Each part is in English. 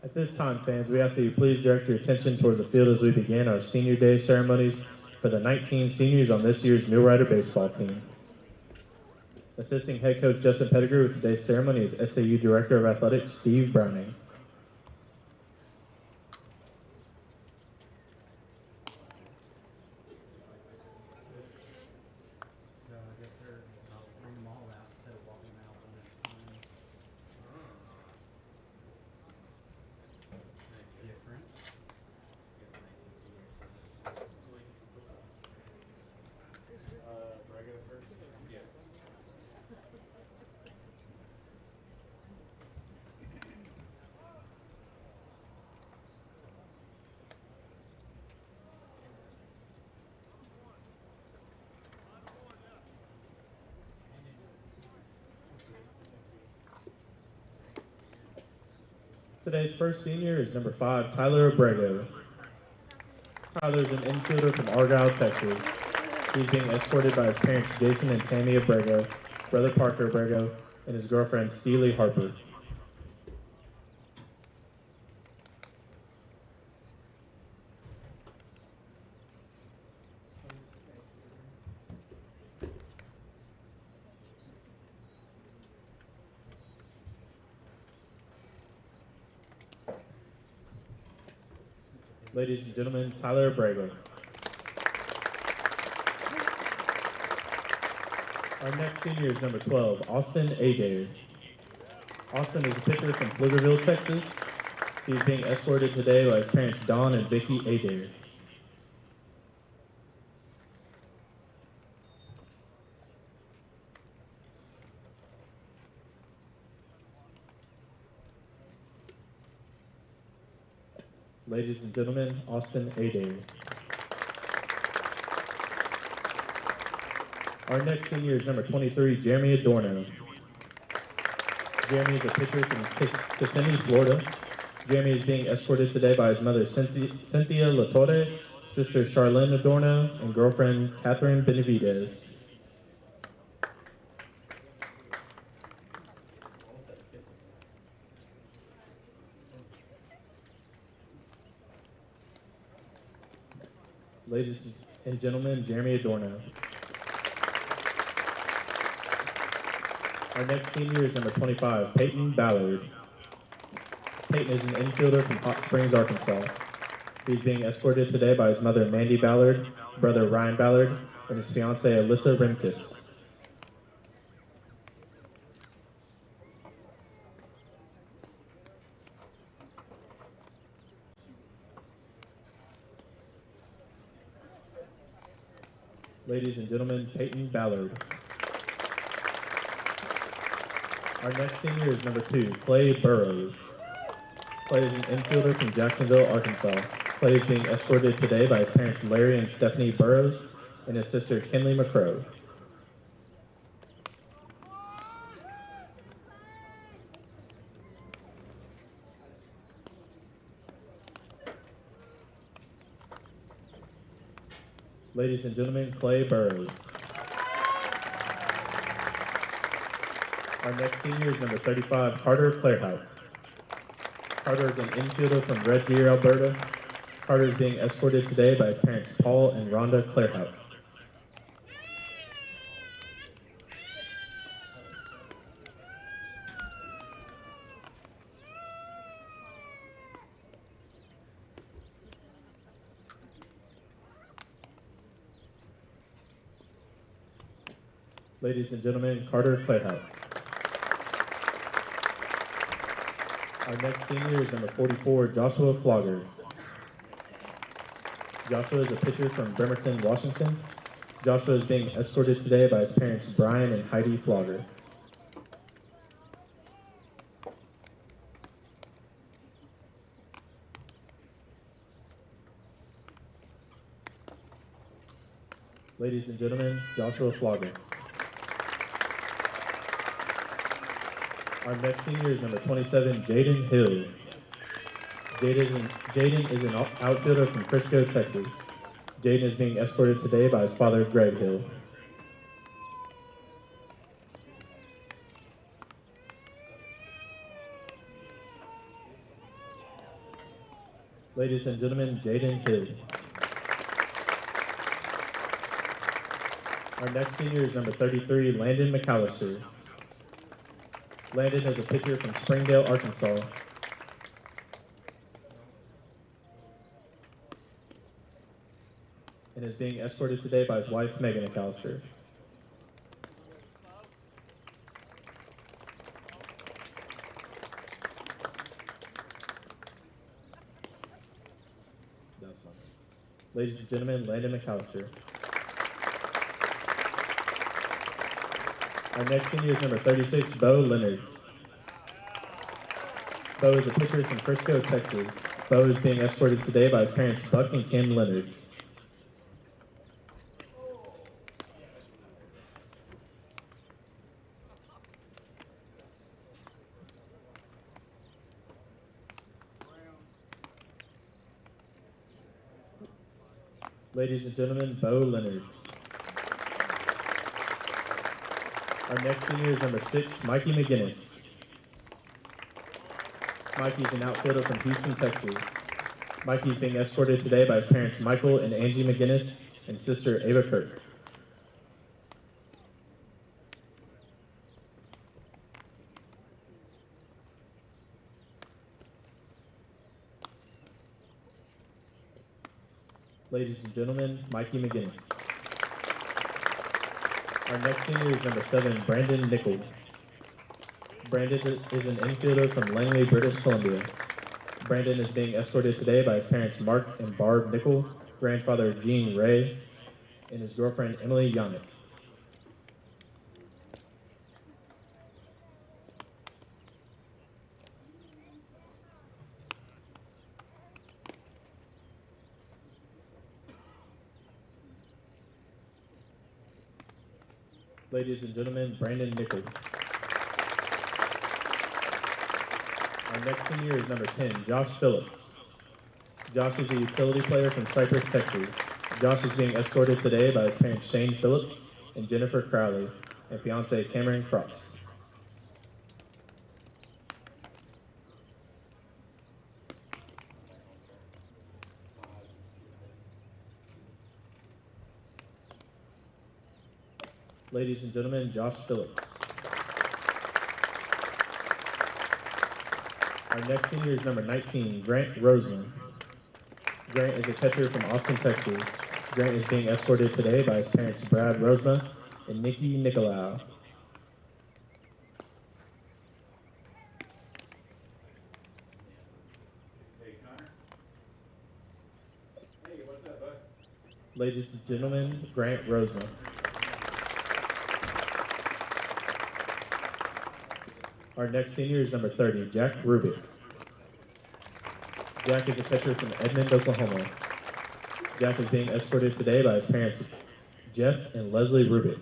At this time, fans, we ask that you please direct your attention toward the field as we begin our Senior Day ceremonies for the 19 seniors on this year's Mulerider baseball team. Assisting head coach Justin Pettigrew with today's ceremony is SAU Director of Athletics Steve Browning. Today's first senior is number 5, Tyler Abrego. Tyler is an infielder from Argyle, Texas. He's being escorted by his parents Jason and Tammy Abrego, brother Parker Abrego, and his girlfriend Steely Harper. Ladies and gentlemen, Tyler Abrego. Our next senior is number 12, Austin Adair. Austin is a pitcher from Pflugerville, Texas. He's being escorted today by his parents Don and Vicky Adair. Ladies and gentlemen, Austin Adair. Our next senior is number 23, Jeremy Adorno. Jeremy is a pitcher from Kissimmee, Florida. Jeremy is being escorted today by his mother, Cynthia Latorre, sister Charlene Adorno, and girlfriend, Catherine Benavidez. Ladies and gentlemen, Jeremy Adorno. Our next senior is number 25, Peyton Ballard. Peyton is an infielder from Hot Springs, Arkansas. He's being escorted today by his mother, Mandy Ballard, brother Ryan Ballard, and his fiancee, Alyssa Remkes. Ladies and gentlemen, Peyton Ballard. Our next senior is number 2, Clay Burrows. Clay is an infielder from Jacksonville, Arkansas. Clay is being escorted today by his parents Larry and Stephanie Burrows and his sister Kenley McCrow. Ladies and gentlemen, Clay Burrows. Our next senior is number 35, Carter Clairhout. Carter is an infielder from Red Deer, Alberta. Carter is being escorted today by his parents Paul and Rhonda Clairhout. Ladies and gentlemen, Carter Clairhout. Our next senior is number 44, Joshua Flogger. Joshua is a pitcher from Bremerton, Washington. Joshua is being escorted today by his parents Brian and Heidi Flogger. Ladies and gentlemen, Joshua Flogger. Our next senior is number 27, Jaden Hill. Jaden is an outfielder from Frisco, Texas. Jaden is being escorted today by his father, Greg Hill. Ladies and gentlemen, Jaden Hill. Our next senior is number 33, Landon McAllister. Landon is a pitcher from Springdale, Arkansas. And is being escorted today by his wife, Megan McAllister. Ladies and gentlemen, Landon McAllister. Our next senior is number 36, Boll Leonards. Bo is a pitcher from Frisco, Texas. Bo is being escorted today by his parents, Buck and Kim Leonards. Ladies and gentlemen, Boll Leonards. Our next senior is number 6, Mikey McGinnis. Mikey is an outfielder from Houston, Texas. Mikey is being escorted today by his parents, Michael and Angie McGinnis, and sister, Ava Kirk. Ladies and gentlemen, Mikey McGinnis. Our next senior is number 7, Brandon Nichols. Brandon is an infielder from Langley, British Columbia. Brandon is being escorted today by his parents, Mark and Barb Nichol, grandfather Gene Ray, and his girlfriend, Emily Yannick. Ladies and gentlemen, Brandon Nichols. Our next senior is number 10, Josh Phillips. Josh is a utility player from Cypress, Texas. Josh is being escorted today by his parents, Shane Phillips and Jennifer Crowley, and fiance Cameron Cross. Ladies and gentlemen, Josh Phillips. Our next senior is number 19, Grant Roseman. Grant is a catcher from Austin, Texas. Grant is being escorted today by his parents, Brad Roseman and Nikki Nicolau. Hey, Connor. Hey, what's up, bud? Ladies and gentlemen, Grant Roseman. Our next senior is number 30, Jack Rubik. Jack is a catcher from Edmond, Oklahoma. Jack is being escorted today by his parents, Jeff and Leslie Rubik.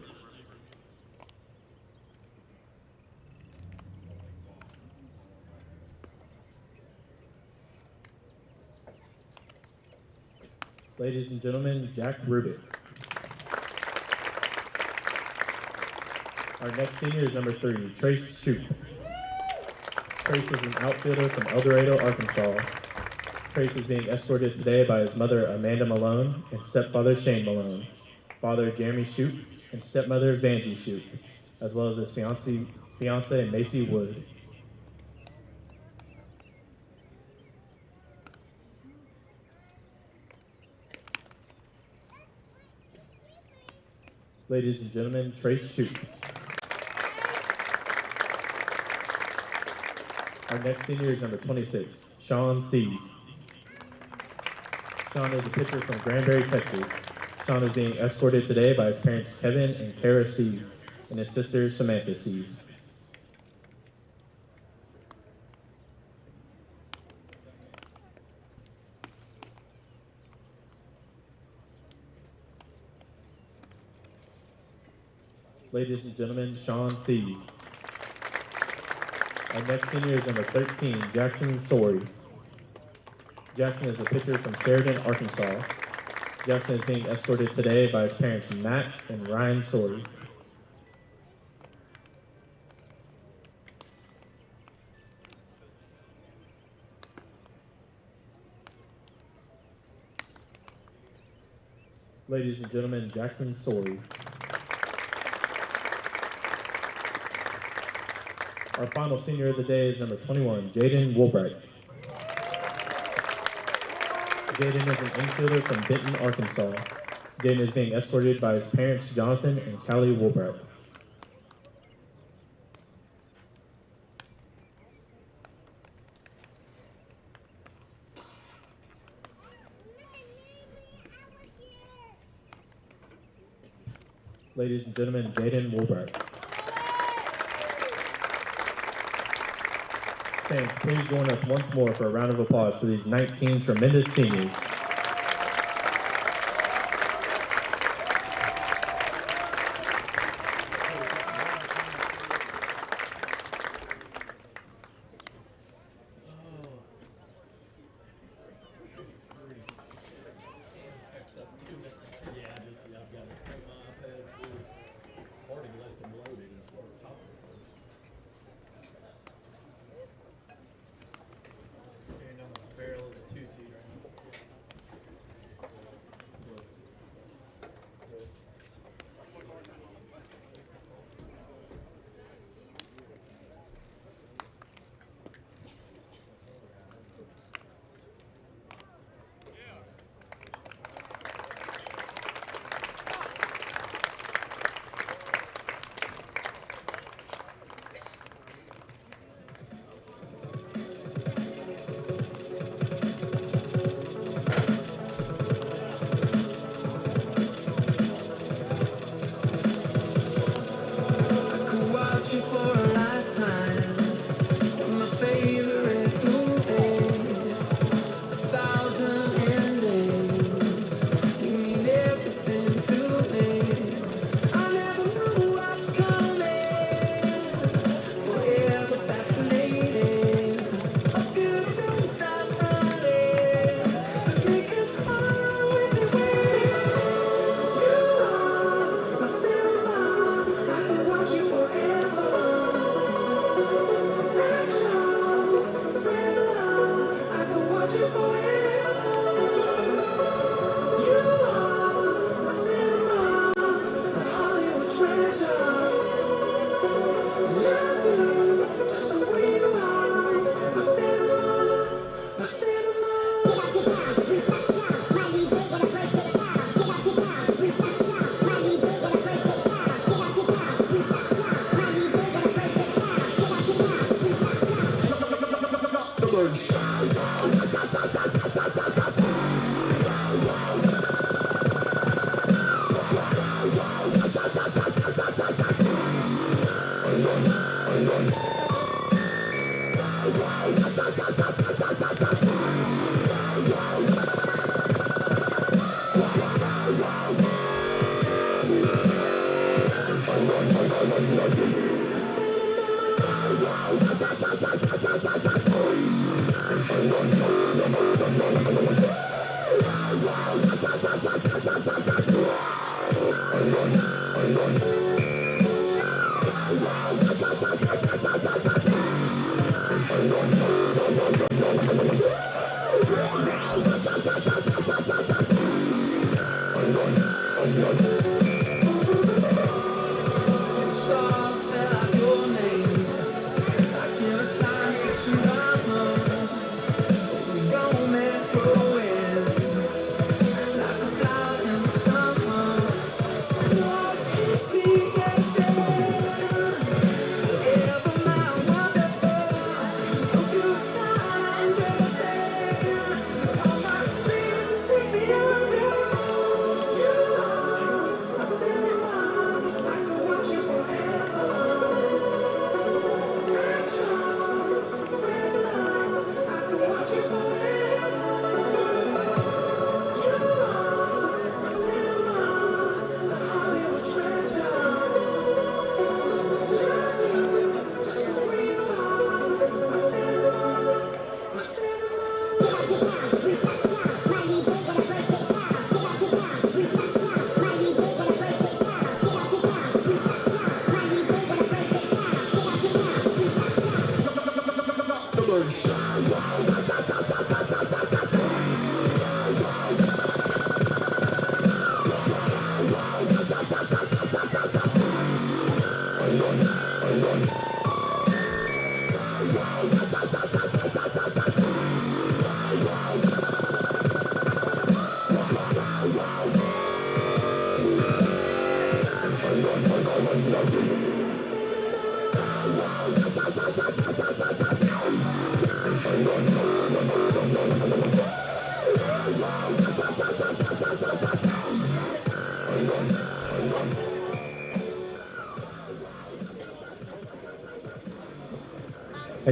Ladies and gentlemen, Jack Rubik. Our next senior is number 3, Trace Shoup. Trace is an outfielder from El Dorado, Arkansas. Trace is being escorted today by his mother, Amanda Malone, and stepfather, Shane Malone, father, Jeremy Shoup, and stepmother, Vanjie Shoup, as well as his fiance Macy Wood. Ladies and gentlemen, Trace Shoup. Our next senior is number 26, Sean Seed. Sean is a pitcher from Granbury, Texas. Sean is being escorted today by his parents, Kevin and Kara Seed, and his sister, Samantha Seed. Ladies and gentlemen, Sean Seed. Our next senior is number 13, Jackson Sorey. Jackson is a pitcher from Sheridan, Arkansas. Jackson is being escorted today by his parents, Matt and Ryan Sorey. Ladies and gentlemen, Jackson Sorey. Our final senior of the day is number 21, Jaden Woolbright. Jaden is an infielder from Benton, Arkansas. Jaden is being escorted by his parents, Jonathan and Callie Woolbright. Ladies and gentlemen, Jaden Woolbright. Thanks. Please join us once more for a round of applause for these 19 tremendous seniors.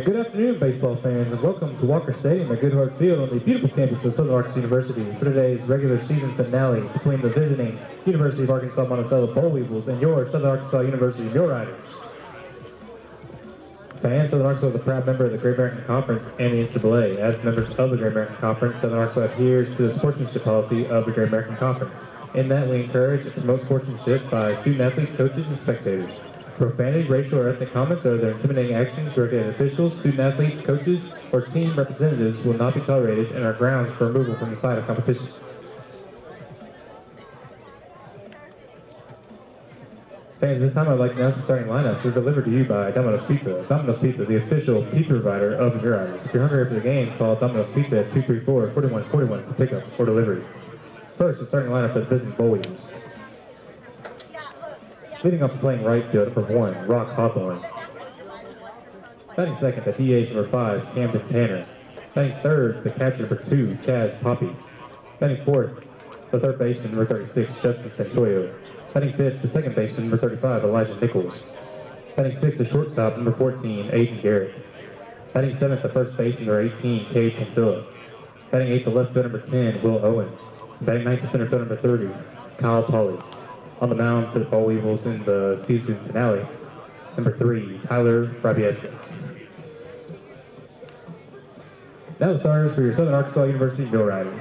Good afternoon, baseball fans, and welcome to Walker Stadium at Goodhart Field on the beautiful campus of Southern Arkansas University for today's regular season finale between the visiting University of Arkansas-Monticello Boll Weevils and your Southern Arkansas University Muleriders. Fans, Southern Arkansas is a proud member of the Great American Conference and the NCAA. As members of the Great American Conference, Southern Arkansas adheres to the sportsmanship policy of the Great American Conference. In that, we encourage and promote sportsmanship by student athletes, coaches, and spectators. Profanity, racial, or ethnic comments, or their intimidating actions directed at officials, student athletes, coaches, or team representatives will not be tolerated and are grounds for removal from the site of competition. Fans, this time I'd like to announce the starting lineups. They're delivered to you by Domino's Pizza. Domino's Pizza, the official pizza provider of the Muleriders. If you're hungry after the game, call Domino's Pizza at 234-4141 for pickup or delivery. First, the starting lineup for the visiting Boll Weevils. Leading off the playing right field, number 1, Rock Hawthorne. Batting second, the DH number 5, Camden Tanner. Batting third, the catcher number 2, Chaz Poppy. Batting fourth, the third baseman number 36, Justin Santoyo. Batting fifth, the second baseman number 35, Elijah Nichols. Batting sixth, the shortstop number 14, Aiden Garrett. Batting seventh, the first baseman number 18, Cade Kinsilla. Batting eighth, the left field number 10, Will Owens. Batting ninth, the center field number 30, Kyle Pauly. On the mound for the Boll Weevils in the season finale, number 3, Tyler Rabiescas. Now the starters for your Southern Arkansas University Muleriders.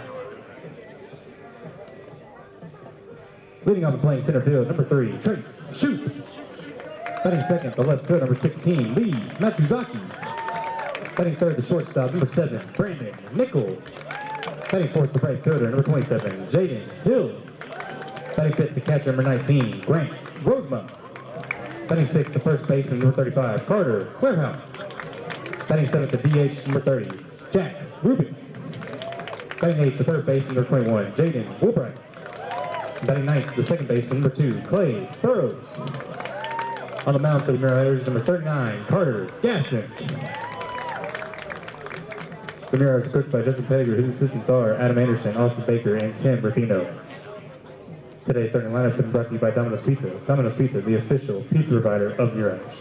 Leading on the playing center field, number 3, Trace Shoot. Batting second, the left field, number 16, Lee Matsuzaki. Batting third, the shortstop, number 7, Brandon Nickel. Batting fourth, the right fielder, number 27, Jaden Hill. Batting fifth, the catcher, number 19, Grant Rosemont. Batting sixth, the first baseman, number 35, Carter Clarehouse. Batting seventh, the DH, number 30, Jack Rubin. Batting eighth, the third baseman, number 21, Jaden Woolbright. Batting ninth, the second baseman, number 2, Clay Burrows. On the mound for the Muleriders, number 39, Carter Gasson. The Muleriders are coached by Justin Pettigrew, whose assistants are Adam Anderson, Austin Baker, and Tim Rufino. Today's starting lineup is brought to you by Domino's Pizza. Domino's Pizza, the official pizza provider of Muleriders.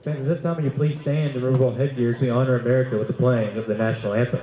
Fans, at this time, will you please stand and remove all headgear to honor America with the playing of the national anthem.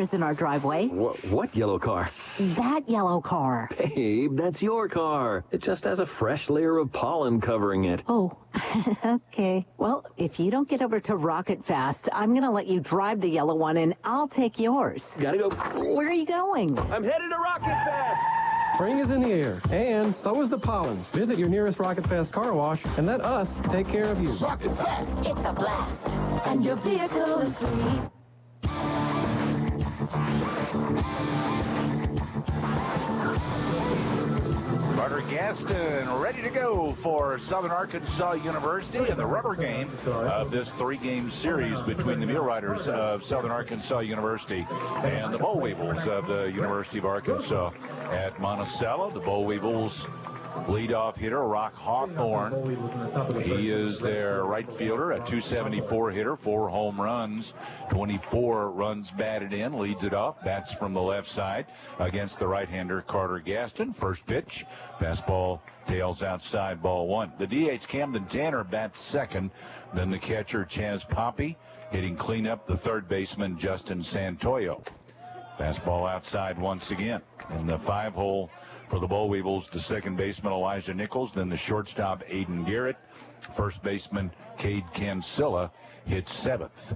Is in our driveway. What yellow car? That yellow car. Babe, that's your car. It just has a fresh layer of pollen covering it. Oh, okay. Well, if you don't get over to Rocket Fast, I'm going to let you drive the yellow one and I'll take yours. Gotta go. Where are you going? I'm headed to Rocket Fast. Spring is in the air, and so is the pollen. Visit your nearest Rocket Fast car wash and let us take care of you. Rocket Fast. It's a blast, and your vehicle is free. Carter Gaston ready to go for Southern Arkansas University in the rubber game of this three-game series between the Muleriders of Southern Arkansas University and the Boll Weevils of the University of Arkansas at Monticello. The Boll Weevils leadoff hitter, Rock Hawthorne. He is their right fielder, a .274 hitter, 4 home runs, 24 runs batted in, leads it off, bats from the left side against the right-hander Carter Gaston. First pitch, fastball, tails outside, ball 1. The DH Camden Tanner bats second, then the catcher Chaz Poppy hitting cleanup, the third baseman Justin Santoyo. Fastball outside once again in the 5-hole For the Boll Weevils, the second baseman, Elijah Nichols, then the shortstop, Aiden Garrett. First baseman, Cade Cancilla, hits 7th.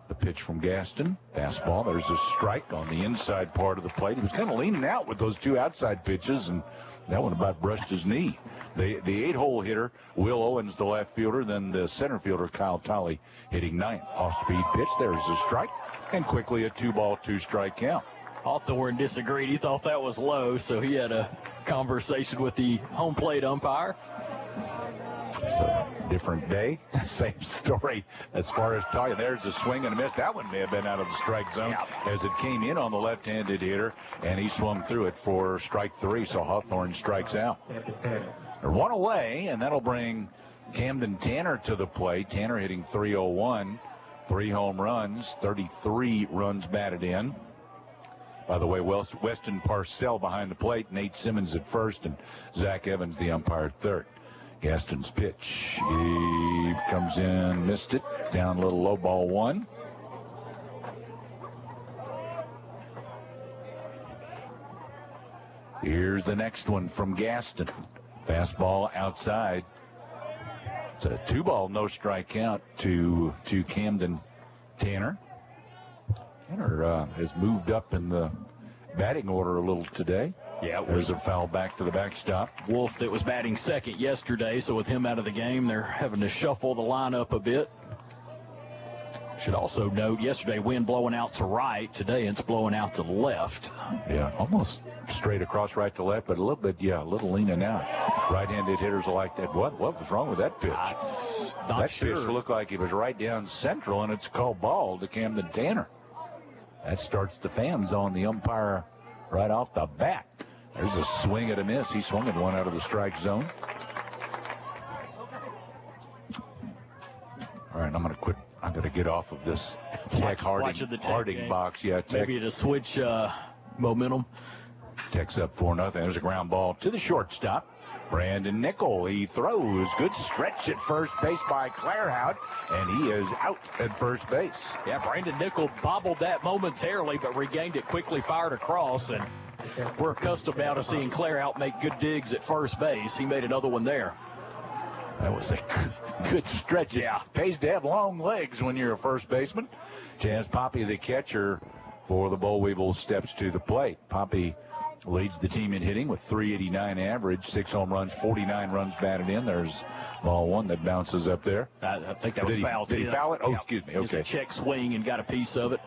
The pitch from Gaston, fastball. There's a strike on the inside part of the plate. He was kind of leaning out with those two outside pitches, and that one about brushed his knee. The 8-hole hitter, Will Owens, the left fielder, then the center fielder, Kyle Tolley, hitting 9th. Off-speed pitch. There's a strike, and quickly a 2-ball, 2-strike count. Hawthorne disagreed. He thought that was low, so he had a conversation with the home plate umpire. It's a different day, same story as far as talking. There's a swing and a miss. That one may have been out of the strike zone as it came in on the left-handed hitter, and he swung through it for strike 3, so Hawthorne strikes out. They're 1 away, and that'll bring Camden Tanner to the plate. Tanner hitting .301, 3 home runs, 33 runs batted in. By the way, Weston Parcell behind the plate, Nate Simmons at first, and Zach Evans, the umpire, at third. Gaston's pitch. He comes in, missed it. Down a little low, ball 1. Here's the next one from Gaston. Fastball outside. It's a 2-ball, no strike count to Camden Tanner. Tanner has moved up in the batting order a little today. Yeah, there's a foul back to the backstop. Wolf that was batting second yesterday, so with him out of the game, they're having to shuffle the lineup a bit. Should also note, yesterday wind blowing out to right. Today it's blowing out to left. Yeah, almost straight across right to left, but a little bit, a little leaning out. Right-handed hitters are like that. What was wrong with that pitch? That pitch looked like it was right down central, and it's called ball to Camden Tanner. That starts the fans on the umpire right off the bat. There's a swing and a miss. He swung at one out of the strike zone. All right, I'm going to quit. I'm going to get off of this Harding box. Yeah, maybe to switch momentum. Tech's up 4-0. There's a ground ball to the shortstop. Brandon Nickel, he throws. Good stretch at first base by Clairhout, and he is out at first base. Yeah, Brandon Nickel bobbled that momentarily, but regained it quickly, fired across, and we're accustomed now to seeing Clairhout make good digs at first base. He made another one there. That was a good stretch. Yeah, pays to have long legs when you're a first baseman. Chaz Poppy, the catcher for the Boll Weevils, steps to the plate. Poppy leads the team in hitting with .389 average, 6 home runs, 49 runs batted in. There's ball 1 that bounces up there. I think that was foul. Did he foul it? Oh, excuse me. Okay. Just a check swing and got a piece of it.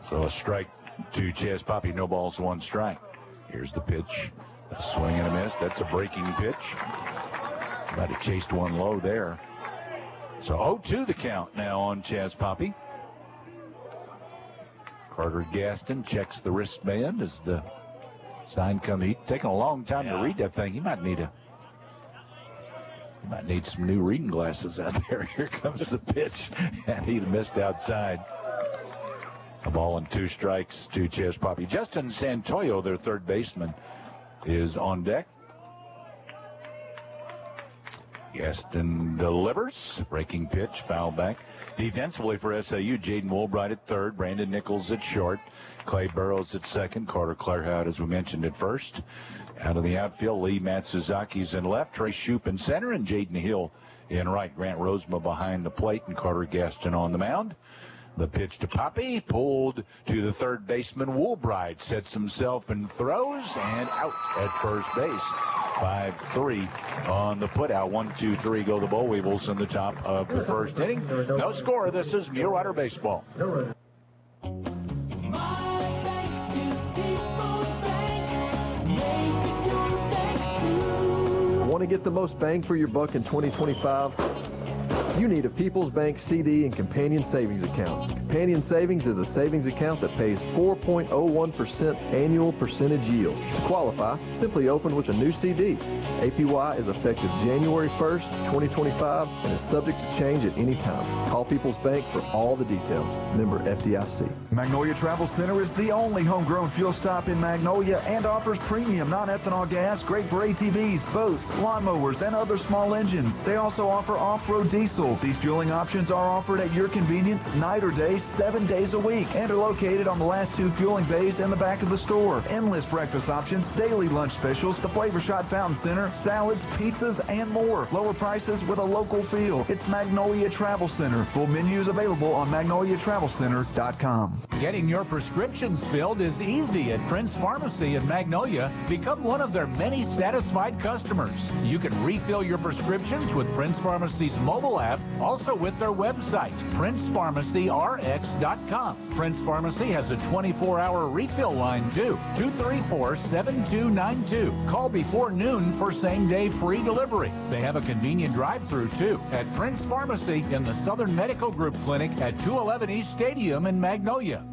So a strike to Chaz Poppy. No balls, 1 strike. Here's the pitch. A swing and a miss. That's a breaking pitch. Might have chased one low there. So 0-2 the count now on Chaz Poppy. Carter Gaston checks the wristband as the sign comes. He's taking a long time to read that thing. He might need some new reading glasses out there. Here comes the pitch, and he missed outside. A ball and 2 strikes to Chaz Poppy. Justin Santoyo, their third baseman, is on deck. Gaston delivers. Breaking pitch, foul back. Defensively for SAU, Jaden Woolbright at third, Brandon Nichols at short, Clay Burrows at second, Carter Clairhout, as we mentioned, at first. Out of the outfield, Lee Matsuzaki's in left, Trey Shoup in center, and Jaden Hill in right. Grant Rosema behind the plate, and Carter Gaston on the mound. The pitch to Poppy, pulled to the third baseman. Woolbright sets himself and throws, and out at first base. 5-3 on the putout. 1-2-3 go the Boll Weevils in the top of the first inning. No score. This is Mulerider baseball. Want to get the most bang for your buck in 2025? You need a People's Bank CD and Companion Savings Account. Companion Savings is a savings account that pays 4.01% annual percentage yield. To qualify, simply open with a new CD. APY is effective January 1st, 2025, and is subject to change at any time. Call People's Bank for all the details. Member FDIC. Magnolia Travel Center is the only homegrown fuel stop in Magnolia and offers premium non-ethanol gas, great for ATVs, boats, lawnmowers, and other small engines. They also offer off-road diesel, diesel. These fueling options are offered at your convenience, night or day, 7 days a week, and are located on the last 2 fueling bays in the back of the store. Endless breakfast options, daily lunch specials, the Flavor Shot Fountain Center, salads, pizzas, and more. Lower prices with a local feel. It's Magnolia Travel Center. Full menus available on magnoliatravelcenter.com. Getting your prescriptions filled is easy at Prince Pharmacy in Magnolia. Become one of their many satisfied customers. You can refill your prescriptions with Prince Pharmacy's mobile app, also with their website, PrincePharmacyRx.com. Prince Pharmacy has a 24-hour refill line too, 234-7292. Call before noon for same-day free delivery. They have a convenient drive-through too at Prince Pharmacy in the Southern Medical Group Clinic at 211 East Stadium in Magnolia.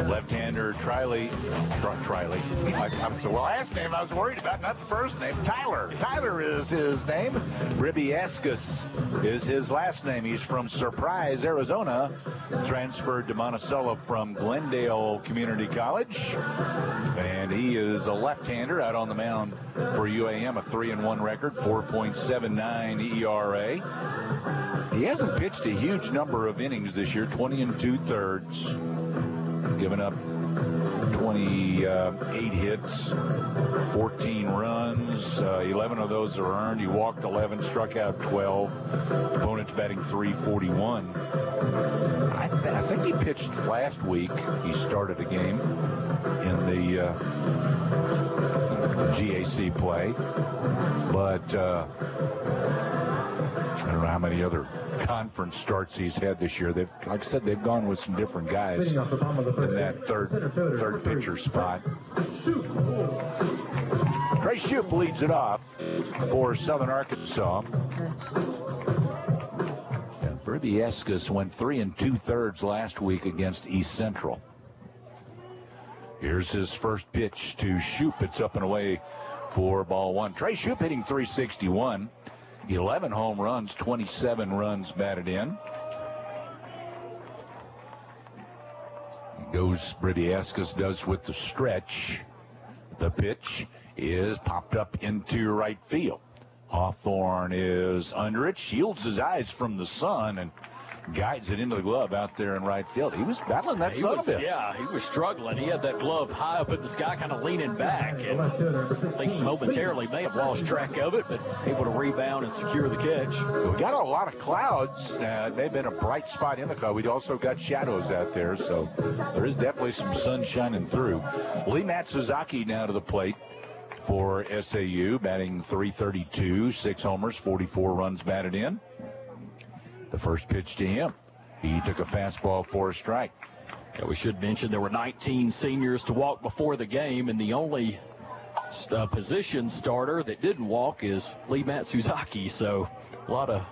Left-hander Triley. Last name I was worried about, not the first name. Tyler is his name. Bribiescus is his last name. He's from Surprise, Arizona. Transferred to Monticello from Glendale Community College. And he is a left-hander out on the mound for UAM, a 3-1 record, 4.79 ERA. He hasn't pitched a huge number of innings this year, 20 2/3, given up 28 hits, 14 runs, 11 of those are earned. He walked 11, struck out 12. Opponent's batting .341. I think he pitched last week. He started a game in the GAC play, but I don't know how many other conference starts he's had this year. Like I said, they've gone with some different guys in that third pitcher spot. Trey Shoup leads it off for Southern Arkansas. And Bribiescus went 3 2/3 last week against East Central. Here's his first pitch to Shoup. It's up and away for ball one. Trey Shoup hitting .361. 11 home runs, 27 runs batted in. Goes Bribiescus, does with the stretch. The pitch is popped up into right field. Hawthorne is under it, shields his eyes from the sun, and guides it into the glove out there in right field. He was battling that sun a bit. Yeah, he was struggling. He had that glove high up in the sky, kind of leaning back, and I think momentarily may have lost track of it, but able to rebound and secure the catch. So we got a lot of clouds. They've been a bright spot in the cloud. We also got shadows out there, so there is definitely some sun shining through. Lee Matsuzaki now to the plate for SAU, batting .332, 6 homers, 44 runs batted in. The first pitch to him. He took a fastball for a strike. Yeah, we should mention there were 19 seniors to walk before the game, and the only position starter that didn't walk is Lee Matsuzaki. So a lot of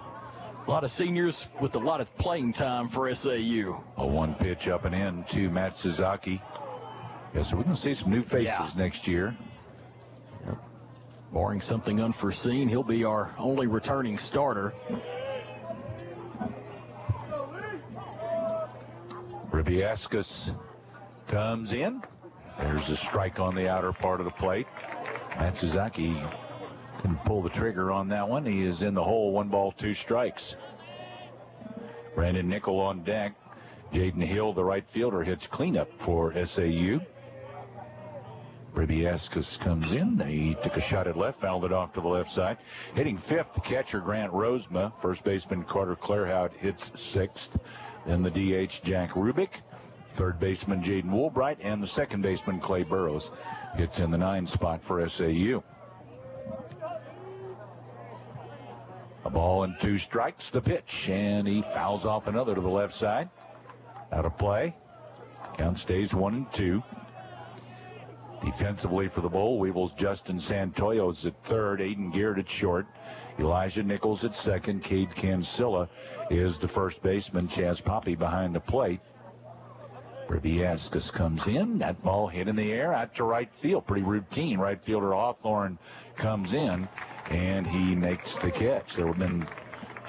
seniors with a lot of playing time for SAU. A one pitch up and in to Matsuzaki. Yeah, so we can see some new faces next year. Yep. Barring something unforeseen, he'll be our only returning starter. Bribiescus comes in. There's a strike on the outer part of the plate. Matsuzaki can pull the trigger on that one. He is in the hole, 1 ball, 2 strikes. Brandon Nickel on deck. Jaden Hill, the right fielder, hits cleanup for SAU. Bribiescus comes in. He took a shot at left, fouled it off to the left side. Hitting 5th, the catcher Grant Rosema. First baseman Carter Clairhout hits 6th. Then the DH, Jack Rubik. Third baseman, Jaden Woolbright. And the second baseman, Clay Burrows, hits in the 9 spot for SAU. A ball and 2 strikes, the pitch. And he fouls off another to the left side. Out of play. Count stays 1-2. Defensively for the Boll Weevils, Justin Santoyo's at third. Aiden Geard at short. Elijah Nichols at second. Cade Cancilla is the first baseman. Chaz Poppy behind the plate. Bribiescus comes in. That ball hit in the air out to right field. Pretty routine. Right fielder Hawthorne comes in, and he makes the catch. There have been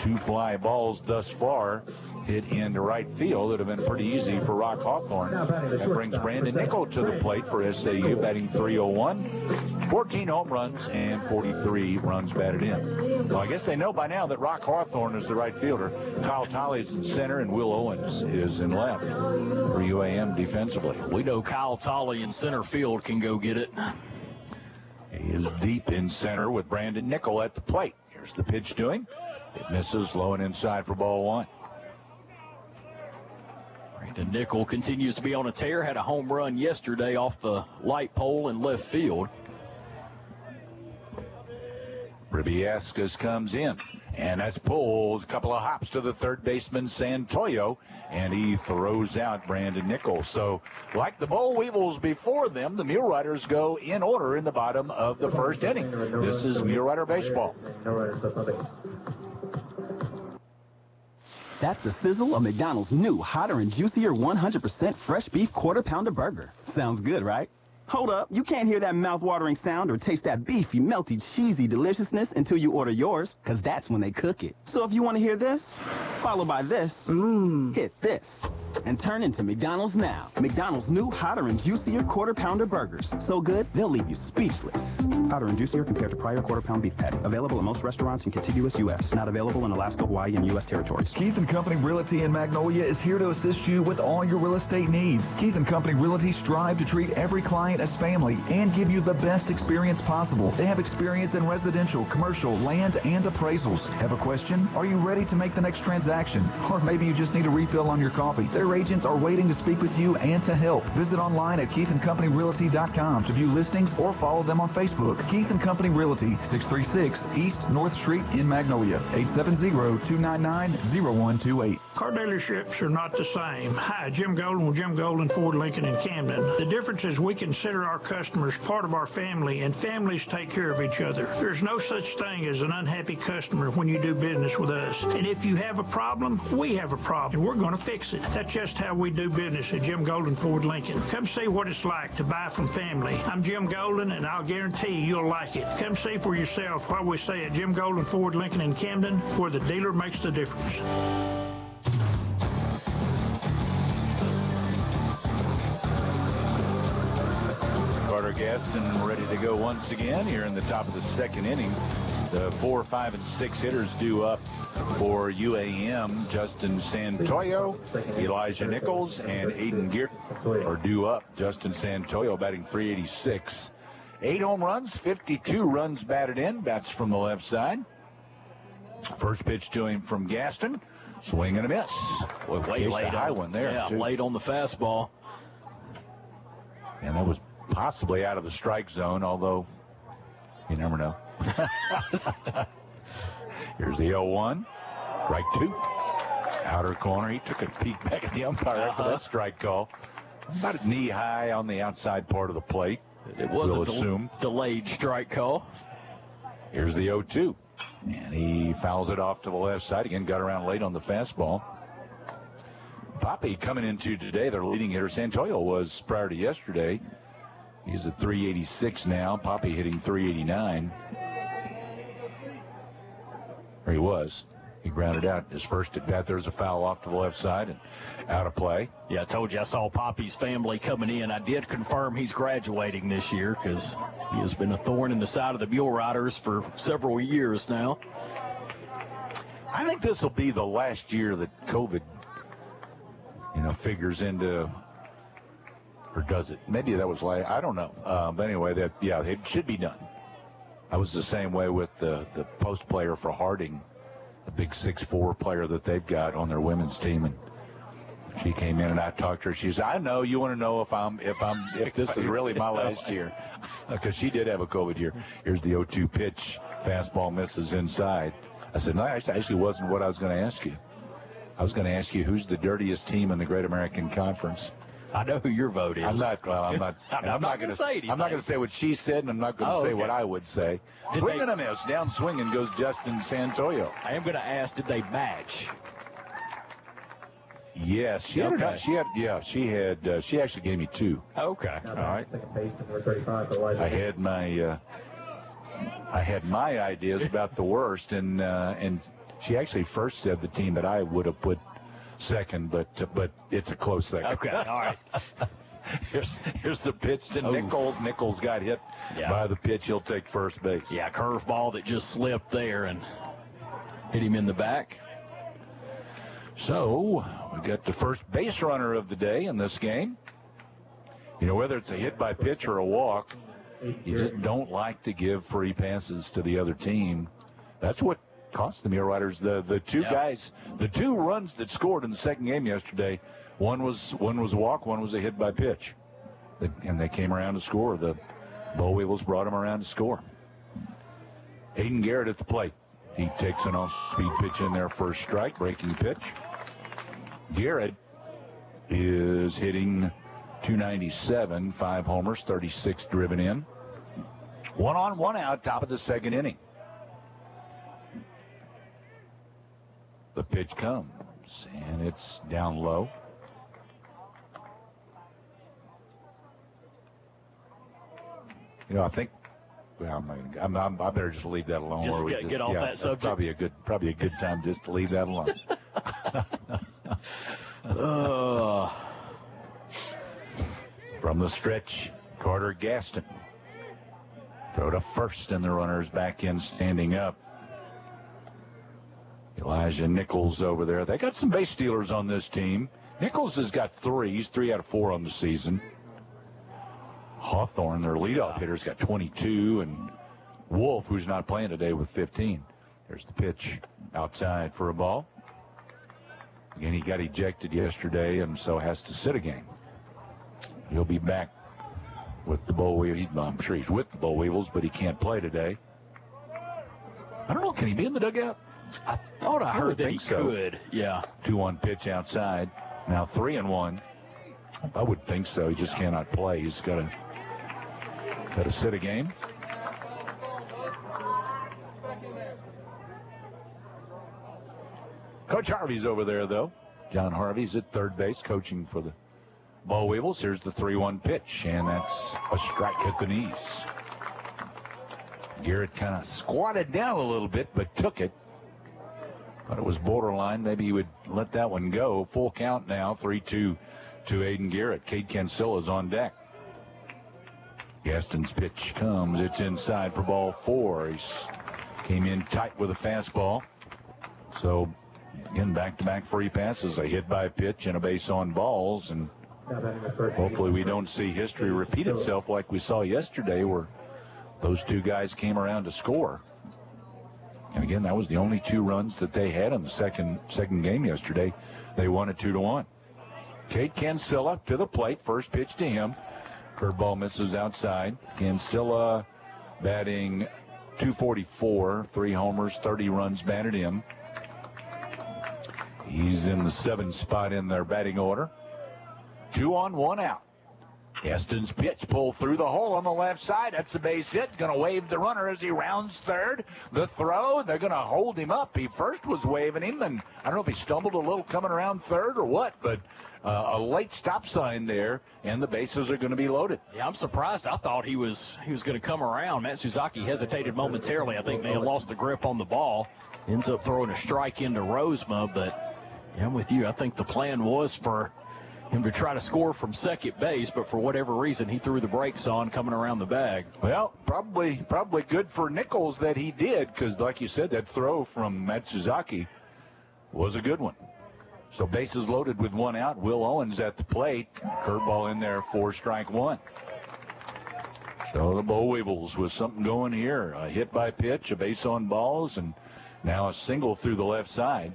2 fly balls thus far hit into right field that have been pretty easy for Rock Hawthorne. That brings Brandon Nickel to the plate for SAU, batting .301. 14 home runs and 43 runs batted in. Well, I guess they know by now that Rock Hawthorne is the right fielder. Kyle Tolley is in center, and Will Owens is in left for UAM defensively. We know Kyle Tolley in center field can go get it. He is deep in center with Brandon Nickel at the plate. Here's the pitch to him. It misses low and inside for ball one. Brandon Nickel continues to be on a tear. Had a home run yesterday off the light pole in left field. Ribiascus comes in, and that's pulled. A couple of hops to the third baseman, Santoyo, and he throws out Brandon Nichols. So, like the Boll Weevils before them, the Muleriders go in order in the bottom of the first inning. This is Mulerider baseball. That's the sizzle of McDonald's new, hotter and juicier 100% fresh beef quarter-pounder burger. Sounds good, right? Hold up, you can't hear that mouth-watering sound or taste that beefy, melty, cheesy deliciousness until you order yours, because that's when they cook it. So if you want to hear this, followed by this, hit this, and turn into McDonald's now. McDonald's new, hotter and juicier quarter-pounder burgers. So good, they'll leave you speechless. Hotter and juicier compared to prior quarter-pound beef patty. Available at most restaurants in contiguous U.S. Not available in Alaska, Hawaii, and U.S. territories. Keith & Company Realty in Magnolia is here to assist you with all your real estate needs. Keith & Company Realty strive to treat every client as family and give you the best experience possible. They have experience in residential, commercial, land, and appraisals. Have a question? Are you ready to make the next transaction? Or maybe you just need a refill on your coffee. Their agents are waiting to speak with you and to help. Visit online at KeithandCompanyRealty.com to view listings or follow them on Facebook. Keith & Company Realty, 636 East North Street in Magnolia, 870-299-0128. Car dealerships are not the same. Hi, Jim Golden with Jim Golden Ford Lincoln in Camden. The difference is we consider our customers part of our family, and families take care of each other. There's no such thing as an unhappy customer when you do business with us. And if you have a problem, we have a problem, and we're going to fix it. That's just how we do business at Jim Golden Ford Lincoln. Come see what it's like to buy from family. I'm Jim Golden, and I'll guarantee you'll like it. Come see for yourself what we say at Jim Golden Ford Lincoln in Camden, where the dealer makes the difference. Carter Gaston ready to go once again here in the top of the second inning. The 4, 5, and 6 hitters due up for UAM. Justin Santoyo, Elijah Nichols, and Aiden Geert are due up. Justin Santoyo batting .386. 8 home runs, 52 runs batted in. Bats from the left side. First pitch to him from Gaston. Swing and a miss. Late high one there. Yeah, too. late on the fastball. And that was possibly out of the strike zone, although you never know. Here's the 0-1. Strike 2. Outer corner. He took a peek back at the umpire after that strike call. About knee high on the outside part of the plate. It was a delayed strike call. Here's the 0-2. And he fouls it off to the left side. Again, got around late on the fastball. Poppy coming into today, their leading hitter. Santoyo was prior to yesterday. He's at .386 now. Poppy hitting .389. There he was. He grounded out his first at bat. There's a foul off to the left side and out of play. Yeah, I told you I saw Poppy's family coming in. I did confirm he's graduating this year because he has been a thorn in the side of the Muleriders for several years now. I think this will be the last year that COVID, figures into, or does it? Maybe that was like, I don't know. But anyway, it should be done. I was the same way with the post player for Harding, a big 6'4" player that they've got on their women's team, and she came in and I talked to her. She said, "I know you want to know if this is really my last year," because she did have a COVID year. Here's the 0-2 pitch, fastball misses inside. I said, "No, actually wasn't what I was going to ask you. I was going to ask you who's the dirtiest team in the Great American Conference." I know who your vote is. I'm not going to say anything. I'm not going to say what she said, and I'm not going to say what I would say. Swing and a miss. Down swinging goes Justin Santoyo. I am going to ask, did they match? Yes, she actually gave me 2. Okay. All right. I had my ideas about the worst, and she actually first said the team that I would have put second, but it's a close second. Okay, all right. Here's the pitch to Nichols. Nichols got hit by the pitch. He'll take first base. Yeah, curveball that just slipped there and hit him in the back. So we got the first base runner of the day in this game. You know, whether it's a hit by pitch or a walk, you just don't like to give free passes to the other team. That's what cost the Muleriders. The two guys, the two runs that scored in the second game yesterday, one was a walk, one was a hit by pitch. And they came around to score. The Boll Weevils brought them around to score. Aiden Garrett at the plate. He takes an off-speed pitch in there, first strike, breaking pitch. Garrett is hitting .297, 5 homers, 36 driven in. 1 on, 1 out, top of the second inning. The pitch comes, and it's down low. You know, I think. Well, I better just leave that alone. Just get off that subject. Probably a good time just to leave that alone. From the stretch, Carter Gaston. Throw to first, and the runner's back in, standing up. Elijah Nichols over there. They got some base stealers on this team. Nichols has got 3. He's 3 out of 4 on the season. Hawthorne, their leadoff hitter's got 22, and Wolf, who's not playing today, with 15. There's the pitch outside for a ball. Again, he got ejected yesterday and so has to sit a game. He'll be back with the Boll Weevils. I'm sure he's with the Boll Weevils, but he can't play today. I don't know. Can he be in the dugout? I thought I heard that he could. Yeah. 2-1 pitch outside. Now 3-1. I would think so. He just cannot play. He's got to sit a game. Coach Harvey's over there, though. John Harvey's at third base, coaching for the Boll Weevils. Here's the 3-1 pitch, and that's a strike at the knees. Garrett kind of squatted down a little bit, but took it. Thought it was borderline. Maybe he would let that one go. Full count now, 3-2 to Aiden Garrett. Cade Cansilla's on deck. Gaston's pitch comes. It's inside for ball 4. He came in tight with a fastball. So, again, back-to-back free passes. A hit by pitch and a base on balls. And hopefully we don't see history repeat itself like we saw yesterday where those two guys came around to score. And again, that was the only 2 runs that they had in the second game yesterday. They won it 2-1. Cade Cansilla to the plate. First pitch to him. Curveball misses outside. Cansilla batting .244, 3 homers, 30 runs batted in. He's in the 7th spot in their batting order. 2 on, 1 out. Gaston's pitch pulled through the hole on the left side. That's a base hit. Going to wave the runner as he rounds third. The throw, they're going to hold him up. He first was waving him, and I don't know if he stumbled a little coming around third or what, but a late stop sign there, and the bases are going to be loaded. Yeah, I'm surprised. I thought he was going to come around. Matt Suzaki hesitated momentarily. I think may have lost the grip on the ball. Ends up throwing a strike into Rosema, but yeah, I'm with you. I think the plan was for him to try to score from second base, but for whatever reason, he threw the brakes on coming around the bag. Well, probably good for Nichols that he did, because like you said, that throw from Matsuzaki was a good one. So bases loaded with 1 out. Will Owens at the plate. Curveball in there for strike 1. So the Boll Weevils with something going here. A hit by pitch, a base on balls, and now a single through the left side.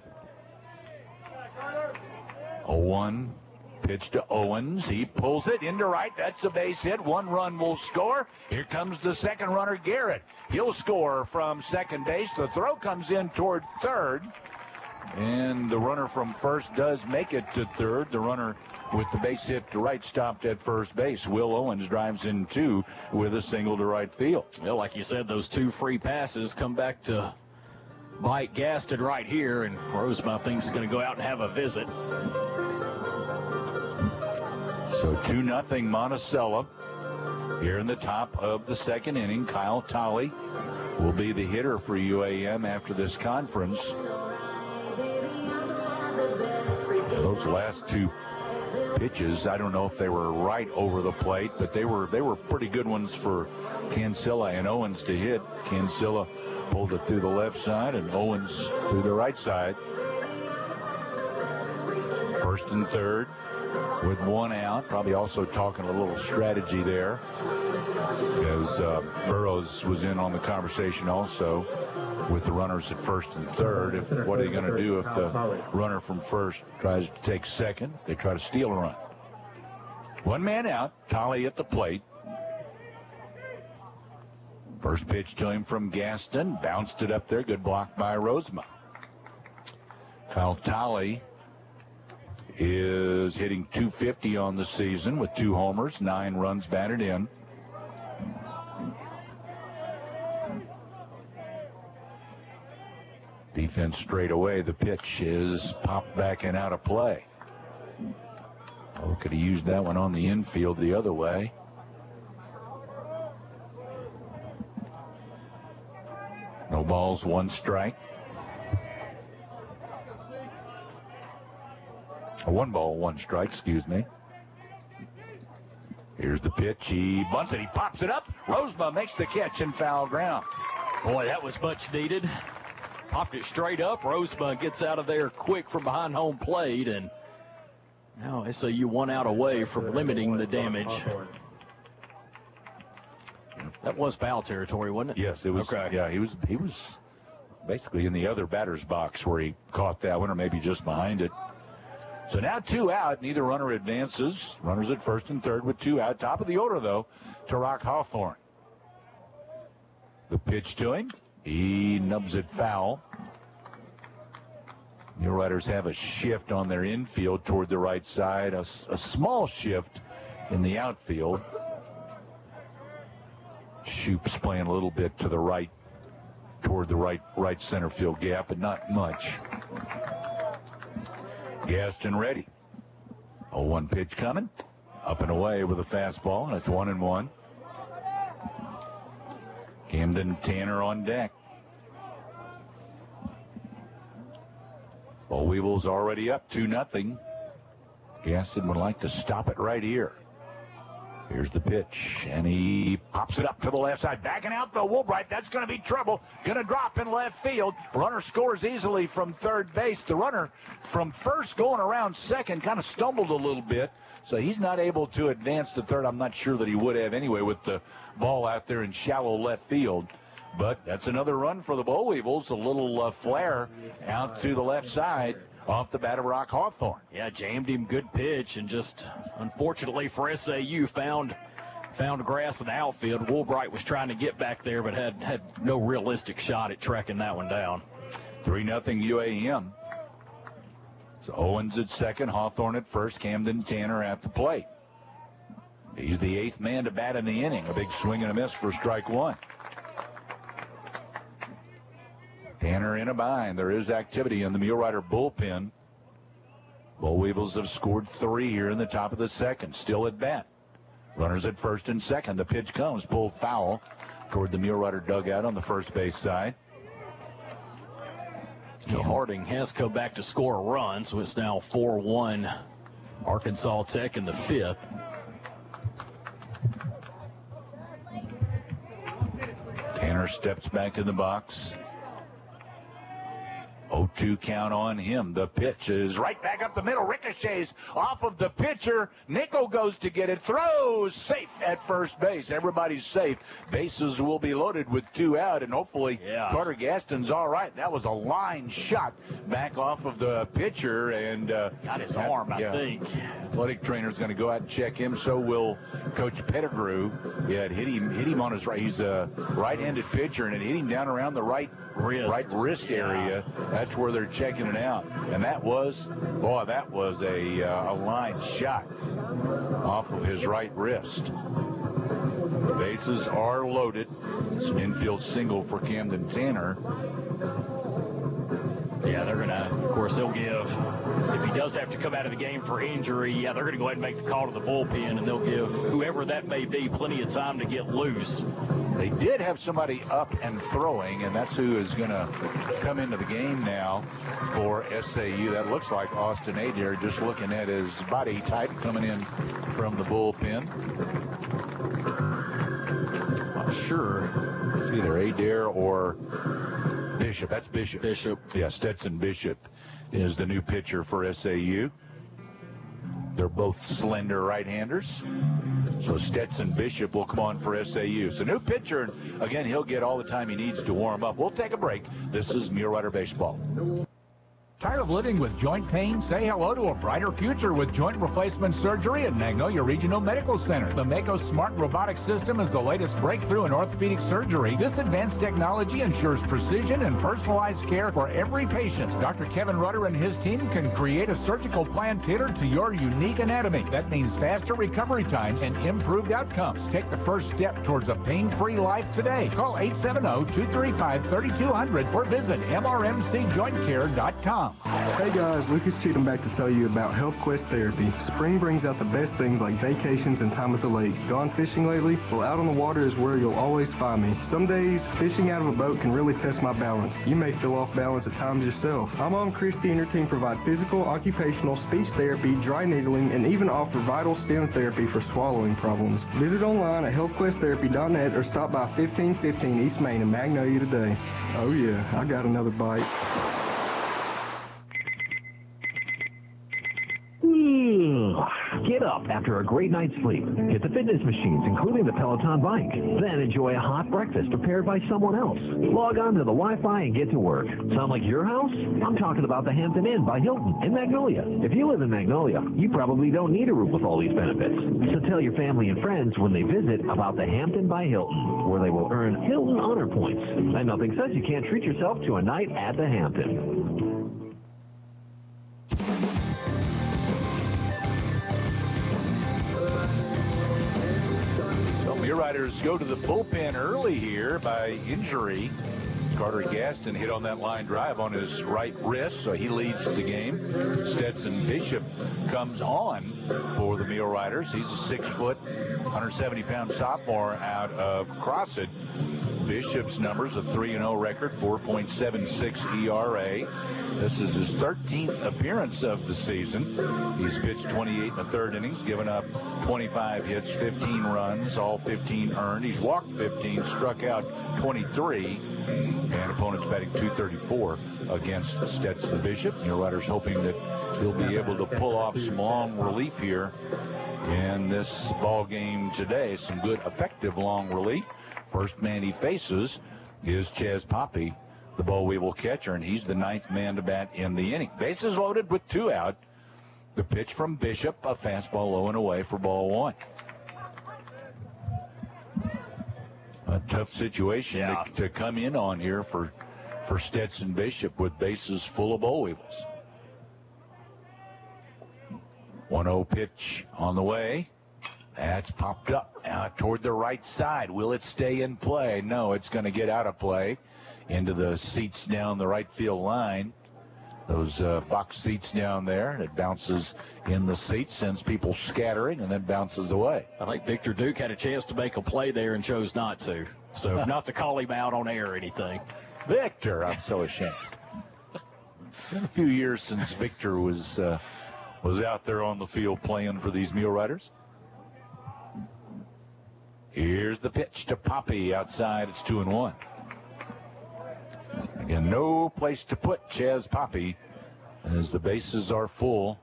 0-1. Pitch to Owens. He pulls it into right. That's a base hit. 1 run will score. Here comes the second runner, Garrett. He'll score from second base. The throw comes in toward third. And the runner from first does make it to third. The runner with the base hit to right stopped at first base. Will Owens drives in 2 with a single to right field. Well, like you said, those 2 free passes come back to bite Gaston right here. And Rosema thinks is going to go out and have a visit. So 2-0 Monticello. Here in the top of the second inning, Kyle Tolley will be the hitter for UAM after this conference. Those last 2 pitches. I don't know if they were right over the plate, but they were pretty good ones for Cancilla and Owens to hit. Cancilla pulled it through the left side, and Owens through the right side. First and third with one out. Probably also talking a little strategy there, as Burrows was in on the conversation also with the runners at first and third. What are they going to do if the runner from first tries to take second? If they try to steal a run. One man out. Tolley at the plate. First pitch to him from Gaston. Bounced it up there. Good block by Rosema. Kyle Tolley is hitting .250 on the season with 2 homers, 9 runs batted in. Defense straight away. The pitch is popped back and out of play. Oh, could have used that one on the infield the other way. No balls, 1 strike. 1 ball, 1 strike, excuse me. Here's the pitch. He bunts it. He pops it up. Rosema makes the catch in foul ground. Boy, that was much needed. Popped it straight up. Rosema gets out of there quick from behind home plate, and now SAU 1 out away from limiting the damage. That was foul territory, wasn't it? Yes, it was. Okay. Yeah, he was basically in the other batter's box where he caught that one, or maybe just behind it. So now 2 out. Neither runner advances. Runners at first and third with 2 out. Top of the order, though, to Rock Hawthorne. The pitch to him. He nubs it foul. Muleriders have a shift on their infield toward the right side. A small shift in the outfield. Shoop's playing a little bit to the right, toward the right center field gap, but not much. Gaston ready. 0-1 pitch coming. Up and away with a fastball, and it's 1-1. Camden Tanner on deck. Boll Weevils already up 2-0. Gaston would like to stop it right here. Here's the pitch, and he pops it up to the left side. Backing out the Woolbright. That's going to be trouble. Going to drop in left field. Runner scores easily from third base. The runner from first going around second kind of stumbled a little bit, so he's not able to advance to third. I'm not sure that he would have anyway with the ball out there in shallow left field. But that's another run for the Boll Weevils. A little flare out to the left side off the bat of Rock Hawthorne. Yeah, jammed him. Good pitch, and just unfortunately for SAU found grass in the outfield. Woolbright was trying to get back there, but had no realistic shot at tracking that one down. 3-0 UAM. So Owens at second, Hawthorne at first, Camden Tanner at the plate. He's the 8th man to bat in the inning. A big swing and a miss for strike 1. Tanner in a bind. There is activity in the Mulerider bullpen. Boll Weevils have scored 3 here in the top of the second. Still at bat. Runners at first and second. The pitch comes. Pulled foul toward the Mulerider dugout on the first base side. Harding has come back to score a run, so it's now 4-1 Arkansas Tech in the 5th. Tanner steps back in the box. 0-2 count on him. The pitch is right back up the middle. Ricochets off of the pitcher. Nico goes to get it. Throws safe at first base. Everybody's safe. Bases will be loaded with 2 out, and hopefully Carter Gaston's all right. That was a line shot back off of the pitcher, and got his arm, I think. Athletic trainer's going to go out and check him. So will Coach Pettigrew. Yeah, it hit him on his right. He's a right-handed pitcher, and it hit him down around the right wrist area. That's where they're checking it out. And that was a line shot off of his right wrist. The bases are loaded. It's an infield single for Camden Tanner. Yeah, they're going to, of course, they'll give, if he does have to come out of the game for injury, yeah, they're going to go ahead and make the call to the bullpen, and they'll give whoever that may be plenty of time to get loose. They did have somebody up and throwing, and that's who is going to come into the game now for SAU. That looks like Austin Adair, just looking at his body type coming in from the bullpen. Not sure. It's either Adair or Bishop. That's Bishop. Bishop. Yeah, Stetson Bishop is the new pitcher for SAU. They're both slender right-handers. So Stetson Bishop will come on for SAU. So new pitcher, and again, he'll get all the time he needs to warm up. We'll take a break. This is Mule Rider Baseball. Tired of living with joint pain? Say hello to a brighter future with joint replacement surgery at Magnolia Regional Medical Center. The Mako Smart Robotic System is the latest breakthrough in orthopedic surgery. This advanced technology ensures precision and personalized care for every patient. Dr. Kevin Rutter and his team can create a surgical plan tailored to your unique anatomy. That means faster recovery times and improved outcomes. Take the first step towards a pain-free life today. Call 870-235-3200 or visit mrmcjointcare.com. Hey guys, Lucas Cheatham back to tell you about Health Quest Therapy. Spring brings out the best things like vacations and time at the lake. Gone fishing lately? Well, out on the water is where you'll always find me. Some days, fishing out of a boat can really test my balance. You may feel off balance at times yourself. My mom, Christy, and her team provide physical, occupational, speech therapy, dry needling, and even offer vital stem therapy for swallowing problems. Visit online at healthquesttherapy.net or stop by 1515 East Main in Magnolia today. Oh yeah, I got another bite. Get up after a great night's sleep. Get the fitness machines, including the Peloton bike. Then enjoy a hot breakfast prepared by someone else. Log on to the Wi-Fi and get to work. Sound like your house? I'm talking about the Hampton Inn by Hilton in Magnolia. If you live in Magnolia, you probably don't need a room with all these benefits. So tell your family and friends when they visit about the Hampton by Hilton, where they will earn Hilton honor points. And nothing says you can't treat yourself to a night at the Hampton. Mule Riders go to the bullpen early here by injury. Carter Gaston hit on that line drive on his right wrist, so he leads the game. Stetson Bishop comes on for the Mule Riders. He's a 6-foot, 170-pound sophomore out of Crossett. Bishop's numbers, a 3-0 record, 4.76 ERA. This is his 13th appearance of the season. He's pitched 28 1/3 innings, given up 25 hits, 15 runs, all 15 earned. He's walked 15, struck out 23, and opponents batting .234 against Stetson Bishop. Mule Riders hoping that he'll be able to pull off some long relief here in this ball game today. Some good, effective long relief. First man he faces is Chaz Poppy, the Boll Weevil catcher, and he's the 9th man to bat in the inning. Bases loaded with 2 out. The pitch from Bishop, a fastball low and away for ball 1. A tough situation to come in on here for Stetson Bishop with bases full of Boll Weevils. 1-0 pitch on the way. That's popped up toward the right side. Will it stay in play? No, it's going to get out of play into the seats down the right field line. Those box seats down there. It bounces in the seats, sends people scattering, and then bounces away. I think Victor Duke had a chance to make a play there and chose not to. So not to call him out on air or anything. Victor, I'm so ashamed. It's been a few years since Victor was out there on the field playing for these Mule Riders. Here's the pitch to Poppy outside. It's 2-1. Again, no place to put Chaz Poppy as the bases are full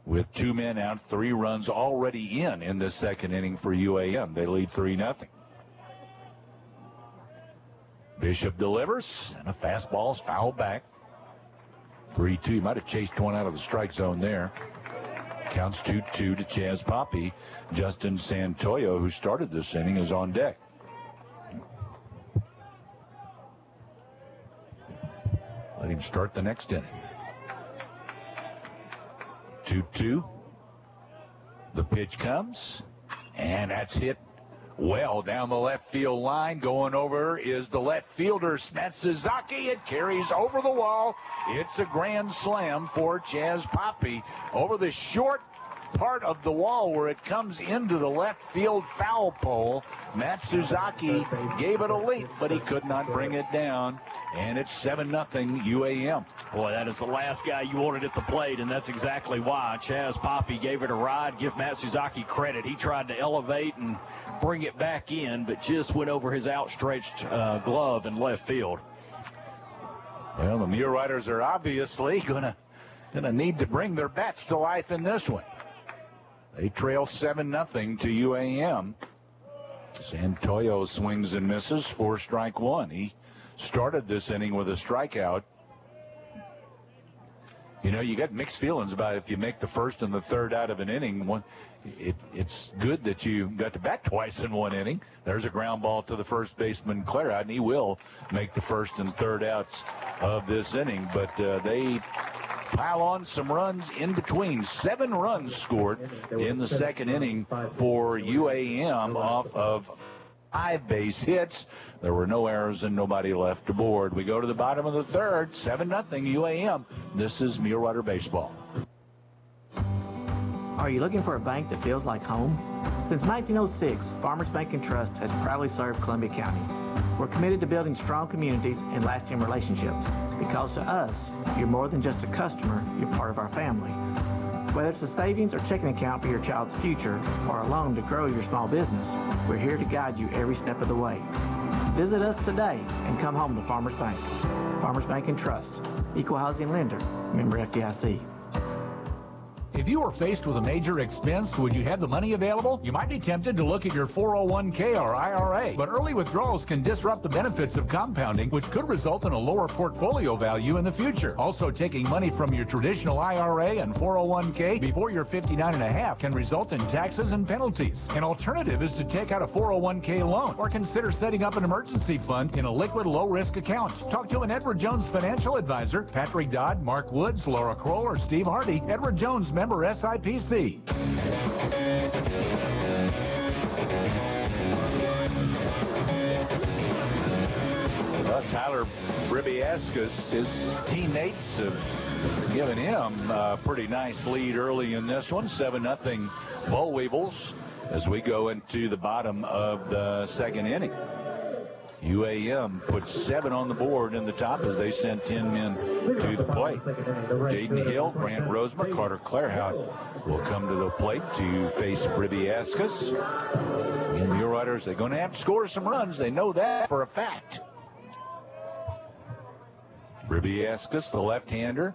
with 2 men out, 3 runs already in this second inning for UAM. They lead 3-0. Bishop delivers, and a fastball's fouled back. 3-2. He might have chased one out of the strike zone there. Counts 2-2 to Chaz Poppy. Justin Santoyo, who started this inning, is on deck. Let him start the next inning. 2-2. The pitch comes, and that's hit well down the left field line. Going over is the left fielder, Matt Suzuki. It carries over the wall. It's a grand slam for Chaz Poppy over the short part of the wall where it comes into the left field foul pole. Matt Suzuki gave it a leap, but he could not bring it down, and it's 7-0 UAM. Boy, that is the last guy you wanted at the plate, and that's exactly why. Chaz Poppy gave it a ride. Give Matt Suzuki credit. He tried to elevate and bring it back in, but just went over his outstretched glove in left field. Well, the Muleriders are obviously gonna need to bring their bats to life in this one. They trail 7-0 to UAM. Santoyo swings and misses for strike one. He started this inning with a strikeout. You know, you got mixed feelings about if you make the first and the third out of an inning. It's good that you got to bat twice in one inning. There's a ground ball to the first baseman, Clairot, and he will make the first and third outs of this inning. But they pile on some runs in between. 7 runs scored in the second inning for UAM off of 5 base hits. There were no errors and nobody left aboard. We go to the bottom of the third, 7-0 UAM. This is Mulerider baseball. Are you looking for a bank that feels like home? Since 1906, Farmers Bank and Trust has proudly served Columbia County. We're committed to building strong communities and lasting relationships, because to us, you're more than just a customer, you're part of our family. Whether it's a savings or checking account for your child's future, or a loan to grow your small business, we're here to guide you every step of the way. Visit us today and come home to Farmers Bank. Farmers Bank and Trust, equal housing lender, member FDIC. If you were faced with a major expense, would you have the money available? You might be tempted to look at your 401k or IRA, but early withdrawals can disrupt the benefits of compounding, which could result in a lower portfolio value in the future. Also, taking money from your traditional IRA and 401k before you're 59 and a half can result in taxes and penalties. An alternative is to take out a 401k loan or consider setting up an emergency fund in a liquid low-risk account. Talk to an Edward Jones financial advisor, Patrick Dodd, Mark Woods, Laura Kroll, or Steve Hardy. Edward Jones, member SIPC. Tyler Bribiascus, his teammates have given him a pretty nice lead early in this one. 7-0 Boll Weevils as we go into the bottom of the second inning. UAM puts 7 on the board in the top as they send 10 men to the plate. Jaden Hill, Grant Rosemer, Carter Clairhout will come to the plate to face Bribiascus. The Muleriders, they're going to have to score some runs. They know that for a fact. Bribiascus, the left-hander,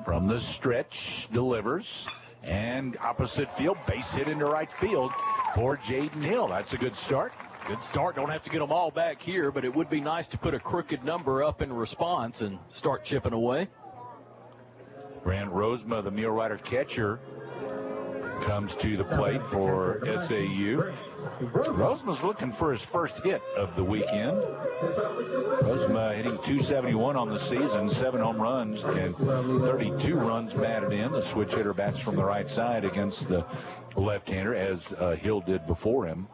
from the stretch, delivers. And opposite field, base hit into right field for Jaden Hill. That's a good start. Good start. Don't have to get them all back here, but it would be nice to put a crooked number up in response and start chipping away. Grant Rosema, the Mulerider catcher, comes to the plate for SAU. Rosema's looking for his first hit of the weekend. Rosema hitting .271 on the season, 7 home runs and 32 runs batted in. The switch hitter bats from the right side against the left-hander, as Hill did before him.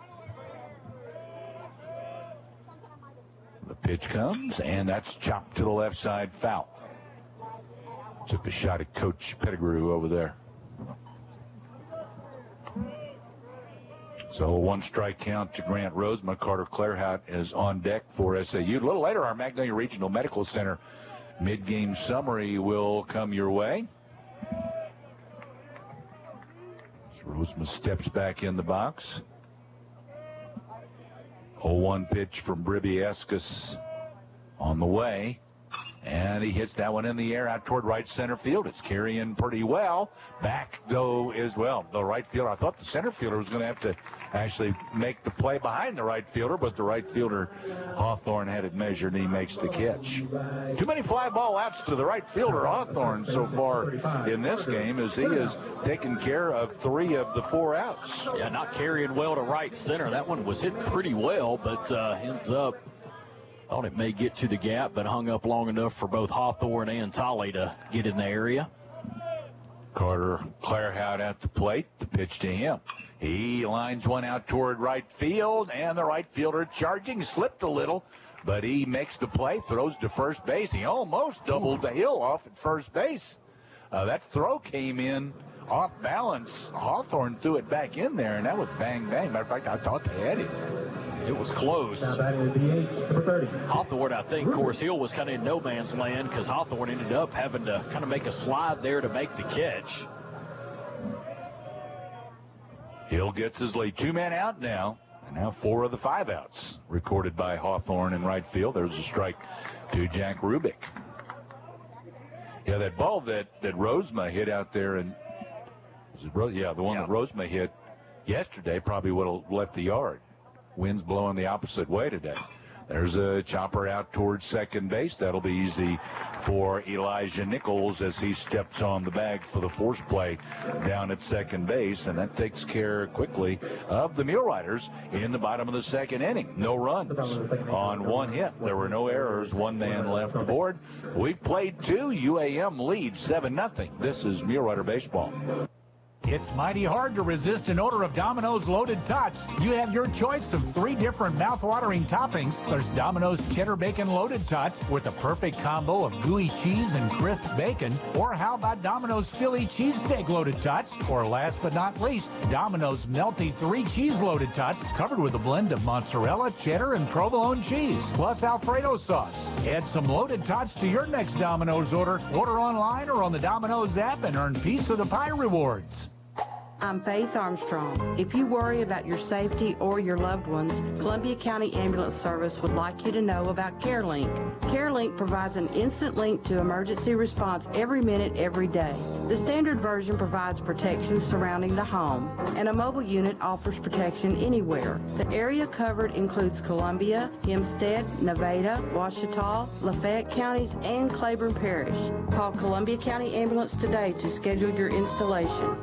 The pitch comes, and that's chopped to the left side, foul. Took a shot at Coach Pettigrew over there. So a 1-strike count to Grant Rosema. Carter Clairhout is on deck for SAU. A little later, our Magnolia Regional Medical Center mid-game summary will come your way. As Rosema steps back in the box. 0-1 pitch from Bribiascus on the way. And he hits that one in the air out toward right center field. It's carrying pretty well. Back, though, as well. The right fielder, I thought the center fielder was going to have to actually make the play behind the right fielder, but the right fielder, Hawthorne, had it measured, and he makes the catch. Too many fly ball outs to the right fielder, Hawthorne, so far in this game, as he has taken care of 3 of the 4 outs. Yeah, not carrying well to right center. That one was hit pretty well, but ends up, thought it may get to the gap, but hung up long enough for both Hawthorne and Tolley to get in the area. Carter Clairhout at the plate. The pitch to him. He lines one out toward right field, and the right fielder charging, slipped a little, but he makes the play, throws to first base. He almost doubled the hill off at first base. That throw came in off balance. Hawthorne threw it back in there, and that was bang, bang. Matter of fact, I thought they had it. It was close. Hawthorne, I think, of course, Hill was kind of in no man's land because Hawthorne ended up having to kind of make a slide there to make the catch. Hill gets his lead. 2-man out now. And now 4 of the 5 outs recorded by Hawthorne in right field. There's a strike to Jack Rubik. Yeah, that ball that Rosema hit out there, and the one that Rosema hit yesterday probably would have left the yard. Wind's blowing the opposite way today. There's a chopper out towards second base. That'll be easy for Elijah Nichols as he steps on the bag for the force play down at second base, and that takes care quickly of the Muleriders in the bottom of the second inning. No runs on 1 hit. There were no errors. 1 man left aboard. We've played 2. UAM leads 7-0. This is Mulerider baseball. It's mighty hard to resist an odor of Domino's Loaded Tots. You have your choice of 3 different mouth-watering toppings. There's Domino's Cheddar Bacon Loaded Tots with a perfect combo of gooey cheese and crisp bacon. Or how about Domino's Philly Cheesesteak Loaded Tots? Or last but not least, Domino's Melty 3 Cheese Loaded Tots covered with a blend of mozzarella, cheddar, and provolone cheese, plus Alfredo sauce. Add some Loaded Tots to your next Domino's order. Order online or on the Domino's app and earn Piece of the Pie rewards. I'm Faith Armstrong. If you worry about your safety or your loved ones, Columbia County Ambulance Service would like you to know about CareLink. CareLink provides an instant link to emergency response every minute, every day. The standard version provides protection surrounding the home, and a mobile unit offers protection anywhere. The area covered includes Columbia, Hempstead, Nevada, Ouachita, Lafayette counties, and Claiborne Parish. Call Columbia County Ambulance today to schedule your installation.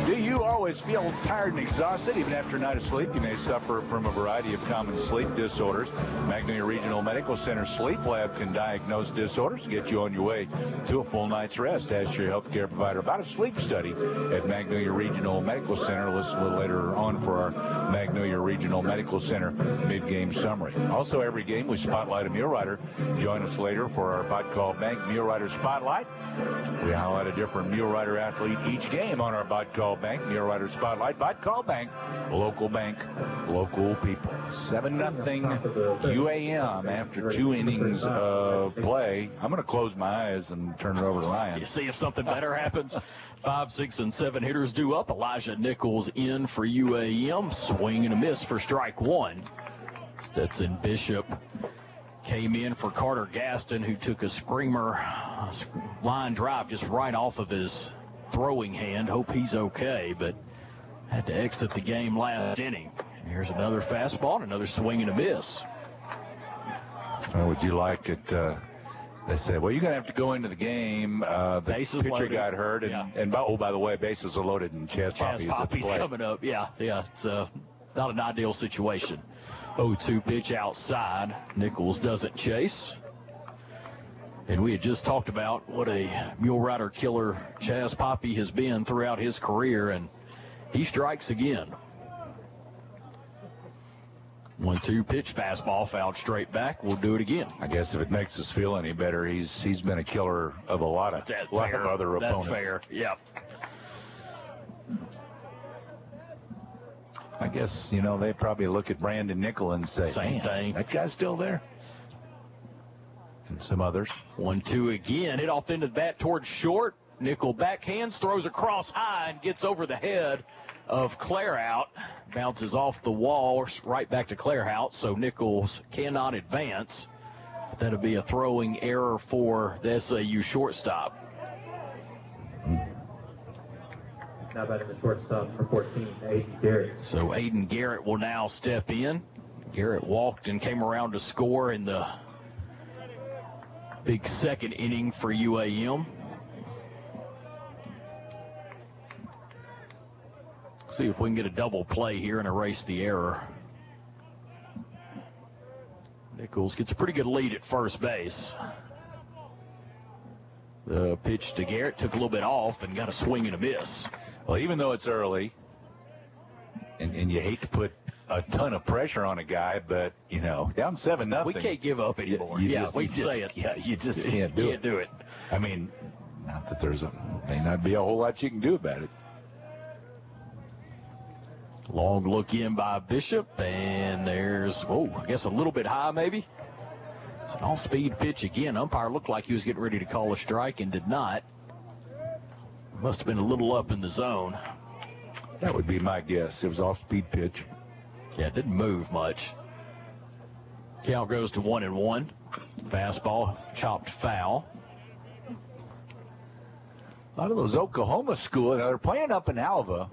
Do you always feel tired and exhausted even after a night of sleep? You may suffer from a variety of common sleep disorders. Magnolia Regional Medical Center Sleep Lab can diagnose disorders and get you on your way to a full night's rest. Ask your health care provider about a sleep study at Magnolia Regional Medical Center. Listen a little later on for our Magnolia Regional Medical Center mid-game summary. Also, every game we spotlight a Mulerider. Join us later for our Bot Call Bank Mulerider Spotlight. We highlight a different Mulerider athlete each game on our Bot Call Bank Mulerider Spotlight. Bot Call Bank, local bank, local people. 7-0 UAM after 2 innings of play. I'm going to close my eyes and turn it over to Ryan. You see if something better happens. 5, 6, and 7 hitters due up. Elijah Nichols in for UAM. Swing and a miss for strike 1. Stetson Bishop came in for Carter Gaston, who took a screamer line drive just right off of his throwing hand. Hope he's okay, but had to exit the game last inning. Here's another fastball and another swing and a miss. How would you like it? They said, well, you're going to have to go into the game. The bases pitcher loaded. Got hurt, and oh, by the way, bases are loaded, and Chaz Poppy's coming up. Yeah, it's not an ideal situation. 0-2 pitch outside. Nichols doesn't chase. And we had just talked about what a Mulerider killer Chaz Poppy has been throughout his career, and he strikes again. 1-2 pitch fastball fouled straight back. We'll do it again. I guess if it makes us feel any better, he's been a killer of a lot of other opponents. That's fair. Yeah. I guess, they probably look at Brandon Nickel and say, same thing. That guy's still there. And some others. 1-2 again. Hit off into the bat towards short. Nickel backhands, throws across high, and gets over the head of Clairhout. Bounces off the wall, right back to Clairhout, so Nichols cannot advance. But that'll be a throwing error for the SAU shortstop. Now batting the shortstop for 14, Aiden Garrett. So Aiden Garrett will now step in. Garrett walked and came around to score in the big second inning for UAM. See if we can get a double play here and erase the error. Nichols gets a pretty good lead at first base. The pitch to Garrett took a little bit off and got a swing and a miss. Well, even though it's early, and you hate to put a ton of pressure on a guy, but, down 7-0. We can't give up anymore. You just can't do it. I mean, not that may not be a whole lot you can do about it. Long look in by Bishop, and there's, I guess a little bit high maybe. It's an off-speed pitch again. Umpire looked like he was getting ready to call a strike and did not. Must have been a little up in the zone. That would be my guess. It was off-speed pitch. Yeah, it didn't move much. Count goes to 1-1. Fastball chopped foul. A lot of those Oklahoma schools, they're playing up in Alva,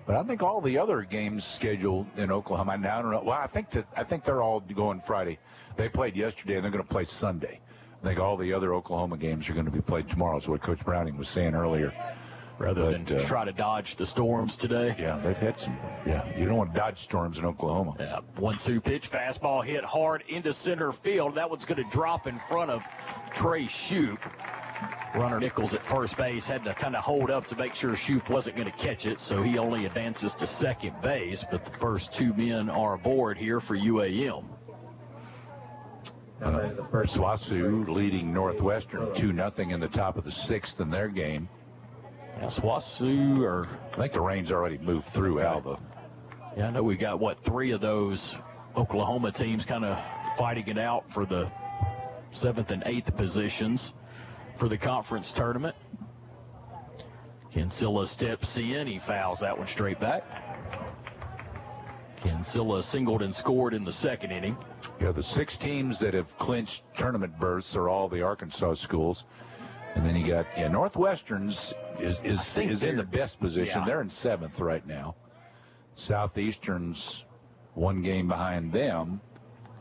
but I think all the other games scheduled in Oklahoma, I don't know. Well, I think they're all going Friday. They played yesterday, and they're going to play Sunday. I think all the other Oklahoma games are going to be played tomorrow, is what Coach Browning was saying earlier. Rather than try to dodge the storms today. Yeah, they've had some. Yeah, you don't want to dodge storms in Oklahoma. Yeah, 1-2 pitch, fastball hit hard into center field. That one's going to drop in front of Trey Shoup. Runner Nichols at first base had to kind of hold up to make sure Shoup wasn't going to catch it, so he only advances to second base. But the first two men are aboard here for UAM. SWASU leading Northwestern 2-0 in the top of the sixth in their game. Yeah, SWASU, I think the rain's already moved through Alva. Yeah, I know we got, three of those Oklahoma teams kind of fighting it out for the 7th and 8th positions for the conference tournament. Kinsella steps in. He fouls that one straight back. Kinsella singled and scored in the second inning. Yeah, the 6 teams that have clinched tournament berths are all the Arkansas schools. And then you got Northwestern's is in the best position. Yeah. They're in 7th right now. Southeastern's 1 game behind them,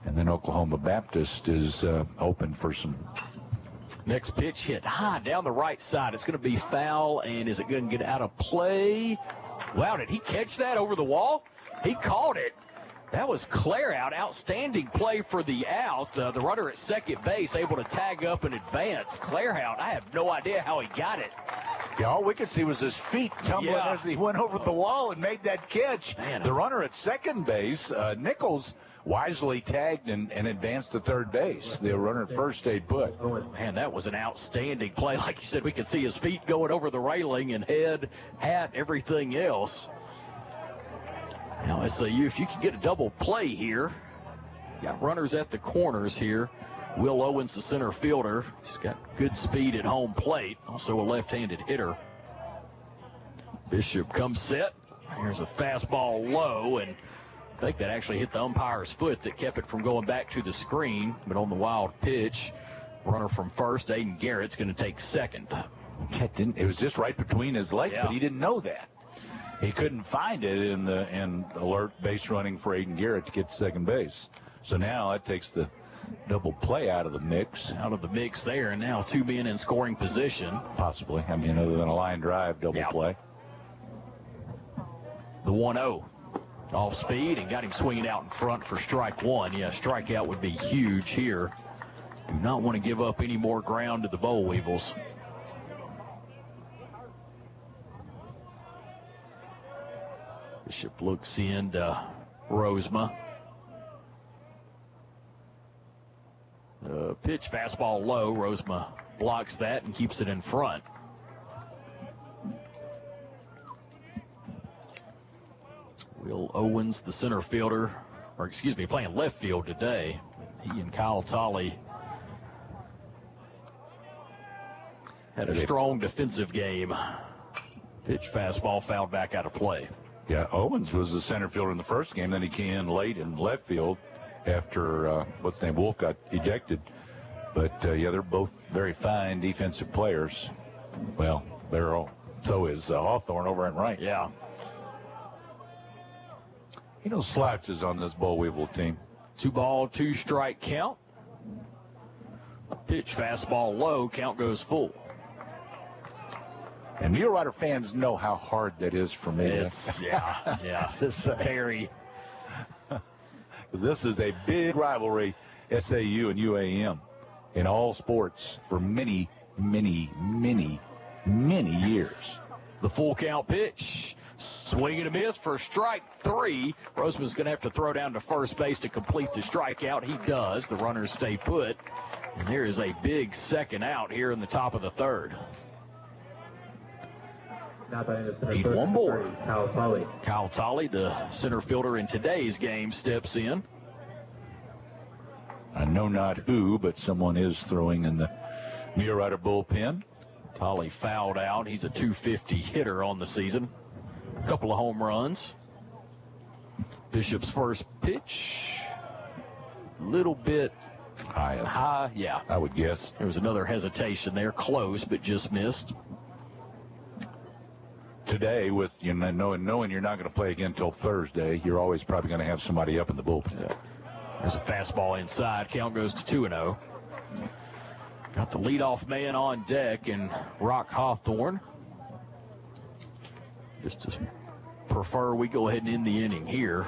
and then Oklahoma Baptist is open for some. Next pitch hit high down the right side. It's going to be foul, and is it going to get out of play? Wow, did he catch that over the wall? He caught it. That was Claire out. Outstanding play for the out. The runner at second base able to tag up and advance. Claire out. I have no idea how he got it. Yeah, all we could see was his feet tumbling as he went over the wall and made that catch. Man, the runner at second base, Nichols, wisely tagged and advanced to third base. The runner at first stayed put. Man, that was an outstanding play. Like you said, we could see his feet going over the railing and head, hat, everything else. Now, SAU, if you can get a double play here, got runners at the corners here. Will Owens, the center fielder, he's got good speed at home plate, also a left-handed hitter. Bishop comes set. Here's a fastball low, and I think that actually hit the umpire's foot that kept it from going back to the screen. But on the wild pitch, runner from first, Aiden Garrett's going to take second. It was just right between his legs, but he didn't know that. He couldn't find it in alert base running for Aiden Garrett to get to second base. So now that takes the double play out of the mix. Out of the mix there, and now 2 men in scoring position. Possibly. I mean, other than a line drive double play. The 1-0. Off speed and got him swinging out in front for strike 1. Yeah, strikeout would be huge here. Do not want to give up any more ground to the Boll Weevils. Bishop looks in to Rosema. Pitch, fastball low. Rosema blocks that and keeps it in front. Will Owens, the center fielder, playing left field today. He and Kyle Tolley had a strong defensive game. Pitch, fastball, fouled back out of play. Yeah, Owens was the center fielder in the first game. Then he came in late in left field after, Wolf got ejected. But, they're both very fine defensive players. Well, so is Hawthorne over at right. Yeah. Slouches on this Boll Weevil team. 2-ball, 2-strike count. Pitch, fastball low, count goes full. And Mulerider fans know how hard that is for me. It's very. This is a big rivalry, SAU and UAM, in all sports for many many, many, many years. The full count pitch. Swing and a miss for strike 3. Roseman's going to have to throw down to first base to complete the strikeout. He does. The runners stay put. And there is a big second out here in the top of the third. Need one more. Kyle Tolley, the center fielder in today's game, steps in. I know not who, but someone is throwing in the Mulerider bullpen. Tolley fouled out. He's a .250 hitter on the season. A couple of home runs. Bishop's first pitch. A little bit high, yeah. I would guess. There was another hesitation there. Close, but just missed. Today, with knowing you're not going to play again until Thursday, you're always probably going to have somebody up in the bullpen. Yeah. There's a fastball inside. Count goes to 2-0. Got the leadoff man on deck and Rock Hawthorne. Just to prefer we go ahead and end the inning here.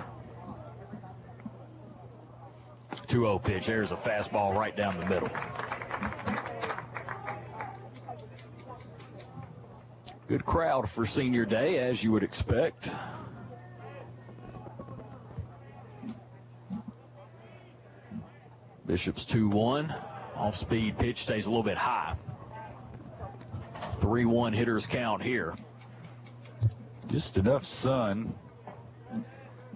2-0 pitch. There's a fastball right down the middle. Good crowd for senior day, as you would expect. Bishop's 2-1. Off-speed pitch stays a little bit high. 3-1 hitters count here. Just enough sun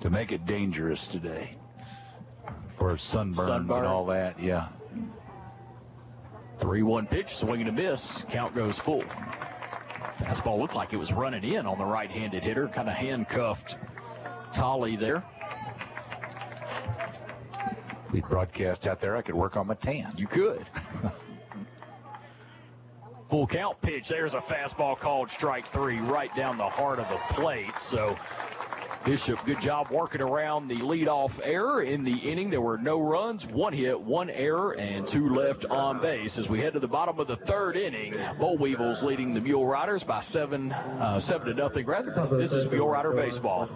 to make it dangerous today. For sunburns and all that, yeah. 3-1 pitch, swing and a miss. Count goes full. Fastball looked like it was running in on the right-handed hitter. Kind of handcuffed Tolley there. If we broadcast out there, I could work on my tan. You could. Full count pitch. There's a fastball called strike 3 right down the heart of the plate. So Bishop, good job working around the leadoff error in the inning. There were no runs, 1 hit, 1 error, and 2 left on base. As we head to the bottom of the third inning, Boll Weevils leading the Muleriders by 7-0 rather. This is Mulerider baseball.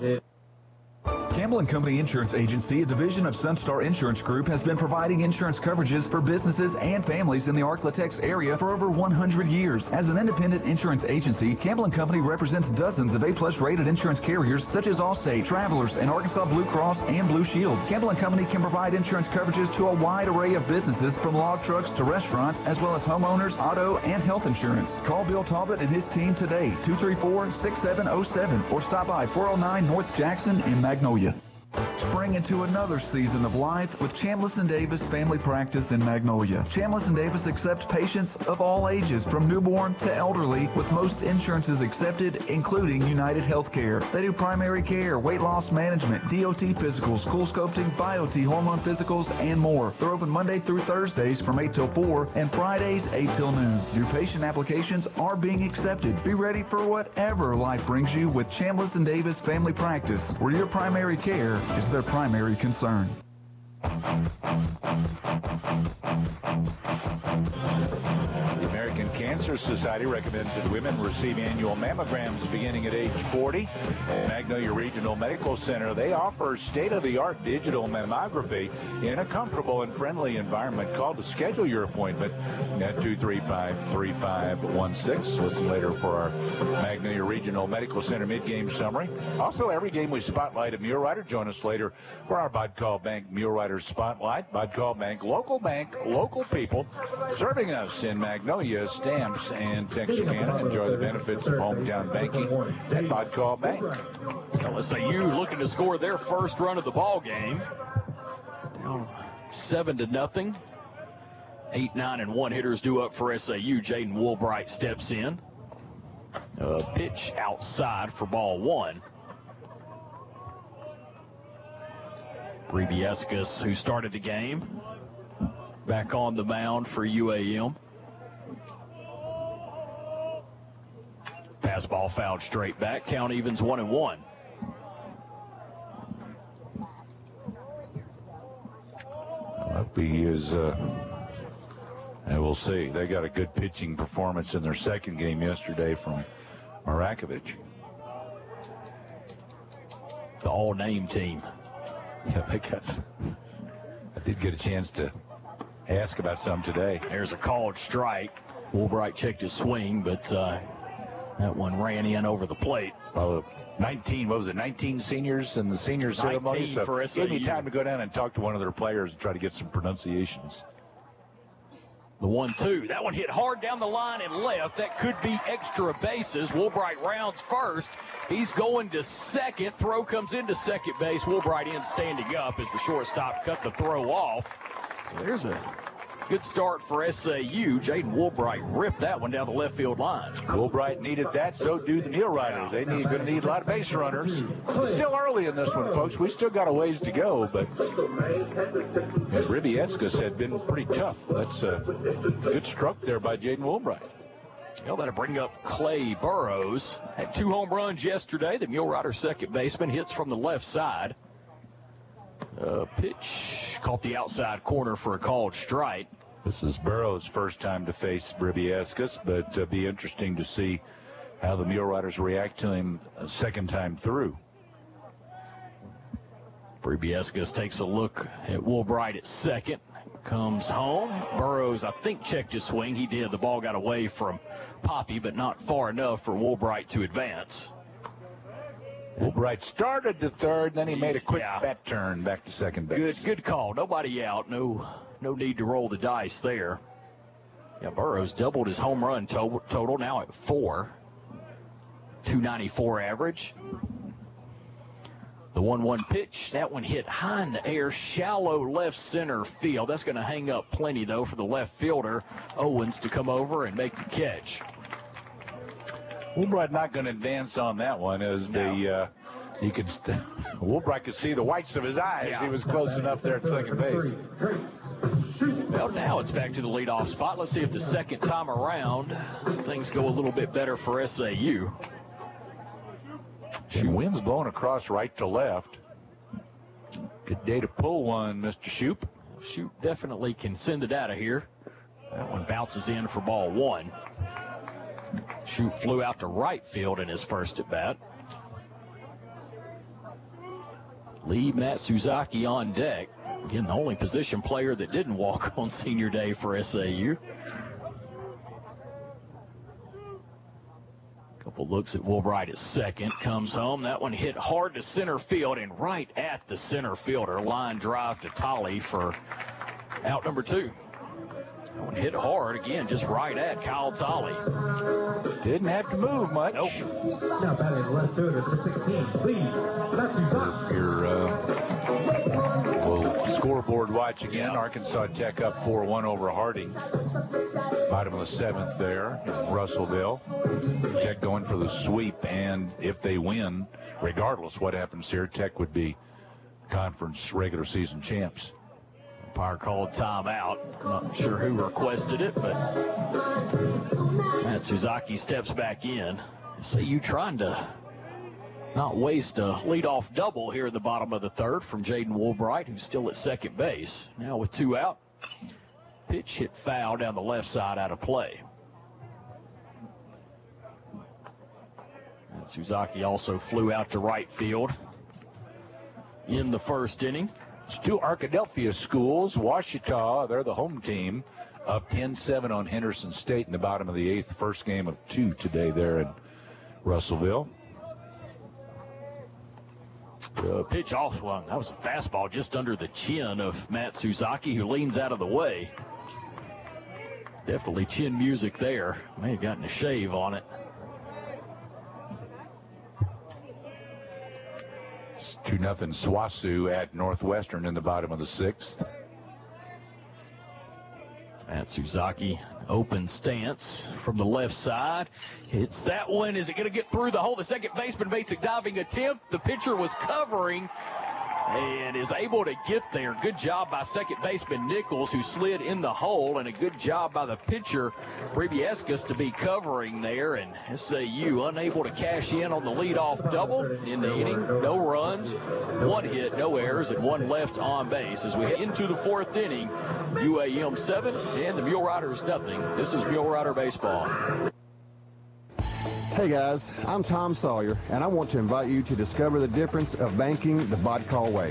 Campbell & Company Insurance Agency, a division of Sunstar Insurance Group, has been providing insurance coverages for businesses and families in the Arklatex area for over 100 years. As an independent insurance agency, Campbell & Company represents dozens of A-plus rated insurance carriers such as Allstate, Travelers, and Arkansas Blue Cross and Blue Shield. Campbell & Company can provide insurance coverages to a wide array of businesses, from log trucks to restaurants, as well as homeowners, auto, and health insurance. Call Bill Talbot and his team today, 234-6707, or stop by 409 North Jackson in Magnolia. Spring into another season of life with Chambliss & Davis Family Practice in Magnolia. Chambliss & Davis accepts patients of all ages, from newborn to elderly, with most insurances accepted, including United Healthcare. They do primary care, weight loss management, DOT physicals, cool sculpting, BioT, hormone physicals, and more. They're open Monday through Thursdays from 8 till 4 and Fridays 8 till noon. New patient applications are being accepted. Be ready for whatever life brings you with Chambliss & Davis Family Practice, where your primary care is their primary concern. The American Cancer Society recommends that women receive annual mammograms beginning at age 40. At Magnolia Regional Medical Center, they offer state-of-the-art digital mammography in a comfortable and friendly environment. Call to schedule your appointment at 235-3516. Listen later for our Magnolia Regional Medical Center mid-game summary. Also, every game we spotlight a Mulerider. Join us later for our Bodcall Bank Mulerider Spotlight. Bodcall Bank, local people, serving us in Magnolia, Stamps, and Texarkana. Enjoy the benefits of hometown banking at Bodcall Bank. SAU looking to score their first run of the ball game. Down 7-0. 8-9-1 hitters due up for SAU. Jaden Woolbright steps in. Pitch outside for ball 1. Rebiescus, who started the game, back on the mound for UAM. Fastball fouled straight back. Count evens 1-1. I hope he is, and we'll see. They got a good pitching performance in their second game yesterday from Marakovich. The all-name team. Yeah, they got some. I did get a chance to ask about some today. There's a called strike. Woolbright checked his swing, but that one ran in over the plate. Well, 19 seniors in the senior ceremony. So for SAU. Give me time to go down and talk to one of their players and try to get some pronunciations. The 1-2. That one hit hard down the line and left. That could be extra bases. Woolbright rounds first. He's going to second. Throw comes into second base. Woolbright in standing up as the shortstop cut the throw off. So there's a good start for SAU. Jaden Woolbright ripped that one down the left field line. Woolbright needed that, so do the Muleriders. They're going to need a lot of base runners. It's still early in this one, folks. We still got a ways to go, but Bribiescus had been pretty tough. That's a good stroke there by Jaden Woolbright. Well, that'll bring up Clay Burrows. Had 2 home runs yesterday. The Muleriders second baseman hits from the left side. Pitch caught the outside corner for a called strike. This is Burrows' first time to face Bribiescus, but it'll be interesting to see how the Muleriders react to him a second time through. Bribiescus takes a look at Woolbright at second. Comes home. Burrows, I think, checked his swing. He did. The ball got away from Poppy, but not far enough for Woolbright to advance. Woolbright started to third, then he made a quick bat turn back to second base. Good call. Nobody out. No need to roll the dice there. Yeah, Burrows doubled his home run total, now at 4. 294 average. The 1-1 pitch, that one hit high in the air, shallow left center field. That's going to hang up plenty, though, for the left fielder, Owens, to come over and make the catch. Woolbright not going to advance on that one, as Woolbright could see the whites of his eyes. Yeah. He was close enough there at second base. Well, now it's back to the leadoff spot. Let's see if the second time around things go a little bit better for SAU. Wind's blowing across right to left. Good day to pull one, Mr. Shoop. Shoop definitely can send it out of here. That one bounces in for ball 1. Shoop flew out to right field in his first at bat. Lee Matsuzaki on deck. Again, the only position player that didn't walk on senior day for SAU. Couple looks at Woolbright at second. Comes home. That one hit hard to center field and right at the center fielder. Line drive to Tolley for out number 2. That one hit hard again, just right at Kyle Tolley. Didn't have to move much. Nope. Now batting left fielder, number 16, please. We'll scoreboard watch again. Arkansas Tech up 4-1 over Harding. Bottom of the 7th there in Russellville. Tech going for the sweep, and if they win, regardless what happens here, Tech would be conference regular season champs. Umpire called timeout. Not sure who requested it, but Matsuzaki steps back in. So you trying to not waste a leadoff double here in the bottom of the 3rd from Jaden Woolbright, who's still at second base. Now with 2 out. Pitch hit foul down the left side, out of play. Matsuzaki also flew out to right field in the first inning. It's 2 Arkadelphia schools. Ouachita, they're the home team, up 10-7 on Henderson State in the bottom of the 8th. First game of 2 today there in Russellville. Pitch off. Well, that was a fastball just under the chin of Matsuzaki, who leans out of the way. Definitely chin music there. May have gotten a shave on it. It's 2-0 SWASU at Northwestern in the bottom of the 6th. Matsuzaki, open stance from the left side. Hits that one. Is it going to get through the hole? The second baseman makes a diving attempt. The pitcher was covering and is able to get there. Good job by second baseman Nichols, who slid in the hole, and a good job by the pitcher, Bribiescus, to be covering there. And SAU unable to cash in on the leadoff double in the inning. No runs, 1 hit, no errors, and 1 left on base. As we head into the 4th inning, UAM 7 and the Muleriders nothing. This is Mulerider Baseball. Hey guys, I'm Tom Sawyer, and I want to invite you to discover the difference of banking the Vodcall way.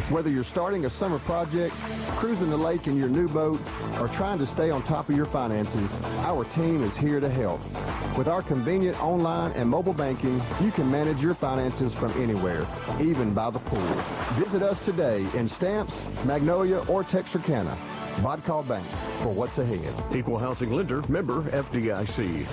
Whether you're starting a summer project, cruising the lake in your new boat, or trying to stay on top of your finances, our team is here to help. With our convenient online and mobile banking, you can manage your finances from anywhere, even by the pool. Visit us today in Stamps, Magnolia, or Texarkana. Vodcall Bank, for what's ahead. Equal housing lender, member FDIC.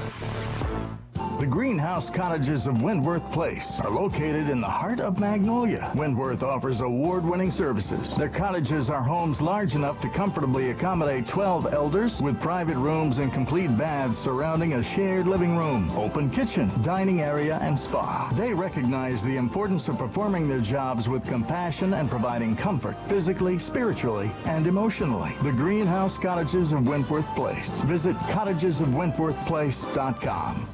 The Greenhouse Cottages of Wentworth Place are located in the heart of Magnolia. Wentworth offers award-winning services. Their cottages are homes large enough to comfortably accommodate 12 elders with private rooms and complete baths surrounding a shared living room, open kitchen, dining area, and spa. They recognize the importance of performing their jobs with compassion and providing comfort physically, spiritually, and emotionally. The Greenhouse Cottages of Wentworth Place. Visit cottagesofwentworthplace.com.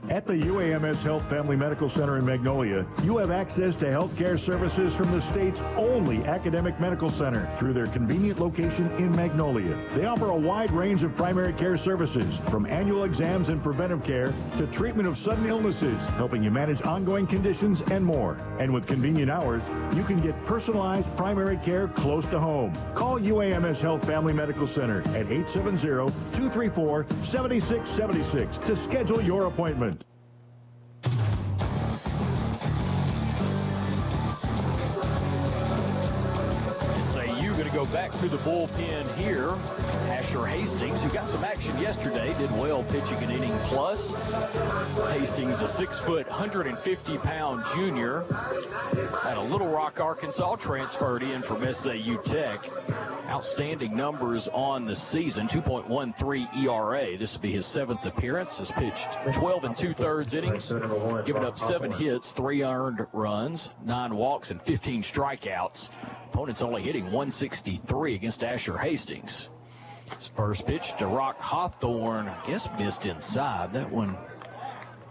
At the UAMS Health Family Medical Center in Magnolia, you have access to health care services from the state's only academic medical center through their convenient location in Magnolia. They offer a wide range of primary care services, from annual exams and preventive care to treatment of sudden illnesses, helping you manage ongoing conditions and more. And with convenient hours, you can get personalized primary care close to home. Call UAMS Health Family Medical Center at 870-234-7676 to schedule your appointment. SAU going to go back through the bullpen here. Asher Hastings, who got some action yesterday, did well pitching an inning plus. Hastings, a 6-foot, 150-pound junior out of Little Rock, Arkansas, transferred in from SAU Tech. Outstanding numbers on the season, 2.13 ERA. This will be his 7th appearance. Has pitched 12 2/3 innings, given up 7 hits, 3 earned runs, 9 walks, and 15 strikeouts. Opponent's only hitting 163 against Asher Hastings. His first pitch to Rock Hawthorne, I guess missed inside. That one,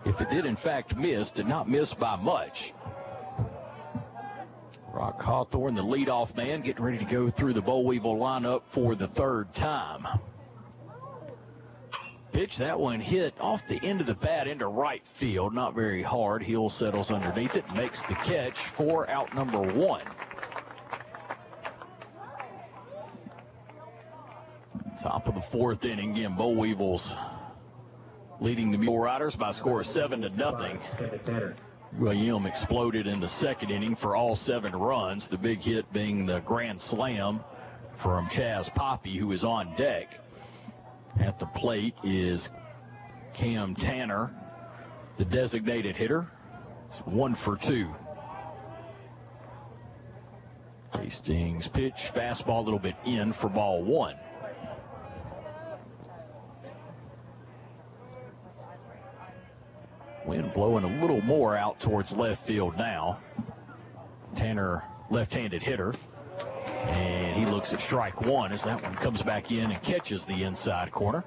if it did in fact miss, did not miss by much. Rock Hawthorne, the leadoff man, getting ready to go through the Boll Weevil lineup for the 3rd time. Pitch, that one hit off the end of the bat into right field. Not very hard. Hill settles underneath it, makes the catch for out number 1. Top of the 4th inning, again, Boll Weevils leading the Muleriders by a score of 7-0. UAM exploded in the 2nd inning for all 7 runs, the big hit being the grand slam from Chaz Poppy, who is on deck. At the plate is Cam Tanner, the designated hitter. It's 1 for 2. Hastings pitch, fastball a little bit in for ball 1. Wind blowing a little more out towards left field now. Tanner, left-handed hitter. And he looks at strike 1 as that one comes back in and catches the inside corner.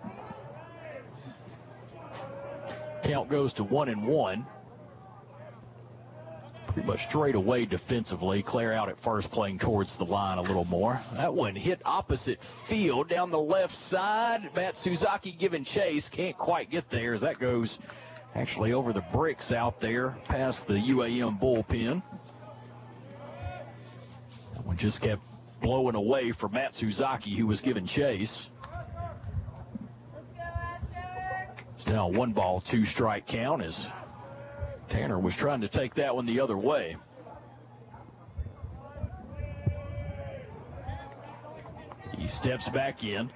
Count goes to 1-1. Pretty much straight away defensively. Claire out at first, playing towards the line a little more. That one hit opposite field down the left side. Matt Suzaki giving chase. Can't quite get there as that goes actually over the bricks out there past the UAM bullpen. That one just kept blowing away from Matt Suzaki, who was giving chase. It's now a 1-ball, 2-strike count as Tanner was trying to take that one the other way. He steps back in.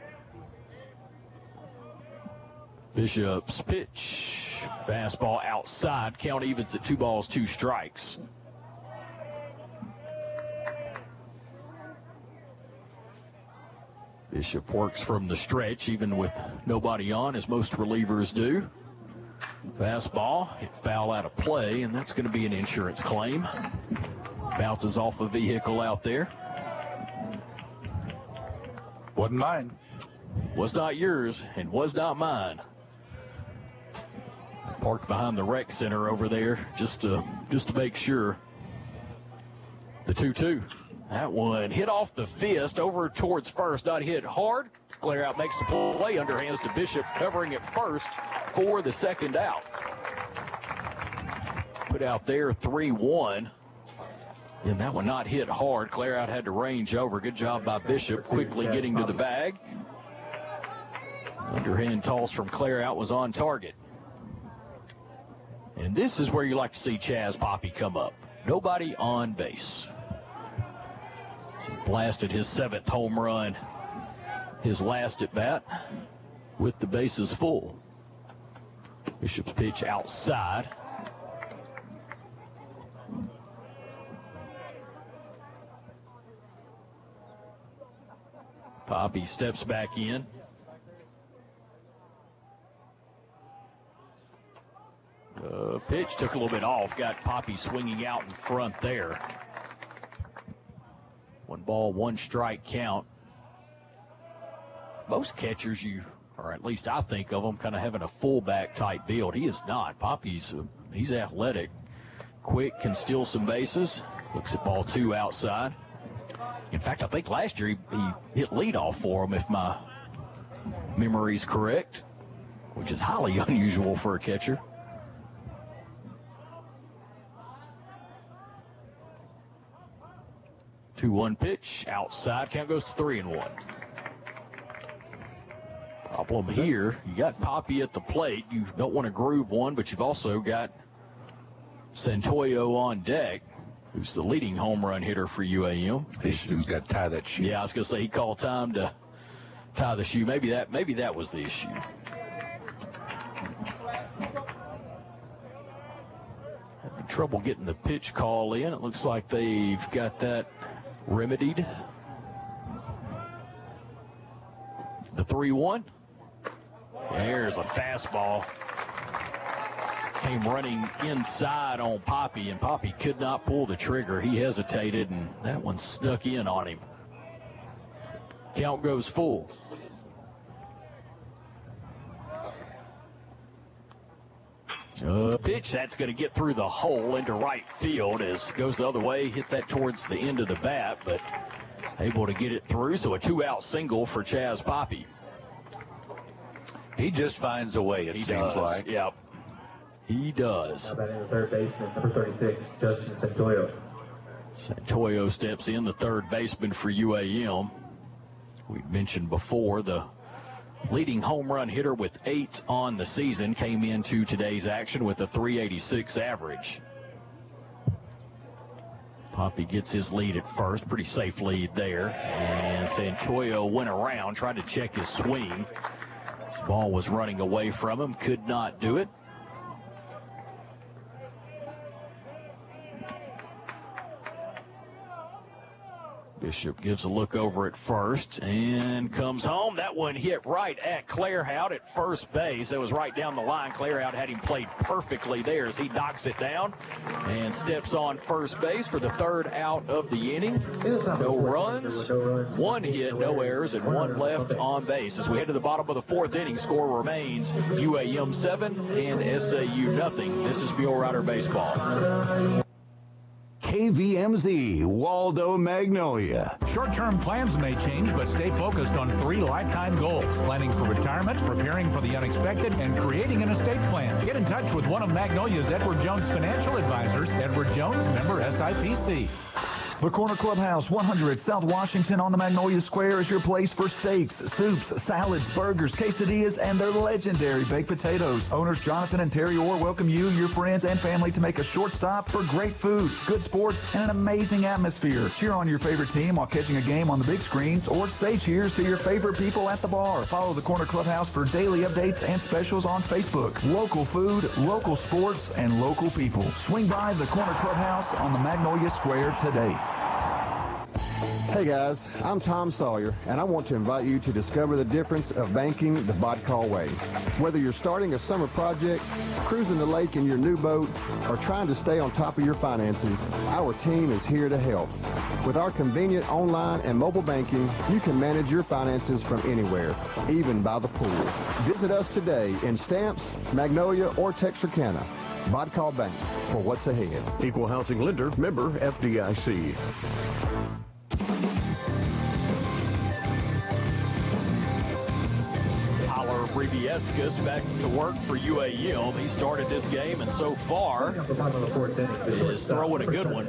Bishop's pitch, fastball outside. Count evens at 2 balls, 2 strikes. Bishop works from the stretch, even with nobody on, as most relievers do. Fastball, hit foul out of play, and that's going to be an insurance claim. Bounces off a vehicle out there. Wasn't mine. Was not yours, and was not mine. Parked behind the rec center over there, just to make sure. The 2-2. That one hit off the fist over towards first, not hit hard. Clear out makes the play, underhands to Bishop, covering it first for the 2nd out. put out there, 3-1. And that one not hit hard. Claire out had to range over. Good job by Bishop, quickly getting to the bag. Underhand toss from Claire out was on target. And this is where you like to see Chaz Poppy come up. Nobody on base. He blasted his 7th home run, his last at bat, with the bases full. Bishop's pitch outside. Poppy steps back in. Pitch took a little bit off. Got Poppy swinging out in front there. 1 ball, 1 strike count. Most catchers, or at least I think of them, kind of having a fullback type build. He is not. Poppy's he's athletic, quick, can steal some bases. Looks at ball 2 outside. In fact, I think last year he hit leadoff for him, if my memory's correct, which is highly unusual for a catcher. 2-1 pitch, outside, count goes to 3-1. Problem here, you got Poppy at the plate. You don't want to groove one, but you've also got Santoyo on deck, who's the leading home run hitter for UAM. He's got to tie that shoe. Yeah, I was going to say he called time to tie the shoe. Maybe that was the issue. Having trouble getting the pitch call in. It looks like they've got that remedied. The 3-1. There's a fastball. Came running inside on Poppy, and Poppy could not pull the trigger. He hesitated, and that one snuck in on him. Count goes full. Pitch, that's going to get through the hole into right field as goes the other way. Hit that towards the end of the bat, but able to get it through. So a 2-out single for Chaz Poppy. He just finds a way, it seems like. Yep, he does. Now batting the third baseman, number 36, Justin Santoyo. Santoyo steps in, the third baseman for UAM. We mentioned before the leading home run hitter with 8 on the season came into today's action with a .386 average. Poppy gets his lead at first, pretty safe lead there. And Santoyo went around, tried to check his swing. This ball was running away from him, could not do it. Bishop gives a look over at first and comes home. That one hit right at Clairhout at first base. It was right down the line. Clairhout had him played perfectly there as he knocks it down and steps on first base for the third out of the inning. No runs, 1 hit, no errors, and 1 left on base. As we head to the bottom of the 4th inning, score remains UAM 7 and SAU nothing. This is Mule Rider Baseball. KVMZ, Waldo Magnolia. Short-term plans may change, but stay focused on 3 lifetime goals: planning for retirement, preparing for the unexpected, and creating an estate plan. Get in touch with one of Magnolia's Edward Jones financial advisors. Edward Jones, member SIPC. The Corner Clubhouse, 100 South Washington on the Magnolia Square, is your place for steaks, soups, salads, burgers, quesadillas, and their legendary baked potatoes. Owners Jonathan and Terry Orr welcome you, your friends, and family to make a short stop for great food, good sports, and an amazing atmosphere. Cheer on your favorite team while catching a game on the big screens, or say cheers to your favorite people at the bar. Follow the Corner Clubhouse for daily updates and specials on Facebook. Local food, local sports, and local people. Swing by the Corner Clubhouse on the Magnolia Square today. Hey guys, I'm Tom Sawyer, and I want to invite you to discover the difference of banking the Bodcall way. Whether you're starting a summer project, cruising the lake in your new boat, or trying to stay on top of your finances, our team is here to help. With our convenient online and mobile banking, you can manage your finances from anywhere, even by the pool. Visit us today in Stamps, Magnolia, or Texarkana. Bodcall Bank, for what's ahead. Equal housing lender, member FDIC. Briebiescus back to work for UAM. He started this game and so far is throwing a good one.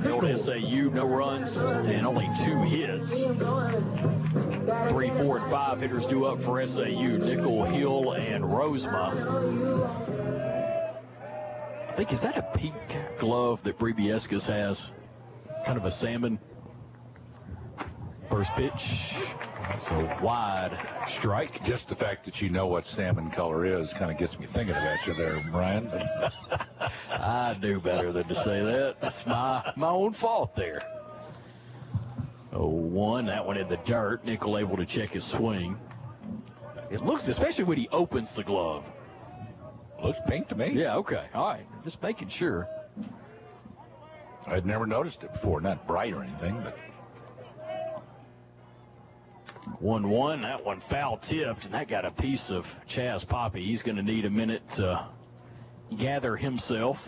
The old SAU, no runs and only 2 hits. 3, 4, and 5 hitters due up for SAU. Nickel, Hill, and Rosema. I think, is that a pink glove that Briebiescus has? Kind of a salmon. First pitch. It's a wide strike. Just the fact that you know what salmon color is kind of gets me thinking about you there, Brian. I do better than to say that. That's my own fault there. 0-1, that one in the dirt. Nickel able to check his swing. It looks, especially when he opens the glove. Looks pink to me. Yeah, okay. All right. Just making sure. I'd never noticed it before. Not bright or anything, but. 1-1, that one foul tipped, and that got a piece of Chaz Poppy. He's going to need a minute to gather himself.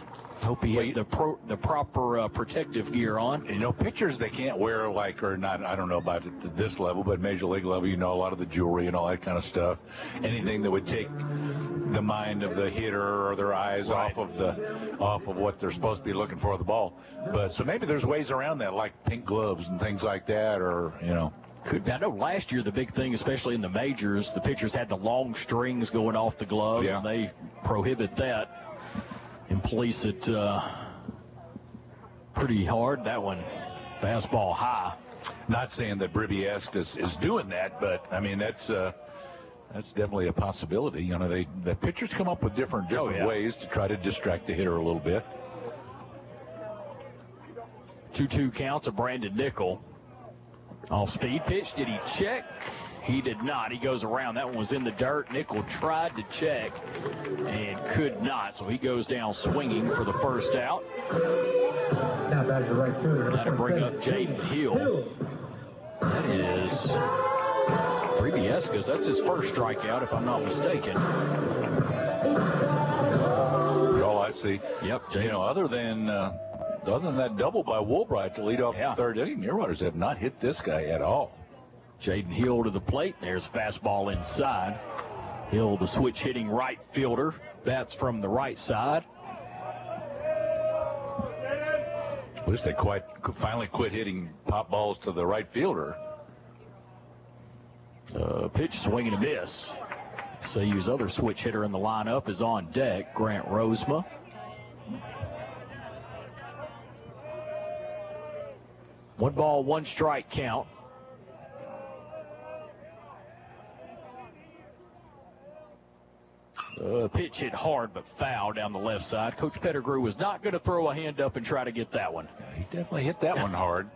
Hope he had the proper protective gear on. You know, pitchers, they can't wear, like, or not, I don't know about it to this level, but Major League level, you know, a lot of the jewelry and all that kind of stuff. Anything that would take the mind of the hitter or their eyes off of what they're supposed to be looking for the ball. But so maybe there's ways around that, like pink gloves and things like that, or, you know. I know last year the big thing, especially in the majors, the pitchers had the long strings going off the gloves, and they prohibit that and police it pretty hard. That one, fastball high. Not saying that Briebiescus is doing that, but I mean that's definitely a possibility. You know, the pitchers come up with different ways to try to distract the hitter a little bit. 2-2 count to Brandon Nickel. Off speed pitch. Did he check? He did not. He goes around. That one was in the dirt. Nickel tried to check and could not. So he goes down swinging for the first out. Now back to right fielder. That'll bring up Jaden Hill. That is Briebiescus. That's his first strikeout, if I'm not mistaken. All I see. Yep. You know, other than that double by Woolbright to lead off the third inning, Muleriders have not hit this guy at all. Jaden Hill to the plate. There's fastball inside. Hill, the switch hitting right fielder, bats from the right side. At least they finally quit hitting pop balls to the right fielder. Pitch, swing and a miss. SAU's other switch hitter in the lineup is on deck, Grant Rosema. One ball, one strike count. Pitch hit hard but foul down the left side. Coach Pettigrew was not going to throw a hand up and try to get that one. Yeah, he definitely hit that one hard.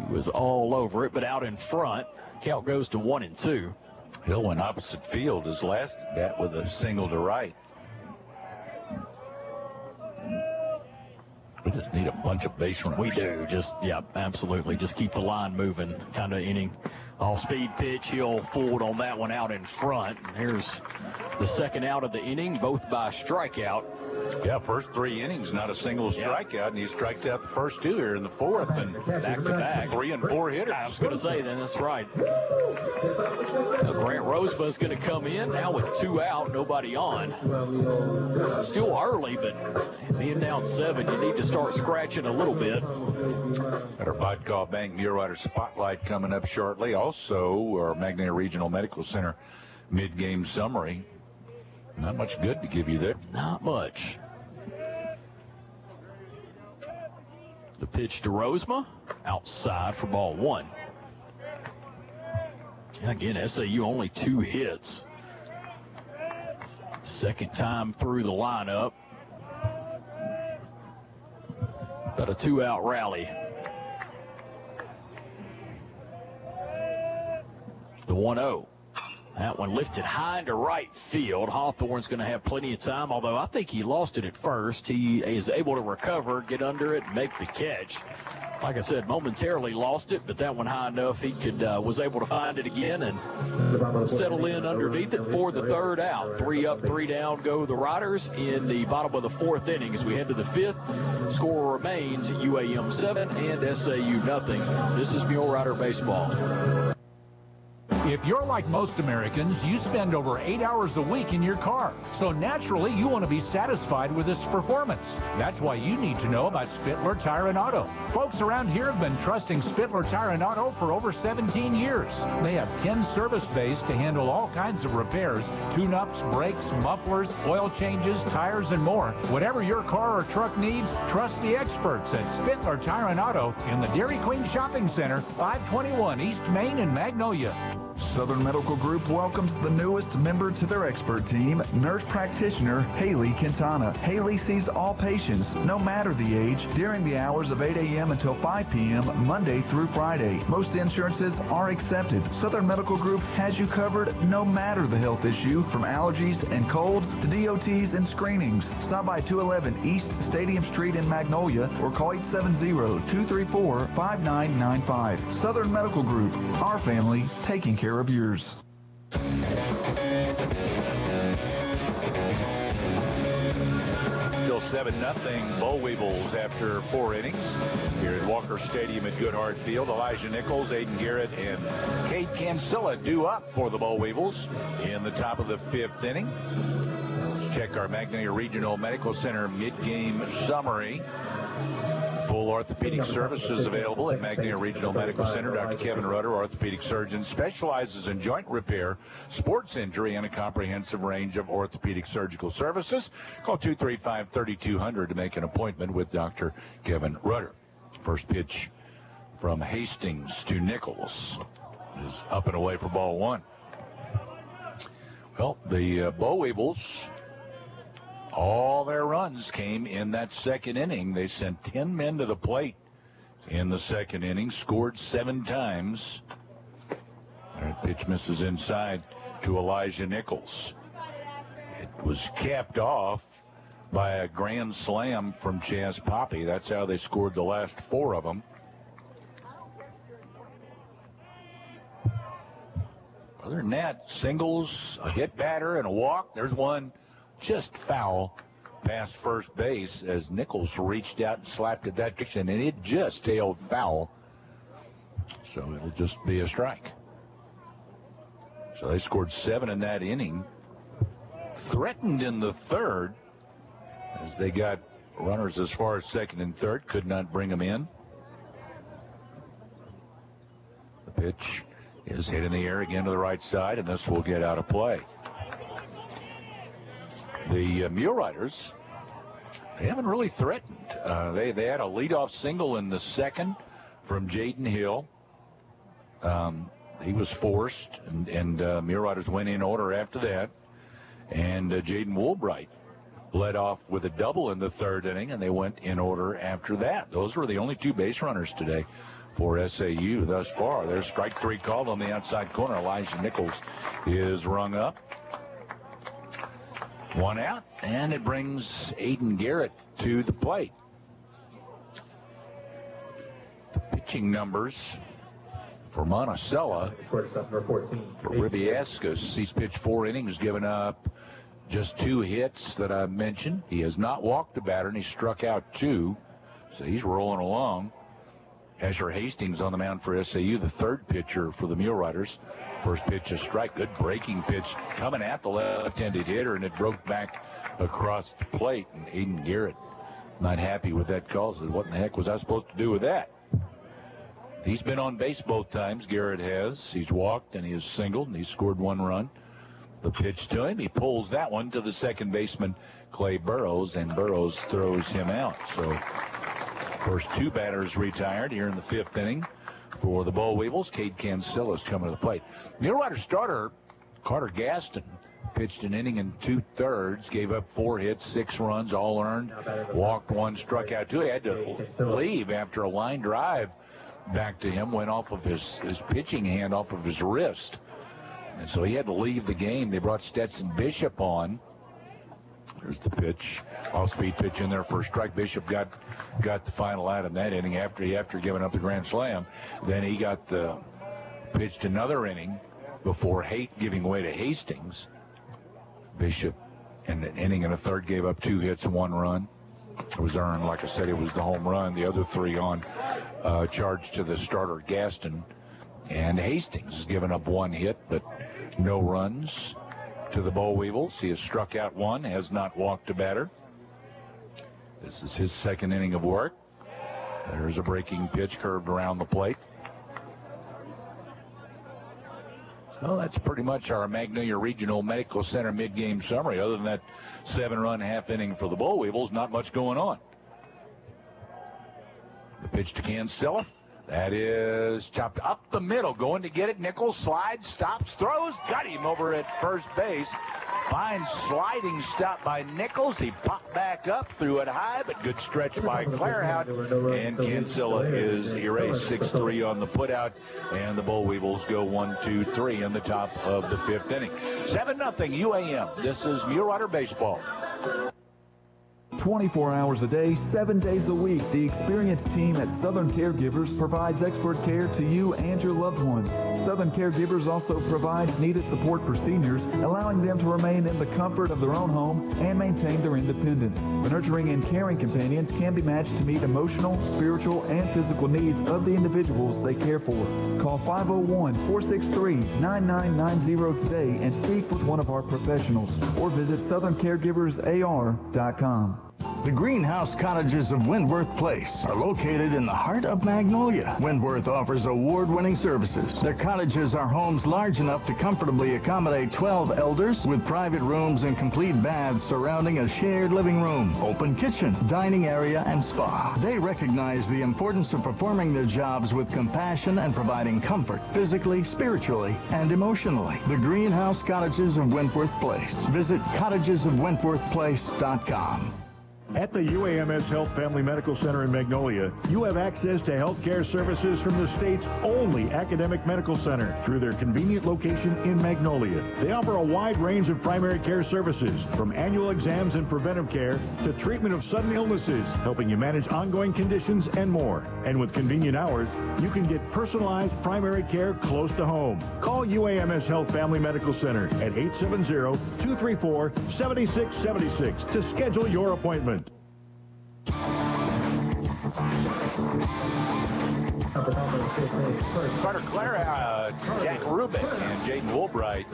He was all over it, but out in front. Count goes to 1-2. Hill went opposite field his last at bat with a single to right. We just need a bunch of base runners. We do. Absolutely. Just keep the line moving kind of inning. Off-speed pitch. He'll fold on that one out in front. And here's the second out of the inning, both by strikeout. Yeah, first 3 innings, not a single strikeout, and he strikes out the first 2 here in the 4th, and back-to-back. 3 and 4 hitters. I was going to say then, that's right. Grant Rosema is going to come in now with 2 out, nobody on. Still early, but being down 7, you need to start scratching a little bit. Got our Vodka Bank Muleriders Spotlight coming up shortly. Also, our Magnolia Regional Medical Center mid-game summary. Not much good to give you there. Not much. The pitch to Rosema, outside for ball 1. Again, SAU only 2 hits. Second time through the lineup. About a 2-out rally. The 1-0. That one lifted high into right field. Hawthorne's going to have plenty of time, although I think he lost it at first. He is able to recover, get under it, and make the catch. Like I said, momentarily lost it, but that one high enough he was able to find it again and settle in underneath it for the 3rd out. 3 up, 3 down go the Riders in the bottom of the 4th inning. As we head to the 5th, score remains UAM 7 and SAU nothing. This is Mule Rider Baseball. If you're like most Americans, you spend over 8 hours a week in your car. So naturally, you want to be satisfied with its performance. That's why you need to know about Spittler Tire and Auto. Folks around here have been trusting Spittler Tire and Auto for over 17 years. They have 10 service bays to handle all kinds of repairs, tune-ups, brakes, mufflers, oil changes, tires, and more. Whatever your car or truck needs, trust the experts at Spittler Tire and Auto in the Dairy Queen Shopping Center, 521 East Main in Magnolia. Southern Medical Group welcomes the newest member to their expert team, nurse practitioner Haley Quintana. Haley sees all patients, no matter the age, during the hours of 8 a.m. until 5 p.m., Monday through Friday. Most insurances are accepted. Southern Medical Group has you covered no matter the health issue, from allergies and colds to DOTs and screenings. Stop by 211 East Stadium Street in Magnolia or call 870-234-5995. Southern Medical Group, our family taking care of yours. Still 7-0 Boll Weevils after 4 innings. Here at Walker Stadium at Goodhart Field, Elijah Nichols, Aiden Garrett, and Kate Cancilla due up for the Boll Weevils in the top of the 5th inning. Let's check our Magnolia Regional Medical Center mid-game summary. Full orthopedic services available at Magnolia Regional Medical Center. Dr. Kevin Rudder, orthopedic surgeon, specializes in joint repair, sports injury, and a comprehensive range of orthopedic surgical services. Call 235-3200 to make an appointment with Dr. Kevin Rudder. First pitch from Hastings to Nichols is up and away for ball 1. Well, the Boll Weevils, all their runs came in that second inning. They sent 10 men to the plate in the second inning, scored 7 times. That pitch misses inside to Elijah Nichols. It was capped off by a grand slam from Chaz Poppy. That's how they scored the last 4 of them. Other than that, singles, a hit batter, and a walk. There's one just foul past first base as Nichols reached out and slapped at that direction, and it just tailed foul. So it'll just be a strike. So they scored 7 in that inning. Threatened in the third as they got runners as far as second and third, could not bring them in. The pitch is hit in the air again to the right side, and this will get out of play. The Muleriders, they haven't really threatened. They had a leadoff single in the second from Jaden Hill. He was forced, and Muleriders went in order after that. And Jaden Woolbright led off with a double in the third inning, and they went in order after that. Those were the only 2 base runners today for SAU thus far. There's strike 3 called on the outside corner. Elijah Nichols is rung up. 1 out, and it brings Aiden Garrett to the plate. The pitching numbers for Monticello. For Ribiascus, he's pitched 4 innings, given up just 2 hits that I mentioned. He has not walked a batter, and he struck out 2, so he's rolling along. Asher Hastings on the mound for SAU, the third pitcher for the Muleriders. First pitch, a strike. Good breaking pitch coming at the left-handed hitter, and it broke back across the plate. And Aiden Garrett not happy with that call. Said, what in the heck was I supposed to do with that? He's been on base both times, Garrett has. He's walked, and he has singled, and he's scored 1 run. The pitch to him, he pulls that one to the second baseman, Clay Burrows, and Burrows throws him out. So first 2 batters retired here in the 5th inning for the Boll Weevils. Cade Cancilla is coming to the plate. Mulerider starter Carter Gaston pitched an inning and 2/3, gave up 4 hits, 6 runs, all earned, walked 1, struck out 2. He had to leave after a line drive back to him went off of his pitching hand, off of his wrist, and so he had to leave the game. They brought Stetson Bishop on. There's the pitch, off-speed pitch in there for a strike. Bishop got the final out in that inning after giving up the grand slam. Then he got pitched another inning before giving way to Hastings. Bishop, in an inning and a third, gave up 2 hits and 1 run. It was earned, like I said, it was the home run. The other 3 on charged to the starter Gaston And Hastings has given up 1 hit, but no runs to the Boll Weevils. He has struck out 1, has not walked a batter. This is his 2nd inning of work. There's a breaking pitch curved around the plate. So that's pretty much our Magnolia Regional Medical Center mid-game summary. Other than that 7-run half inning for the Boll Weevils, not much going on. The pitch to Cancella. That is chopped up the middle, going to get it. Nichols slides, stops, throws, got him over at first base. Fine sliding stop by Nichols. He popped back up, threw it high, but good stretch by Clairhout. And Cancella is erased. 6-3 on the putout, and the Boll Weevils go 1-2-3 in the top of the 5th inning. 7-0 UAM. This is Mulerider Baseball. 24 hours a day, 7 days a week, the experienced team at Southern Caregivers provides expert care to you and your loved ones. Southern Caregivers also provides needed support for seniors, allowing them to remain in the comfort of their own home and maintain their independence. The nurturing and caring companions can be matched to meet emotional, spiritual, and physical needs of the individuals they care for. Call 501-463-9990 today and speak with one of our professionals, or visit southerncaregiversar.com. The greenhouse cottages of Wentworth Place are located in the heart of Magnolia. Wentworth offers award-winning services. Their cottages are homes large enough to comfortably accommodate 12 elders with private rooms and complete baths surrounding a shared living room, open kitchen, dining area, and spa. They recognize the importance of performing their jobs with compassion and providing comfort physically, spiritually, and emotionally. The greenhouse cottages of Wentworth Place. Visit cottagesofwentworthplace.com. At the UAMS Health Family Medical Center in Magnolia, you have access to health care services from the state's only academic medical center through their convenient location in Magnolia. They offer a wide range of primary care services, from annual exams and preventive care to treatment of sudden illnesses, helping you manage ongoing conditions and more. And with convenient hours, you can get personalized primary care close to home. Call UAMS Health Family Medical Center at 870-234-7676 to schedule your appointment. Carter Clairhout, Jack Rubik, and Jaden Woolbright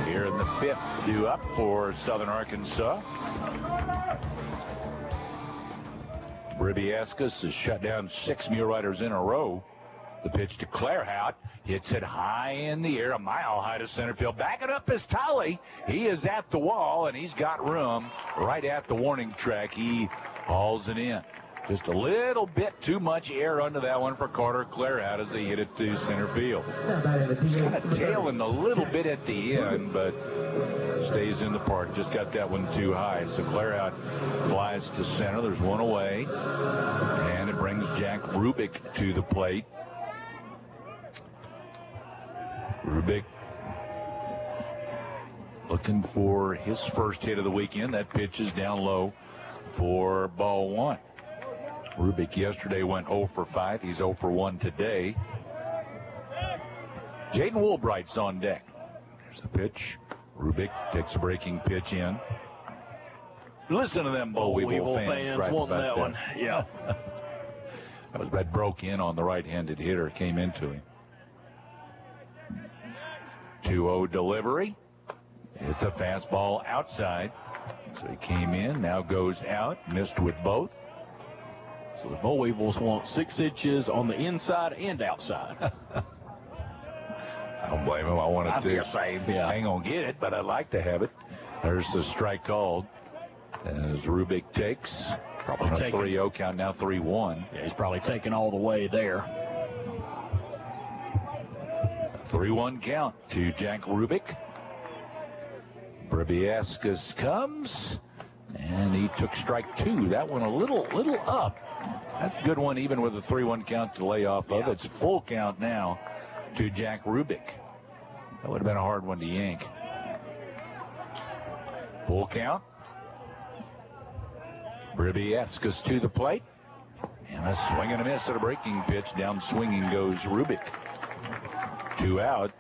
here in the 5th due up for Southern Arkansas. Bribiascus has shut down 6 Muleriders in a row. The pitch to Clairhout, hits it high in the air, a mile high to center field. Backing up is Tully. He is at the wall, and he's got room right at the warning track. He hauls it in. Just a little bit too much air under that one for Carter Clairhout as he hit it to center field. He's kind of tailing a little bit at the end, but stays in the park. Just got that one too high. So Clairhout flies to center. There's one away. And it brings Jack Rubik to the plate. Rubik looking for his first hit of the weekend. That pitch is down low for ball 1. Rubik yesterday went 0 for 5. He's 0 for 1 today. Jaden Woolbright's on deck. There's the pitch. Rubik takes a breaking pitch in. Listen to them Boll Weevil fans want that one. Yeah. That broke in on the right-handed hitter, came into him. 2-0 delivery. It's a fastball outside. So he came in, now goes out, missed with both. So the Boll Weevils want 6 inches on the inside and outside. I don't blame him. I want it to. Same. Yeah. I ain't going to get it, but I'd like to have it. There's the strike called as Rubik takes. Probably a taking 3-0 count, now 3-1. Yeah, he's probably taking all the way there. 3-1 count to Jack Rubik. Bribiascus comes, and he took strike 2. That one a little up. That's a good one, even with a 3-1 count to lay off of. It's full count now to Jack Rubik. That would have been a hard one to yank. Full count. Bribiascus to the plate. And a swing and a miss at a breaking pitch. Down swinging goes Rubik. 2 out.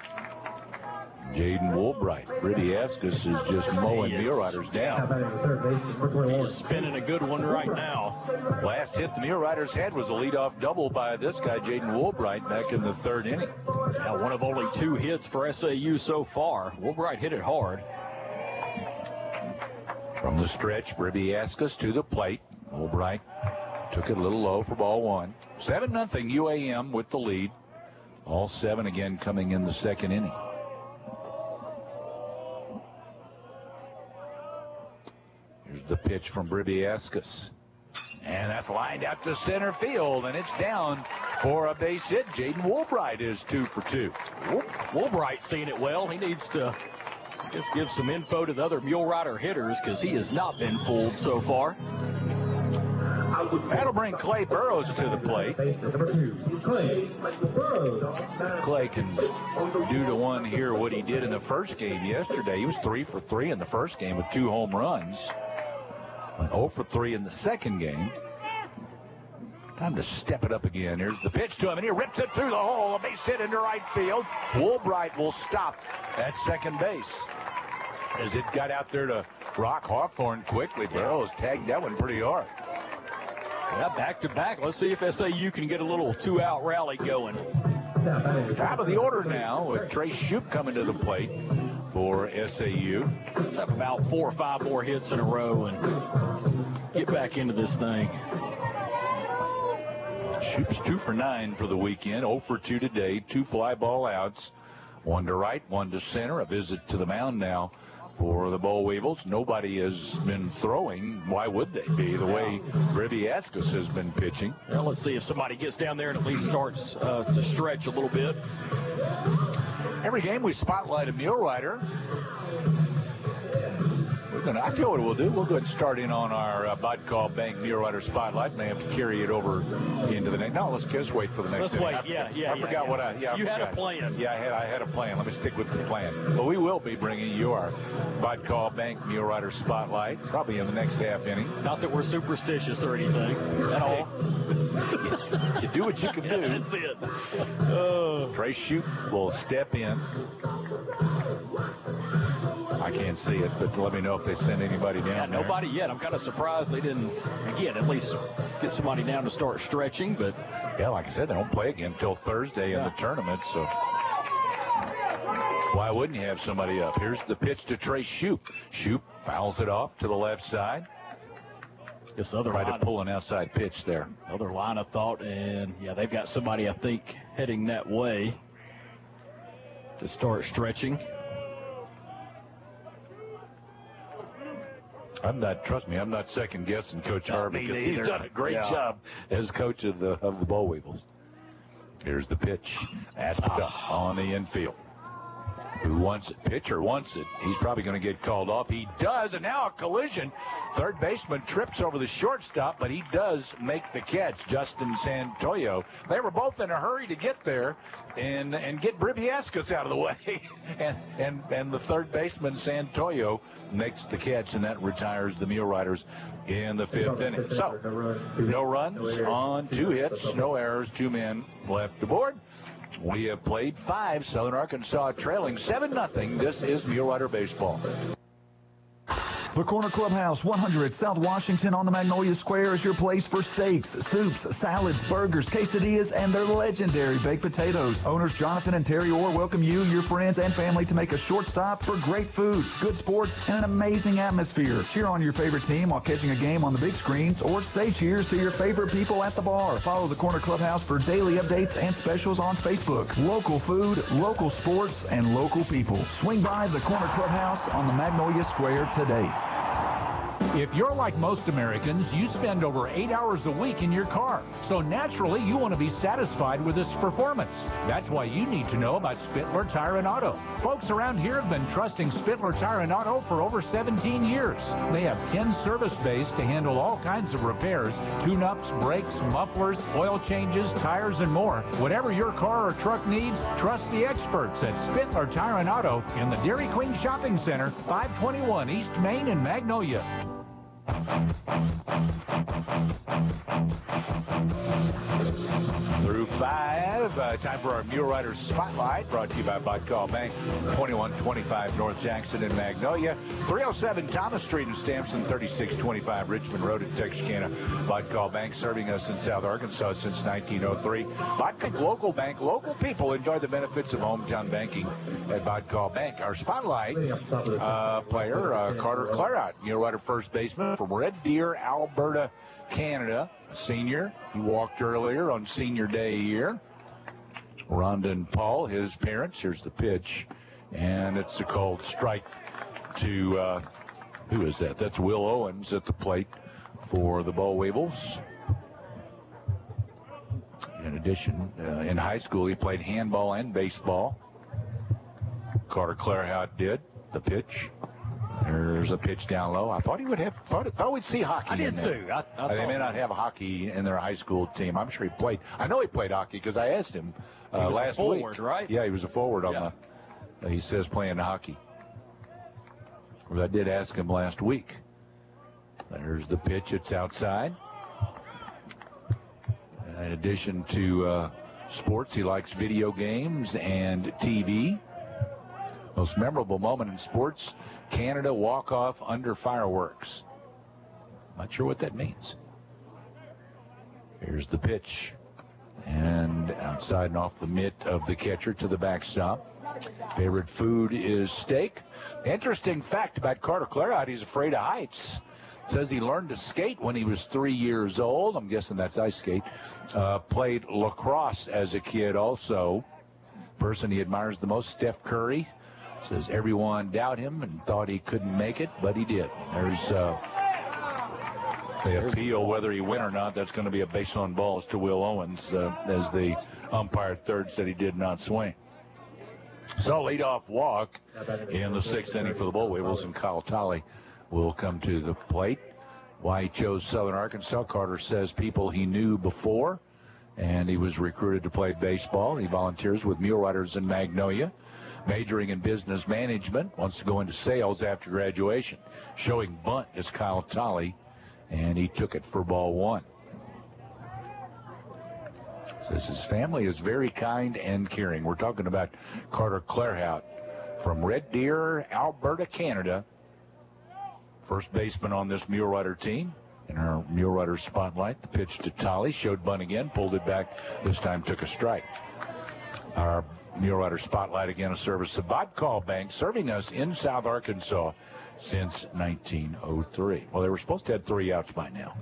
Jaden Woolbright. Bribbiascus is just mowing Muleriders down. He is spinning a good one right now. Last hit the Muleriders had was a leadoff double by this guy, Jaden Woolbright, back in the third inning. Now one of only 2 hits for SAU so far. Woolbright hit it hard. From the stretch, Bribbiascus to the plate. Woolbright took it a little low for ball 1. 7-0 UAM with the lead. All 7 again coming in the second inning. Here's the pitch from Bribbiascus. And that's lined out to center field, and it's down for a base hit. Jaden Woolbright is 2 for 2. Woolbright seeing it well. He needs to just give some info to the other Mule Rider hitters because he has not been fooled so far. That'll bring Clay Burrows to the plate. Clay can do to one here what he did in the first game yesterday. He was 3 for 3 in the first game with 2 home runs. 0 for 3 in the second game. Time to step it up again. Here's the pitch to him, and he rips it through the hole. A base hit into right field. Woolbright will stop at second base. As it got out there to Rock Hawthorne quickly, Burrows tagged that one pretty hard. Yeah, back-to-back. Let's see if SAU can get a little 2-out rally going. Top of the order now with Trey Shoup coming to the plate for SAU. Let's have about 4 or 5 more hits in a row and get back into this thing. Shoup's 2 for 9 for the weekend. 0 for 2 today. 2 fly ball outs. 1 to right, 1 to center. A visit to the mound now for the Boll Weevils. Nobody has been throwing. Why would they be? The way Bribbiascus has been pitching. Well, let's see if somebody gets down there and at least starts to stretch a little bit. Every game we spotlight a Mule Rider. I tell you what we'll do. We'll go ahead and start in on our Bodcall Bank Mule Rider Spotlight. May have to carry it over into the next. No, let's just wait for the next. Let's wait. I forgot what I. Yeah, you had a plan. Yeah, I had a plan. Let me stick with the plan. But we will be bringing you our Bodcall Bank Mule Rider Spotlight probably in the next half inning. Not that we're superstitious or anything at all. You do what you can do. That's it. Trey Shoup will step in. I can't see it, but let me know if they send anybody down there. Nobody yet. I'm kind of surprised they didn't, again, at least get somebody down to start stretching. But yeah, like I said, they don't play again until Thursday in the tournament, so why wouldn't you have somebody up? Here's the pitch to Trey Shoup. Shoup fouls it off to the left side. This other Tried to pull an outside pitch there. Other line of thought, and yeah, they've got somebody, I think, heading that way to start stretching. Trust me, I'm not second guessing Coach Harvey because he's neither. done a great job as coach of the Boll Weevils. Here's the pitch. Aspida on the infield. Who wants it? Pitcher wants it. He's probably going to get called off. He does, and now a collision. Third baseman trips over the shortstop, but he does make the catch, Justin Santoyo. They were both in a hurry to get there and get Bribbiascus out of the way. and the third baseman, Santoyo, makes the catch, and that retires the Mule Riders in the 5th inning. So, no runs on 2 hits, no errors, 2 men left aboard. We have played 5. Southern Arkansas trailing 7-0. This is Mule Rider baseball. The Corner Clubhouse, 100 South Washington on the Magnolia Square is your place for steaks, soups, salads, burgers, quesadillas, and their legendary baked potatoes. Owners Jonathan and Terry Orr welcome you, your friends, and family to make a short stop for great food, good sports, and an amazing atmosphere. Cheer on your favorite team while catching a game on the big screens, or say cheers to your favorite people at the bar. Follow the Corner Clubhouse for daily updates and specials on Facebook. Local food, local sports, and local people. Swing by the Corner Clubhouse on the Magnolia Square today. If you're like most Americans, you spend over 8 hours a week in your car. So naturally, you want to be satisfied with its performance. That's why you need to know about Spittler Tire and Auto. Folks around here have been trusting Spittler Tire and Auto for over 17 years. They have 10 service bays to handle all kinds of repairs, tune-ups, brakes, mufflers, oil changes, tires, and more. Whatever your car or truck needs, trust the experts at Spittler Tire and Auto in the Dairy Queen Shopping Center, 521 East Main in Magnolia. Through 5, time for our Mule Riders Spotlight, brought to you by Bodcall Bank, 2125 North Jackson in Magnolia, 307 Thomas Street in Stamson, 3625 Richmond Road in Texarkana. Bodcall Bank serving us in South Arkansas since 1903. Bodcall local bank, local people enjoy the benefits of hometown banking at Bodcall Bank. Our Spotlight player, Carter Clairott, Mule Rider first baseman from Red Deer, Alberta, Canada. A senior. He walked earlier on senior day here. Rhonda and Paul, his parents. Here's the pitch. And it's a called strike to, who is that? That's Will Owens at the plate for the Boll Weevils. In addition, in high school, he played handball and baseball. Carter Clairott did the pitch. There's a pitch down low. I thought he would have. Thought we'd see hockey. I did too. They may not have hockey in their high school team. I'm sure he played. I know he played hockey because I asked him last week. Forward, right? Yeah, he was a forward on the. He says playing hockey. Well, I did ask him last week. There's the pitch. It's outside. In addition to sports, he likes video games and TV. Most memorable moment in sports, Canada walk-off under fireworks. Not sure what that means. Here's the pitch. And outside and off the mitt of the catcher to the backstop. Favorite food is steak. Interesting fact about Carter Clairott, he's afraid of heights. Says he learned to skate when he was 3 years old. I'm guessing that's ice skate. Played lacrosse as a kid also. Person he admires the most, Steph Curry. Says everyone doubt him and thought he couldn't make it, but he did. There's the appeal, whether he win or not. That's going to be a base on balls to Will Owens, as the umpire third said he did not swing. So leadoff walk in the 6th inning for the Boll Weevils, and Kyle Tolley will come to the plate. Why he chose Southern Arkansas, Carter says people he knew before, and he was recruited to play baseball. He volunteers with Mule Riders in Magnolia. Majoring in business management, wants to go into sales after graduation. Showing bunt is Kyle Tolley, and he took it for ball 1. Says his family is very kind and caring. We're talking about Carter Clairott from Red Deer, Alberta, Canada. First baseman on this Mule Rider team. In our Mule Rider Spotlight, the pitch to Tolley, showed bunt again, pulled it back, this time took a strike. Our Mule Rider Spotlight, again, a service of Bodcall Bank, serving us in South Arkansas since 1903. Well, they were supposed to have 3 outs by now.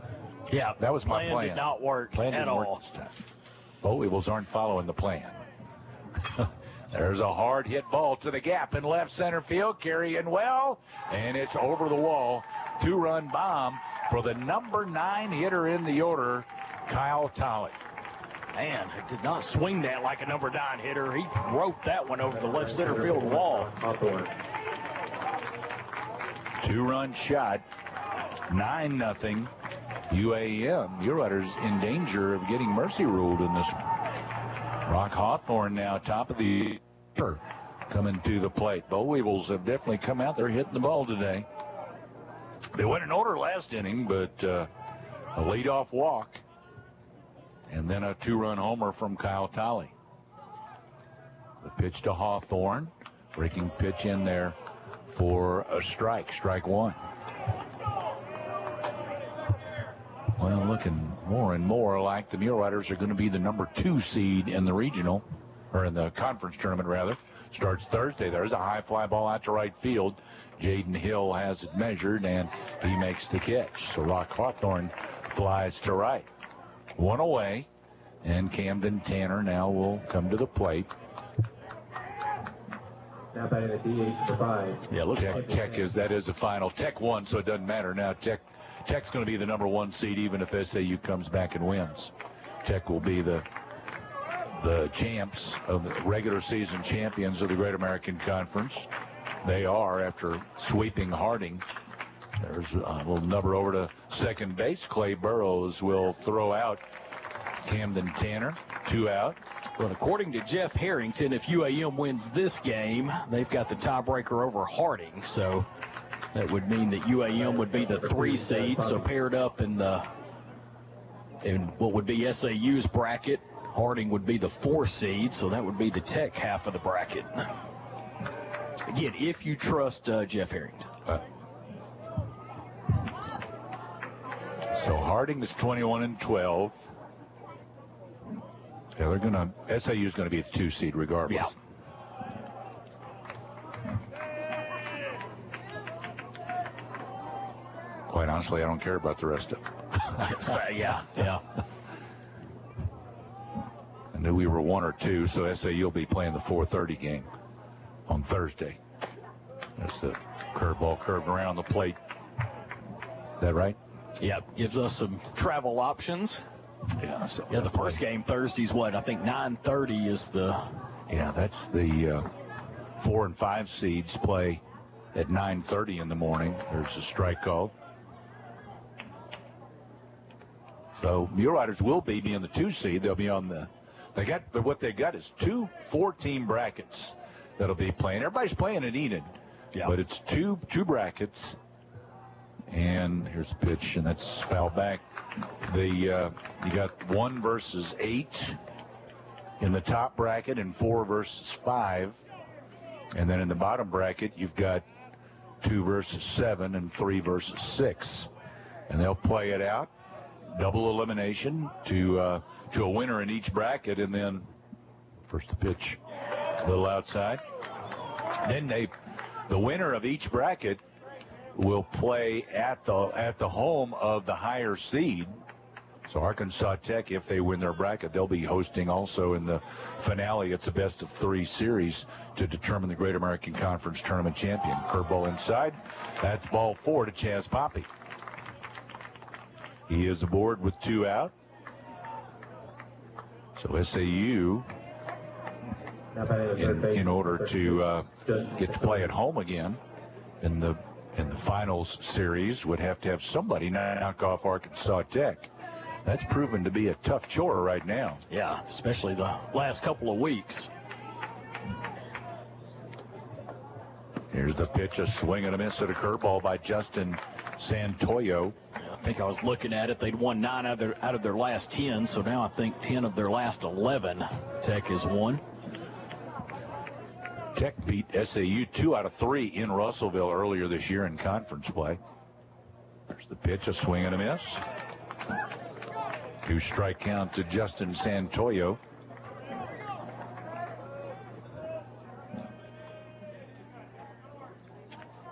Yeah, that was my plan. Did not work Plan at didn't all. work this time. Boll Weevils aren't following the plan. There's a hard hit ball to the gap in left center field, carrying well, and it's over the wall. 2-run bomb for the number 9 hitter in the order, Kyle Tolley. Man, it did not swing that like a number 9 hitter. He wrote that one over the left center field wall. 2-run shot, 9-0. UAM. Mule Riders in danger of getting mercy ruled in this one. Rock Hawthorne now top of the order, coming to the plate. Boll Weevils have definitely come out there hitting the ball today. They went in order last inning, but a leadoff walk. And then a 2-run homer from Kyle Tolley. The pitch to Hawthorne. Breaking pitch in there for a strike. Strike 1. Well, looking more and more like the Mule Riders are going to be the number 2 seed in the regional, or in the conference tournament, rather. Starts Thursday. There's a high fly ball out to right field. Jaden Hill has it measured, and he makes the catch. So Rock Hawthorne flies to right. 1 away, and Camden Tanner now will come to the plate. Now batting the DH for 5. Yeah, look, Tech is a final. Tech won, so it doesn't matter. Now Tech's going to be the number 1 seed, even if SAU comes back and wins. Tech will be the champs of the regular season champions of the Great American Conference. They are, after sweeping Harding. There's a little number over to second base. Clay Burrows will throw out Camden Tanner. 2 out. But according to Jeff Harrington, if UAM wins this game, they've got the tiebreaker over Harding. So That would mean that UAM would be the 3 seed, so paired up in what would be SAU's bracket. Harding would be the 4 seed, so that would be the Tech half of the bracket. Again, if you trust Jeff Harrington. So Harding is 21-12. Yeah, SAU's gonna be the 2 seed regardless. Yeah. Quite honestly, I don't care about the rest of them. Yeah. I knew we were 1 or 2, so SAU will be playing the 4:30 game on Thursday. There's the curveball curved around the plate. Is that right? Yep, gives us some travel options. Yeah. So the first game Thursday's what? I think 9:30 is the. Yeah, that's the 4 and 5 seeds play at 9:30 in the morning. There's a strike called. So Muleriders will be in the 2 seed. They'll be on the. What they got is 2 4-team brackets that'll be playing. Everybody's playing in Enid, but it's two brackets. And here's the pitch, and that's foul back. You got 1 versus 8 in the top bracket, and 4 versus 5. And then in the bottom bracket, you've got 2 versus 7 and 3 versus 6. And they'll play it out, double elimination to a winner in each bracket, and then first the pitch, a little outside. Then the winner of each bracket will play at the home of the higher seed. So Arkansas Tech, if they win their bracket, they'll be hosting also in the finale. It's a best-of-3 series to determine the Great American Conference Tournament champion. Curveball inside. That's ball 4 to Chaz Poppy. He is aboard with 2 out. So SAU, in order to get to play at home again in the finals series, would have to have somebody knock off Arkansas Tech. That's proven to be a tough chore right now. Yeah, especially the last couple of weeks. Here's the pitch, a swing and a miss at a curveball by Justin Santoyo. I think I was looking at it. They'd won 9 out of their last 10, so now I think 10 of their last 11 Tech has won. Tech beat SAU 2 out of 3 in Russellville earlier this year in conference play. There's the pitch, a swing and a miss. 2 strike count to Justin Santoyo.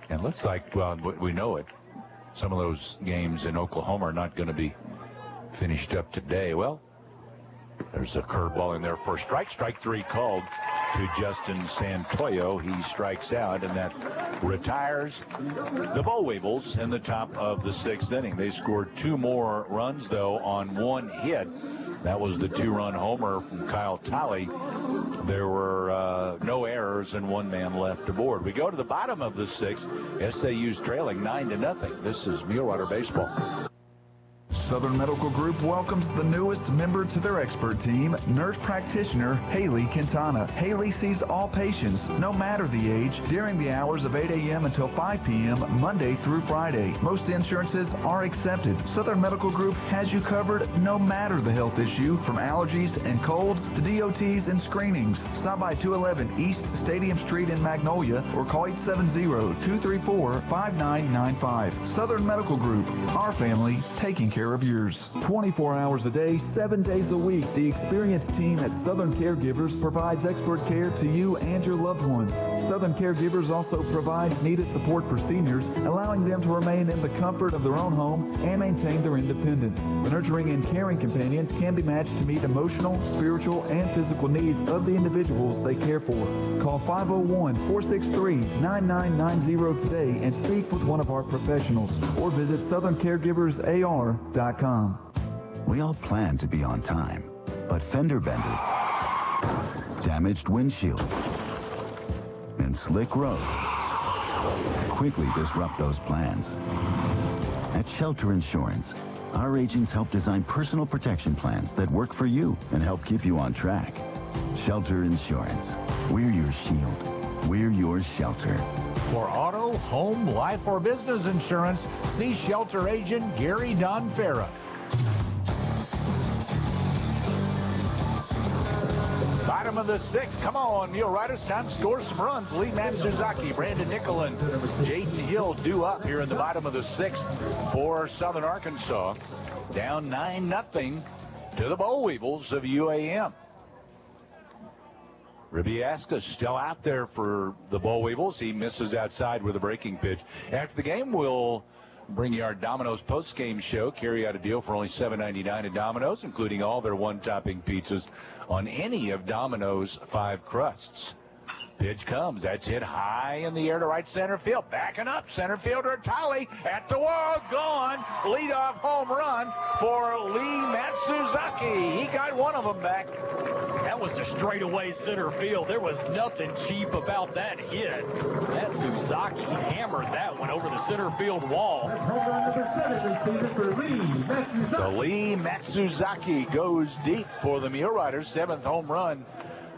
And it looks like, well, we know it, some of those games in Oklahoma are not going to be finished up today. Well, there's a curveball in there for strike. Strike 3 called to Justin Santoyo. He strikes out, and that retires the Boll Weevils in the top of the 6th inning. They scored 2 more runs, though, on 1 hit. That was the 2-run homer from Kyle Tolley. There were no errors and 1 man left aboard. We go to the bottom of the 6th. SAU's trailing 9-0. This is Mulerider baseball. Southern Medical Group welcomes the newest member to their expert team, nurse practitioner Haley Quintana. Haley sees all patients, no matter the age, during the hours of 8 a.m. until 5 p.m. Monday through Friday. Most insurances are accepted. Southern Medical Group has you covered no matter the health issue, from allergies and colds to DOTs and screenings. Stop by 211 East Stadium Street in Magnolia or call 870-234-5995. Southern Medical Group, our family taking care of yours. 24 hours a day, 7 days a week, the experienced team at Southern Caregivers provides expert care to you and your loved ones. Southern Caregivers also provides needed support for seniors, allowing them to remain in the comfort of their own home and maintain their independence. The nurturing and caring companions can be matched to meet emotional, spiritual, and physical needs of the individuals they care for. Call 501-463-9990 today and speak with one of our professionals, or visit southerncaregiversar.com. We all plan to be on time, but fender benders, damaged windshields, and slick roads quickly disrupt those plans. At Shelter Insurance, our agents help design personal protection plans that work for you and help keep you on track. Shelter Insurance, we're your shield. We're your shelter. For auto, home, life, or business insurance, see shelter agent Gary Donfera. Bottom of the sixth. Come on, Muleriders. Time to score some runs. Lee Matsuzaki, Brandon Nickel, and Jaden Hill due up here in the bottom of the sixth for Southern Arkansas. Down 9-0 to the Boll Weevils of UAM. Ribbiaska still out there for the Boll Weevils. He misses outside with a breaking pitch. After the game, we'll bring you our Domino's post-game show. Carry out a deal for only $7.99 at Domino's, including all their one-topping pizzas on any of Domino's 5 crusts. Pitch comes. That's hit high in the air to right center field. Backing up, center fielder Tolly at the wall, gone. Leadoff home run for Lee Matsuzaki. He got one of them back. That was to straightaway center field. There was nothing cheap about that hit. Matsuzaki hammered that one over the center field wall. So Lee Matsuzaki goes deep for the Muleriders. 7th home run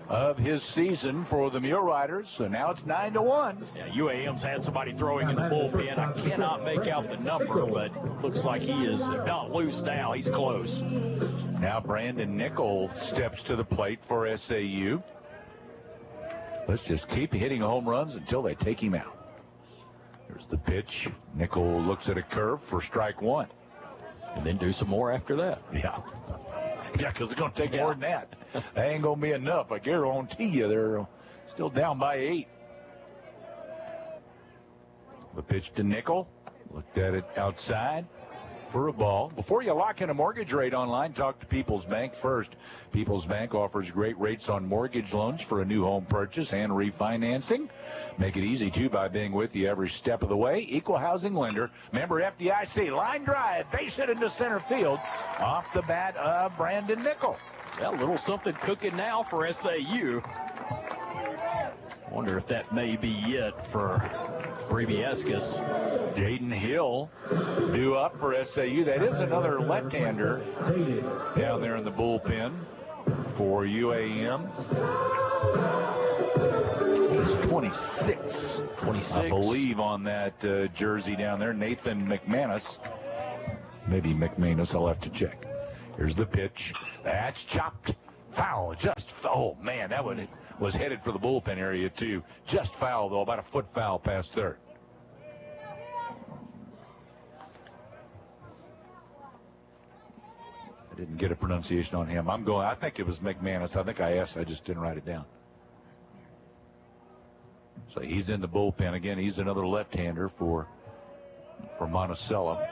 of his season for the Muleriders. So now it's 9-1. Yeah, UAM's had somebody throwing in the bullpen. I cannot make out the number, but looks like he is not loose now. He's close. Now Brandon Nickel steps to the plate for SAU. Let's just keep hitting home runs until they take him out. Here's the pitch. Nickel looks at a curve for strike one. And then do some more after that. Yeah. Yeah, because it's going to take more than that. That ain't going to be enough. I guarantee you they're still down by 8. The pitch to Nickel. Looked at it outside for a ball. Before you lock in a mortgage rate online, talk to People's Bank first. People's Bank offers great rates on mortgage loans for a new home purchase and refinancing. Make it easy, too, by being with you every step of the way. Equal housing lender. Member FDIC. Line drive. Base hit into center field. Off the bat of Brandon Nickel. Well, a little something cooking now for SAU. Wonder if that may be it for Ribbiaskis. Jaden Hill due up for SAU. That is another left-hander down there in the bullpen for UAM. It's 26. I believe, on that jersey down there. Nathan McManus. Maybe McManus. I'll have to check. Here's the pitch. That's chopped. Foul. Just, oh, man, that one was headed for the bullpen area, too. Just foul, though, about a foot foul past third. I didn't get a pronunciation on him. I think it was McManus. I think I asked. I just didn't write it down. So he's in the bullpen again. He's another left-hander for Monticello.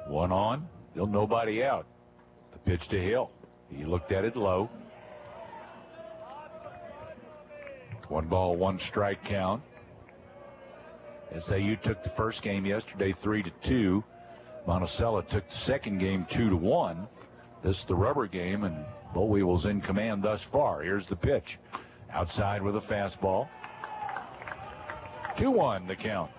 One on. Still nobody out. The pitch to Hill. He looked at it low. 1 ball, 1 strike count. SAU took the first game yesterday 3-2. Monticello took the second game 2-1. This is the rubber game, and Boll Weevils in command thus far. Here's the pitch. Outside with a fastball. 2-1 the count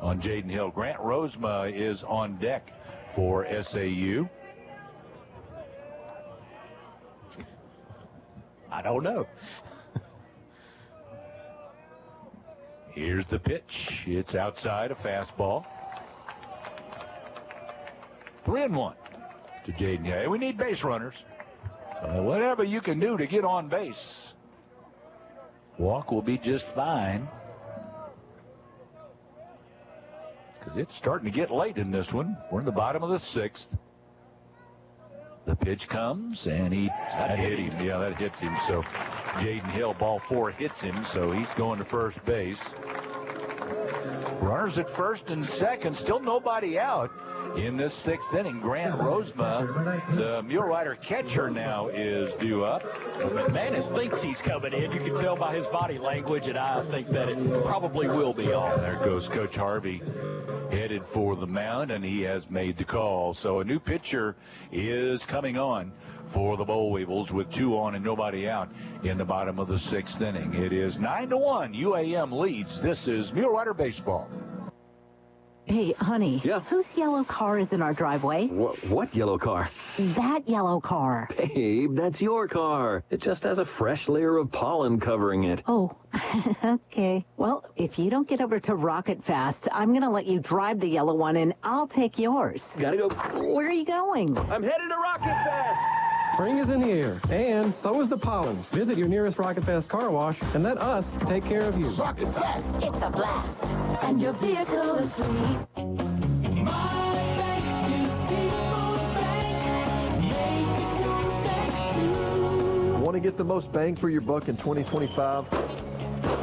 on Jaden Hill. Grant Rosema is on deck for SAU. I don't know. Here's the pitch. It's outside, a fastball. 3-1 to Jaden Hill. Hey, we need base runners. Whatever you can do to get on base. Walk will be just fine. Because it's starting to get late in this one. We're in the bottom of the 6th. The pitch comes, and that hit him. Yeah, that hits him. So Jaden Hill, ball 4 hits him, so he's going to first base. Runners at first and second, still nobody out in this 6th inning. Grant Rosema, the Mulerider catcher, now is due up. McManus thinks he's coming in. You can tell by his body language, and I think that it probably will be on. There goes Coach Harvey, headed for the mound, and he has made the call. So a new pitcher is coming on for the Boll Weevils with 2 on and nobody out in the bottom of the 6th inning. It is 9-1. UAM leads. This is Mulerider Baseball. Hey, honey. Yeah? Whose yellow car is in our driveway? What yellow car? That yellow car. Babe, that's your car. It just has a fresh layer of pollen covering it. Oh, okay. Well, if you don't get over to Rocket fast, I'm going to let you drive the yellow one and I'll take yours. Gotta go. Where are you going? I'm headed to Rocket Fest. Spring is in the air, and so is the pollen. Visit your nearest Rocket Fest car wash and let us take care of you. Rocket Fest, it's a blast, and your vehicle is free. Want to get the most bang for your buck in 2025?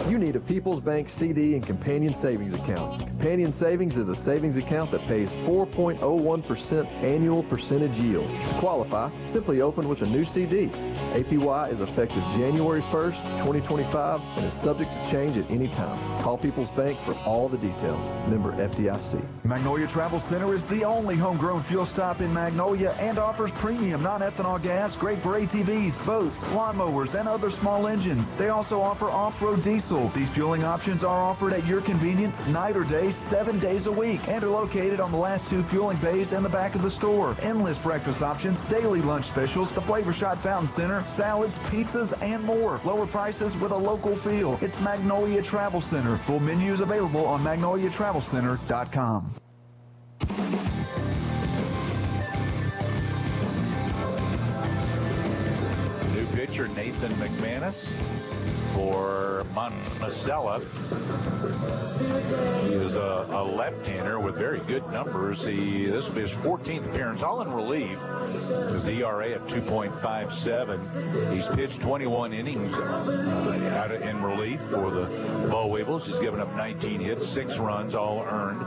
You need a People's Bank CD and Companion Savings Account. Companion Savings is a savings account that pays 4.01% annual percentage yield. To qualify, simply open with a new CD. APY is effective January 1st, 2025, and is subject to change at any time. Call People's Bank for all the details. Member FDIC. Magnolia Travel Center is the only homegrown fuel stop in Magnolia and offers premium non-ethanol gas, great for ATVs, boats, lawnmowers, and other small engines. They also offer off-road diesel. These fueling options are offered at your convenience, night or day, 7 days a week, and are located on the last 2 fueling bays and the back of the store. Endless breakfast options, daily lunch specials, the Flavor Shot Fountain Center, salads, pizzas, and more. Lower prices with a local feel. It's Magnolia Travel Center. Full menus available on magnoliatravelcenter.com. New pitcher Nathan McManus for Monticello. He is a left-hander with very good numbers. This will be his 14th appearance, all in relief. His ERA at 2.57. He's pitched 21 innings out in relief for the Boll Weevils. He's given up 19 hits, 6 runs, all earned.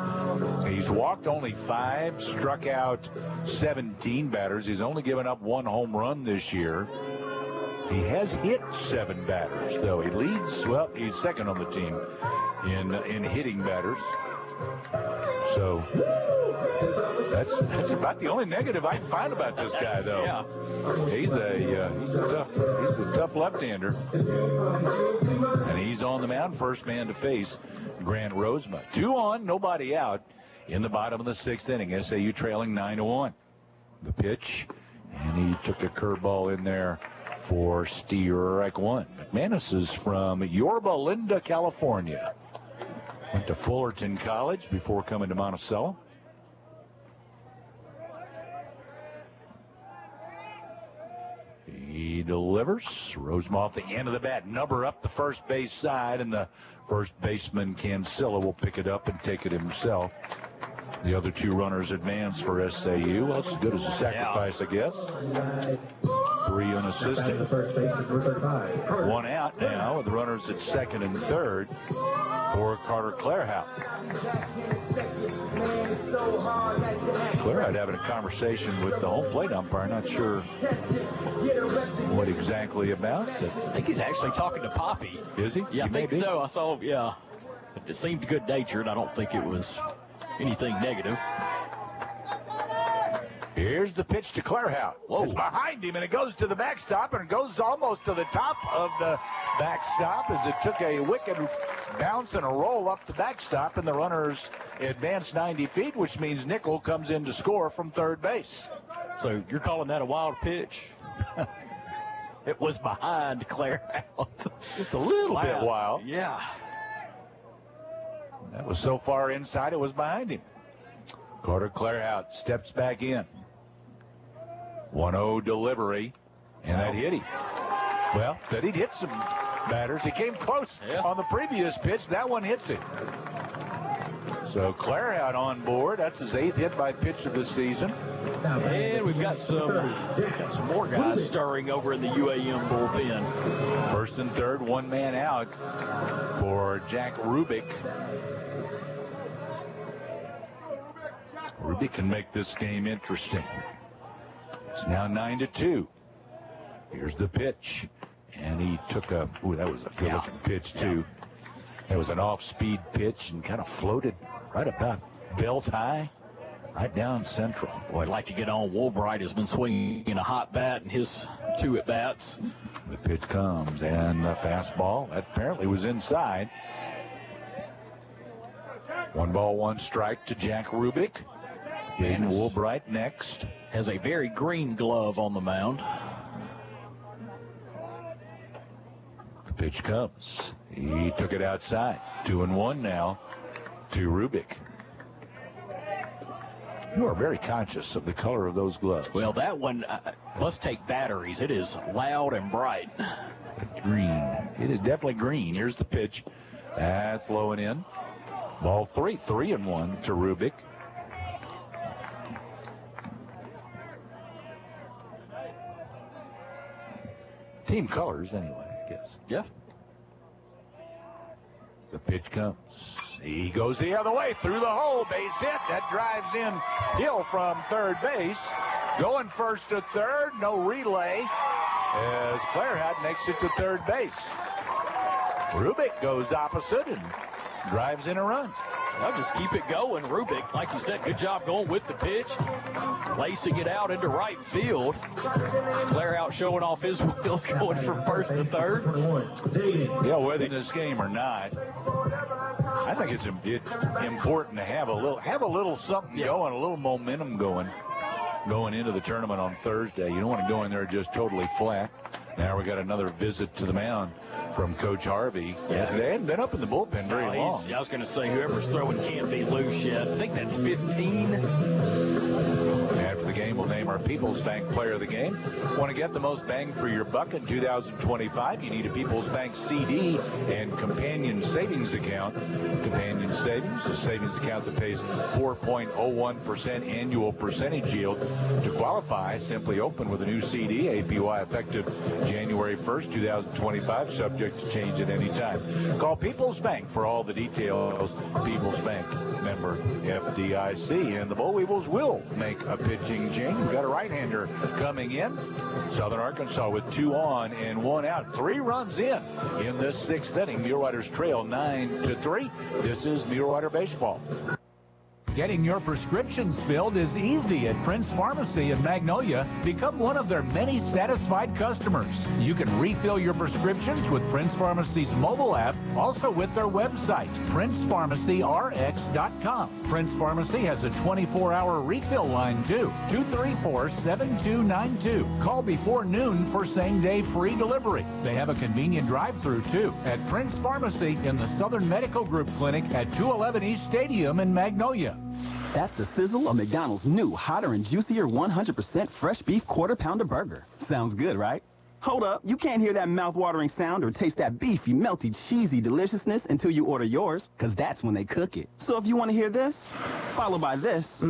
He's walked only 5, struck out 17 batters. He's only given up 1 home run this year. He has hit 7 batters, though. He leads, well, he's second on the team in hitting batters. So that's about the only negative I can find about this guy, though. Yeah. He's a tough left-hander, and he's on the mound, first man to face Grant Rosema. 2 on, nobody out in the bottom of the 6th inning. SAU trailing 9-1. The pitch, and he took a curveball in there for strike 1. McManus is from Yorba Linda, California. Went to Fullerton College before coming to Monticello. He delivers. Rosema off the end of the bat. Number up the first base side, and the first baseman, Cancilla, will pick it up and take it himself. The other 2 runners advance for SAU. Well, it's as good as a sacrifice, I guess. 3 unassisted. 1 out now with runners at second and third for Carter Clairhout. Clairhout having a conversation with the home plate umpire. Not sure what exactly about. I think he's actually talking to Poppy. Is he? Yeah, I think so. I saw, yeah. It seemed good-natured. I don't think it was anything negative. Here's the pitch to Clairhout. It's behind him, and it goes to the backstop, and it goes almost to the top of the backstop as it took a wicked bounce and a roll up the backstop, and the runners advance 90 feet, which means Nickel comes in to score from third base. So you're calling that a wild pitch? It was behind Clairhout. Just a little bit wild. Yeah. That was so far inside, it was behind him. Carter Clairhout steps back in. 1-0 delivery, and that hit him. Well, said he'd hit some batters. He came close on the previous pitch. That one hits him. So Clairhout on board. That's his 8th hit by pitch of the season. And we've got some more guys stirring over in the UAM bullpen. First and third, 1 man out for Jack Rubik. Rubik can make this game interesting. It's now 9-2. Here's the pitch. And he took that was a good-looking pitch, too. It was an off-speed pitch and kind of floated right about belt high, right down central. Boy, I'd like to get on. Woolbright has been swinging a hot bat in his 2 at-bats. The pitch comes, and the fastball, that apparently was inside. 1 ball, 1 strike to Jack Rubick. Jaden Woolbright next. Has a very green glove on the mound. The pitch comes. He took it outside. 2-1 now to Rubick. You are very conscious of the color of those gloves. Well, that one must take batteries. It is loud and bright. Green. It is definitely green. Here's the pitch. That's low and in. Ball 3. 3-1 to Rubick. Team colors, anyway, I guess. Yeah. The pitch comes. He goes the other way through the hole. Base hit. That drives in Hill from third base. Going first to third. No relay as Clairhat makes it to third base. Rubick goes opposite and drives in a run. I'll just keep it going. Rubick, like you said, good job going with the pitch, lacing it out into right field. Claire out showing off his wheels, going from first to third. Yeah, whether in this game or not, I think it's important to have a little something going, a little momentum going into the tournament on Thursday. You don't want to go in there just totally flat. Now we got another visit to the mound from Coach Harvey. Yeah. They hadn't been up in the bullpen very long. I was going to say, whoever's throwing can't be loose yet. I think that's 15. After the game, we'll name our People's Bank Player of the Game. Want to get the most bang for your buck in 2025? You need a People's Bank CD and Companion Savings Account. Companion Savings, a savings account that pays 4.01% annual percentage yield. To qualify, simply open with a new CD, APY effective January 1st, 2025, subject to change at any time. Call People's Bank for all the details. People's Bank, member FDIC. And the Boll Weevils will make a pitching change. We've got a right-hander coming in. Southern Arkansas with 2 on and 1 out. 3 runs in this 6th inning. Muleriders trail 9-3. This is Mulerider Baseball. Getting your prescriptions filled is easy at Prince Pharmacy in Magnolia. Become one of their many satisfied customers. You can refill your prescriptions with Prince Pharmacy's mobile app, also with their website, PrincePharmacyRx.com. Prince Pharmacy has a 24-hour refill line, too, 234-7292. Call before noon for same-day free delivery. They have a convenient drive-through, too, at Prince Pharmacy in the Southern Medical Group Clinic at 211 East Stadium in Magnolia. That's the sizzle of McDonald's new, hotter and juicier 100% fresh beef quarter-pounder burger. Sounds good, right? Hold up, you can't hear that mouth-watering sound or taste that beefy, melty, cheesy deliciousness until you order yours, because that's when they cook it. So if you want to hear this, followed by this,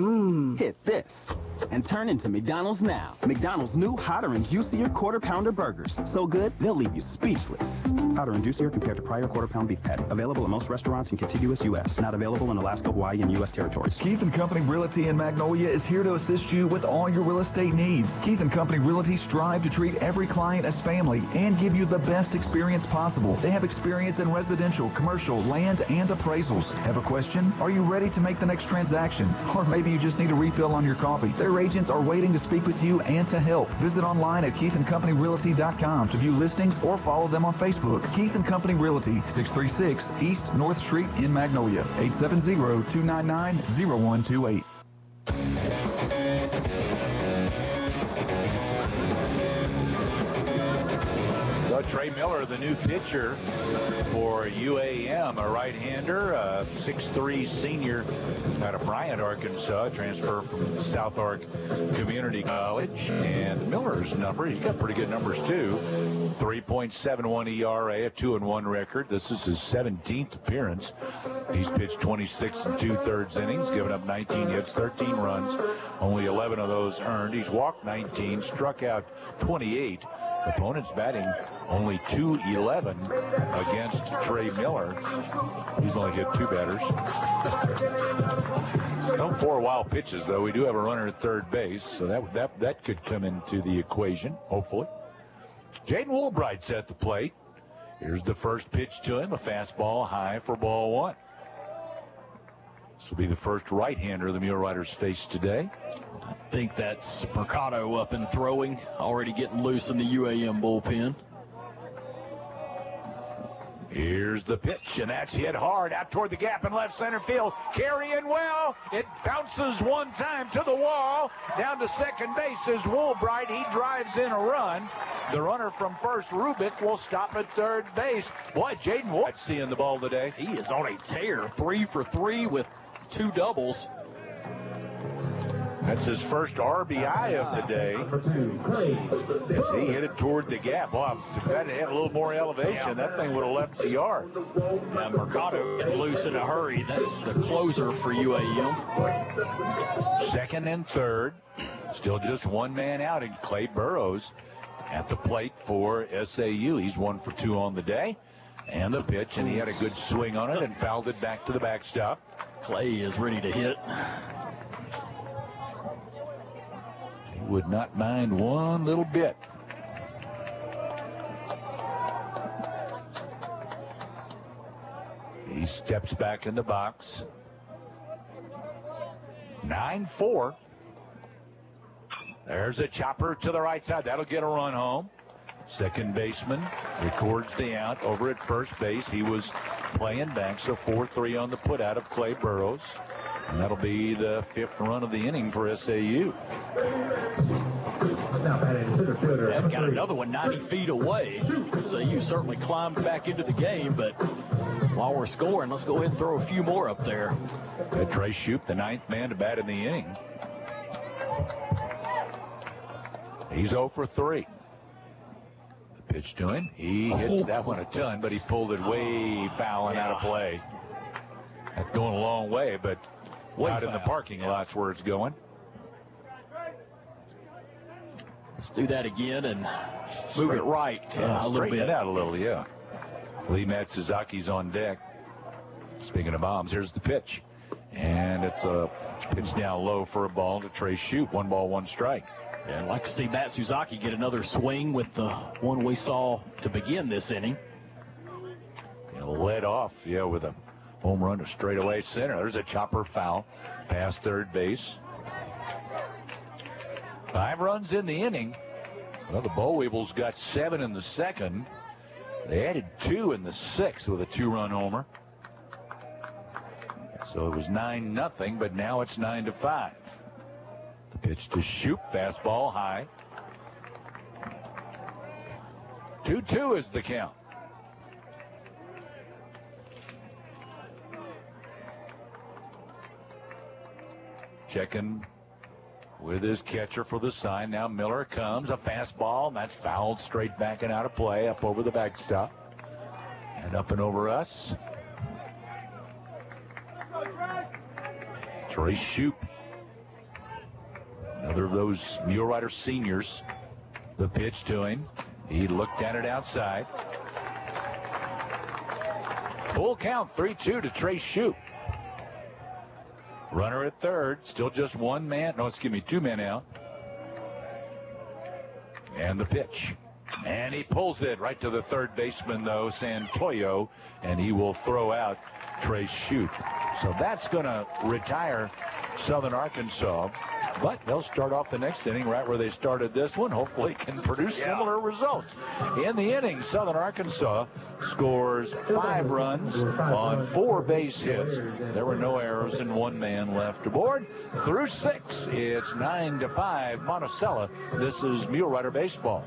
hit this, and turn into McDonald's now. McDonald's new, hotter and juicier quarter-pounder burgers. So good, they'll leave you speechless. Hotter and juicier compared to prior quarter-pound beef patty. Available at most restaurants in contiguous U.S. Not available in Alaska, Hawaii, and U.S. territories. Keith & Company Realty in Magnolia is here to assist you with all your real estate needs. Keith & Company Realty strive to treat every client as family and give you the best experience possible. They have experience in residential, commercial, land, and appraisals. Have a question? Are you ready to make the next transaction? Or maybe you just need a refill on your coffee. Their agents are waiting to speak with you and to help. Visit online at KeithandCompanyRealty.com to view listings or follow them on Facebook. Keith & Company Realty, 636 East North Street in Magnolia, 870-299-0128. Trey Miller, the new pitcher for UAM, a right-hander, 6'3" senior out of Bryant, Arkansas, transfer from South Ark Community College. And Miller's number, he's got pretty good numbers too. 3.71 ERA, a 2-1 record. This is his 17th appearance. He's pitched 26 2/3 innings, given up 19 hits, 13 runs, only 11 of those earned. He's walked 19, struck out 28. Opponents batting only .211 against Trey Miller. He's only hit 2 batters. No 4 wild pitches, though. We do have a runner at third base, so that could come into the equation, hopefully. Jaden Woolbright's at the plate. Here's the first pitch to him, a fastball high for ball 1. This will be the first right-hander the Muleriders face today. I think that's Mercado up and throwing, already getting loose in the UAM bullpen. Here's the pitch, and that's hit hard out toward the gap in left center field. Carrying well. It bounces one time to the wall. Down to second base is Woolbright. He drives in a run. The runner from first, Rubik, will stop at third base. Boy, Jaden Ward's seeing the ball today. He is on a tear. 3 for 3 with 2 doubles. That's his first RBI of the day. As he hit it toward the gap. Well, if that had a little more elevation, that thing would have left the yard. Mercado getting loose in a hurry. That's the closer for UAM. Second and third. Still just one man out, and Clay Burrows at the plate for SAU. He's 1 for 2 on the day. And the pitch, and he had a good swing on it and fouled it back to the backstop. Clay is ready to hit. Would not mind one little bit. He steps back in the box. 9-4. There's a chopper to the right side. That'll get a run home. Second baseman records the out over at first base. He was playing back, so 4-3 on the put out of Clay Burrows. And that'll be the 5th run of the inning for SAU. They've got another one 90 feet away. SAU certainly climbed back into the game, but while we're scoring, let's go ahead and throw a few more up there. Trey Shoup, the 9th man to bat in the inning. He's 0 for 3. The pitch to him. He hits that one a ton, but he pulled it way foul and out of play. That's going a long way, but out in the parking lot's where it's going. Let's do that again and move it right a little bit. It out a little, yeah. Lee Matsuzaki's on deck. Speaking of bombs, here's the pitch. And it's a pitch down low for a ball to Trey Shoup. 1 ball, 1 strike. Yeah, I'd like to see Matsuzaki get another swing with the one we saw to begin this inning. Led off, with a home run to straightaway center. There's a chopper foul past third base. 5 runs in the inning. Well, the Boll Weevils got 7 in the second. They added 2 in the 6th with a 2-run homer. So it was 9-0, but now it's 9-5. The pitch to Shoup, fastball high. 2-2 is the count. Checking with his catcher for the sign. Now Miller comes. A fastball, and that's fouled straight back and out of play up over the backstop. And up and over us. Trey Shoup. Another of those Mulerider seniors. The pitch to him. He looked at it outside. Full count, 3-2 to Trey Shoup. Runner at third, still just 1 man. No, excuse me, 2 men out. And the pitch. And he pulls it right to the third baseman, though, Santoyo, and he will throw out Trey Shoup. So that's going to retire Southern Arkansas. But they'll start off the next inning right where they started this one. Hopefully can produce similar results. In the inning, Southern Arkansas scores 5 runs on 4 base hits. There were no errors and 1 man left aboard. Through 6, it's 9-5 Monticello. This is Mulerider baseball.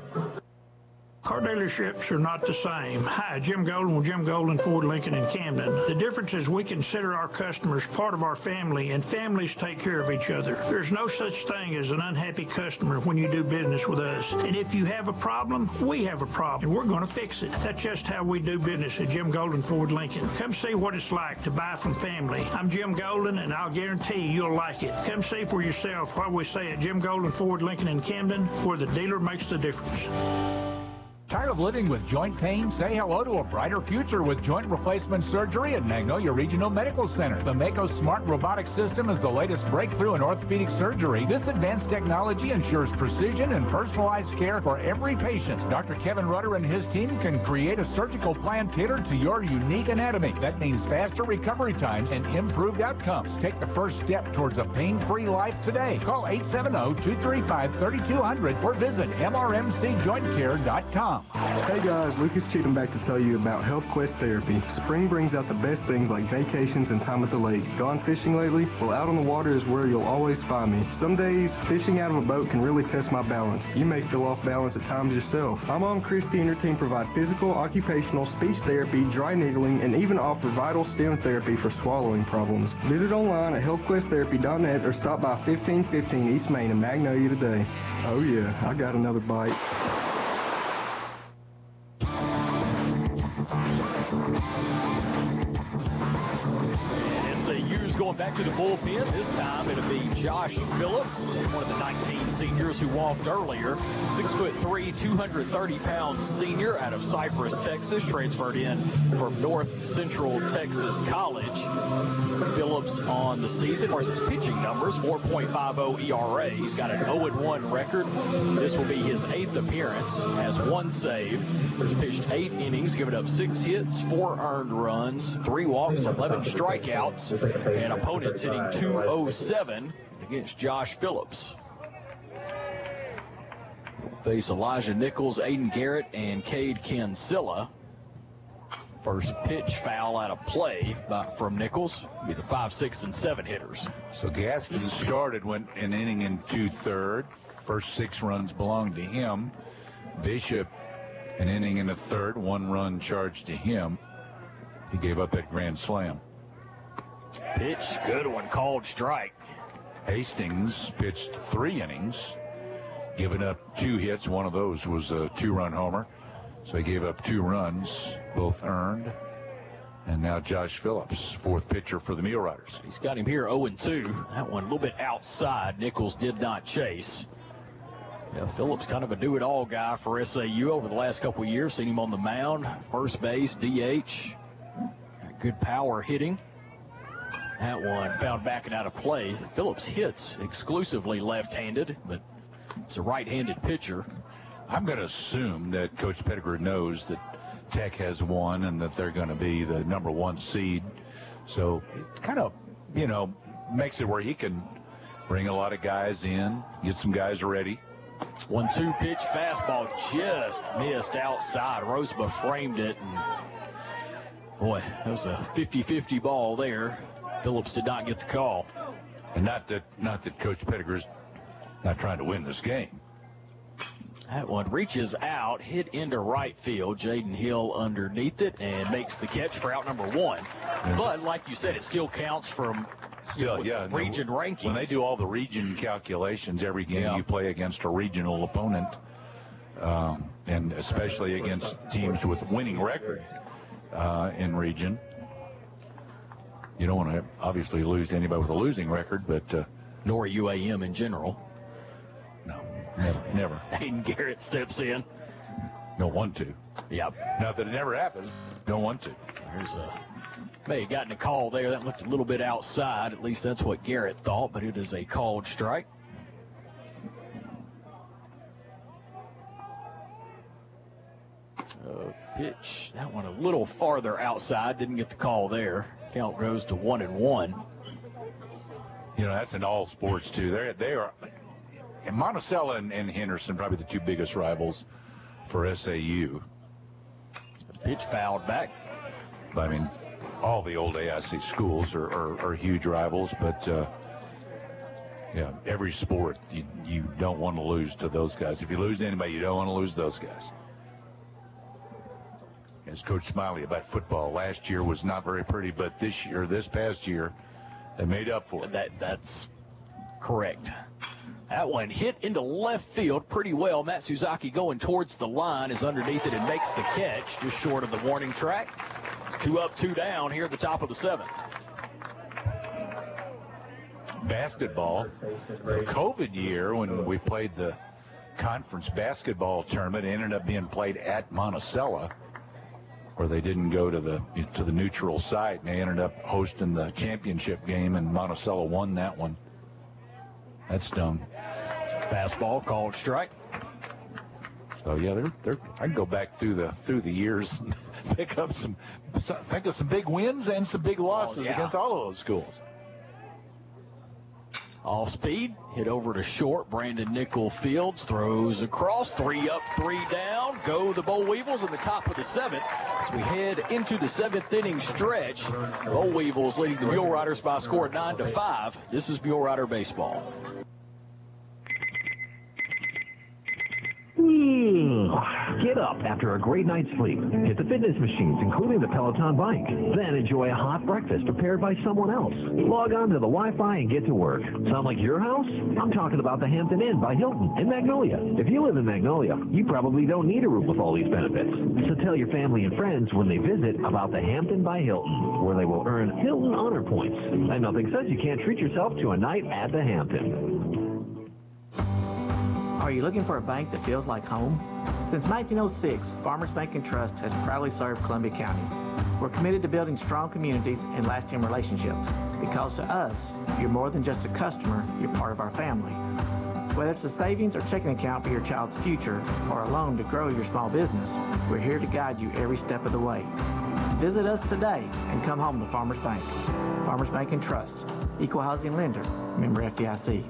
Car dealerships are not the same. Hi, Jim Golden with Jim Golden Ford Lincoln in Camden. The difference is we consider our customers part of our family, and families take care of each other. There's no such thing as an unhappy customer when you do business with us. And if you have a problem, we have a problem, and we're going to fix it. That's just how we do business at Jim Golden Ford Lincoln. Come see what it's like to buy from family. I'm Jim Golden, and I'll guarantee you'll like it. Come see for yourself what we say at Jim Golden Ford Lincoln in Camden, where the dealer makes the difference. Tired of living with joint pain? Say hello to a brighter future with joint replacement surgery at Magnolia Regional Medical Center. The Mako Smart Robotic System is the latest breakthrough in orthopedic surgery. This advanced technology ensures precision and personalized care for every patient. Dr. Kevin Rutter and his team can create a surgical plan tailored to your unique anatomy. That means faster recovery times and improved outcomes. Take the first step towards a pain-free life today. Call 870-235-3200 or visit mrmcjointcare.com. HealthQuest.com. Hey guys, Lucas Cheatham back to tell you about HealthQuest Therapy. Spring brings out the best things like vacations and time at the lake. Gone fishing lately? Well, out on the water is where you'll always find me. Some days, fishing out of a boat can really test my balance. You may feel off balance at times yourself. My mom, Christy, and her team provide physical, occupational, speech therapy, dry needling, and even offer vital stem therapy for swallowing problems. Visit online at healthquesttherapy.net or stop by 1515 East Main in Magnolia today. Oh yeah, I got another bite. Going back to the bullpen. This time it'll be Josh Phillips, one of the 19 seniors who walked earlier. 6'3", 230-pound senior out of Cypress, Texas, transferred in from North Central Texas College. Phillips on the season, as far as his pitching numbers, 4.50 ERA. He's got an 0-1 record. This will be his 8th appearance. Has 1 save. He's pitched 8 innings, given up 6 hits, 4 earned runs, 3 walks, 11 strikeouts. And opponents hitting .207 against Josh Phillips. Face Elijah Nichols, Aiden Garrett, and Cade Kinsella. First pitch foul out of play from Nichols. Be the 5, 6, and 7 hitters. So Gaston started, went an inning in 2/3. First 6 runs belonged to him. Bishop, an inning in a third, 1 run charged to him. He gave up that grand slam. Pitch, good one, called strike. Hastings pitched 3 innings, giving up 2 hits. One of those was a 2-run homer. So he gave up 2 runs, both earned. And now Josh Phillips, 4th pitcher for the Muleriders. He's got him here 0-2. That one a little bit outside. Nichols did not chase. Yeah, Phillips kind of a do-it-all guy for SAU over the last couple of years. Seen him on the mound, first base, DH. Good power hitting. That one fouled back and out of play. Phillips hits exclusively left-handed, but it's a right-handed pitcher. I'm going to assume that Coach Pettigrew knows that Tech has won and that they're going to be the number 1 seed. So it kind of, makes it where he can bring a lot of guys in, get some guys ready. 1-2 pitch, fastball just missed outside. Roseba framed it, and boy, that was a 50-50 ball there. Phillips did not get the call. And not that Coach Pettigrew's not trying to win this game. That one reaches out, hit into right field. Jaden Hill underneath it and makes the catch for out number 1. But like you said, it still counts from region rankings. When they do all the region calculations, every game you play against a regional opponent, and especially against teams with winning record in region. You don't want to obviously lose to anybody with a losing record, but nor UAM in general. No, never. Aiden Garrett steps in. Don't want to. Yep. Not that it never happens. Don't want to. There's may have gotten a call there. That looked a little bit outside. At least that's what Garrett thought, but it is a called strike. Pitch. That one a little farther outside. Didn't get the call there. Count goes to 1-1. That's in all sports too. They are, and Monticello and Henderson probably the 2 biggest rivals for SAU. Pitch fouled back. I mean, all the old AIC schools are huge rivals, but every sport you don't want to lose to those guys. If you lose to anybody, you don't want to lose those guys. As Coach Smiley about football, last year was not very pretty, but this past year, they made up for it. That's correct. That one hit into left field pretty well. Matt Suzaki going towards the line is underneath it and makes the catch just short of the warning track. 2 up, 2 down here at the top of the 7th. Basketball, the COVID year when we played the conference basketball tournament, it ended up being played at Monticello, where they didn't go to the neutral site, and they ended up hosting the championship game, and Monticello won that one. That stung. Fastball called strike. So yeah, I can go back through the years and think of some big wins and some big losses against all of those schools. Off speed, hit over to short. Brandon Nickel fields, throws across, 3 up, 3 down. Go the Boll Weevils in the top of the 7th. As we head into the 7th inning stretch, Boll Weevils leading the Mule Riders by a score of 9-5. This is Mule Rider baseball. Get up after a great night's sleep. Hit the fitness machines, including the Peloton bike. Then enjoy a hot breakfast prepared by someone else. Log on to the Wi-Fi and get to work. Sound like your house? I'm talking about the Hampton Inn by Hilton in Magnolia. If you live in Magnolia, you probably don't need a room with all these benefits. So tell your family and friends when they visit about the Hampton by Hilton, where they will earn Hilton honor points. And nothing says you can't treat yourself to a night at the Hampton. Are you looking for a bank that feels like home? Since 1906, Farmers Bank and Trust has proudly served Columbia County. We're committed to building strong communities and lasting relationships, because to us, you're more than just a customer, you're part of our family. Whether it's a savings or checking account for your child's future, or a loan to grow your small business, we're here to guide you every step of the way. Visit us today and come home to Farmers Bank. Farmers Bank and Trust, equal housing lender, member FDIC.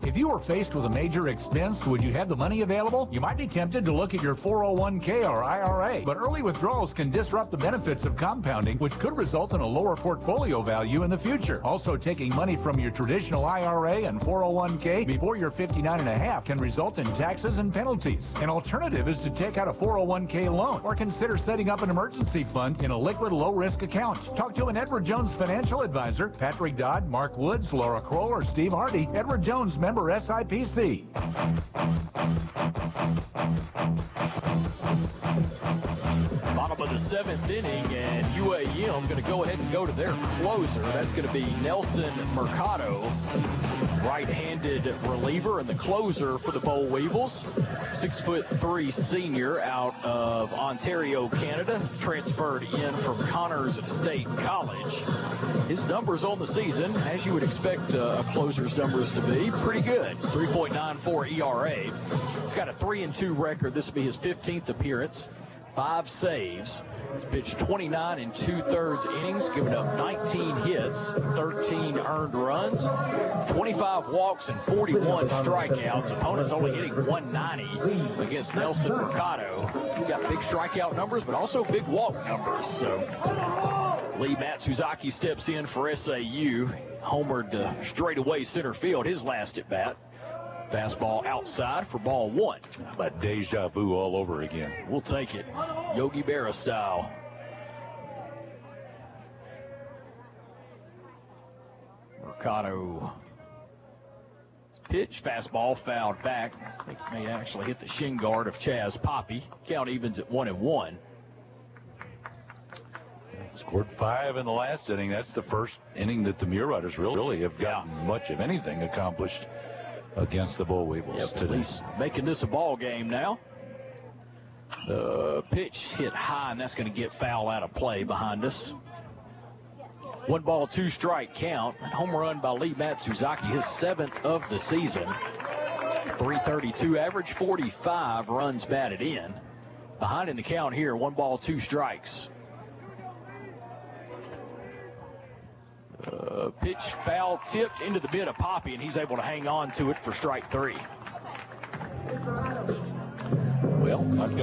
If you were faced with a major expense, would you have the money available? You might be tempted to look at your 401k or IRA, but early withdrawals can disrupt the benefits of compounding, which could result in a lower portfolio value in the future. Also, taking money from your traditional IRA and 401k before you're 59 and a half can result in taxes and penalties. An alternative is to take out a 401k loan or consider setting up an emergency fund in a liquid, low-risk account. Talk to an Edward Jones financial advisor, Patrick Dodd, Mark Woods, Laura Kroll, or Steve Hardy. Edward Jones, member SIPC. Bottom of the 7th inning, and UAM going to go ahead and go to their closer. That's going to be Nelson Mercado, right-handed reliever, and the closer for the Boll Weevils. 6'3" senior out of Ontario, Canada, transferred in from Connors State College. His numbers on the season, as you would expect a closer's numbers to be, pretty good. 3.94 ERA. He's got a 3-2 record. This will be his 15th appearance. 5 saves. He's pitched 29 2/3 innings, giving up 19 hits, 13 earned runs, 25 walks, and 41 strikeouts. Opponents only hitting 190 against Nelson Mercado. He's got big strikeout numbers, but also big walk numbers. So Lee Matsuzaki steps in for SAU, homered straightaway center field his last at bat. Fastball outside for ball 1. How about deja vu all over again? We'll take it. Yogi Berra style. Mercado. Pitch, fastball fouled back. I think it may actually hit the shin guard of Chaz Poppy. Count evens at 1-1. Scored 5 in the last inning. That's the first inning that the Muleriders really have gotten much of anything accomplished against the Boll Weevils today. At least making this a ball game now. The pitch hit high, and that's going to get foul out of play behind us. 1 ball, 2 strike count. Home run by Lee Matsuzaki, his 7th of the season. 332 average, 45 runs batted in. Behind in the count here, 1 ball, 2 strikes. Pitch foul tipped into the mid of Poppy, and he's able to hang on to it for strike 3. Well, not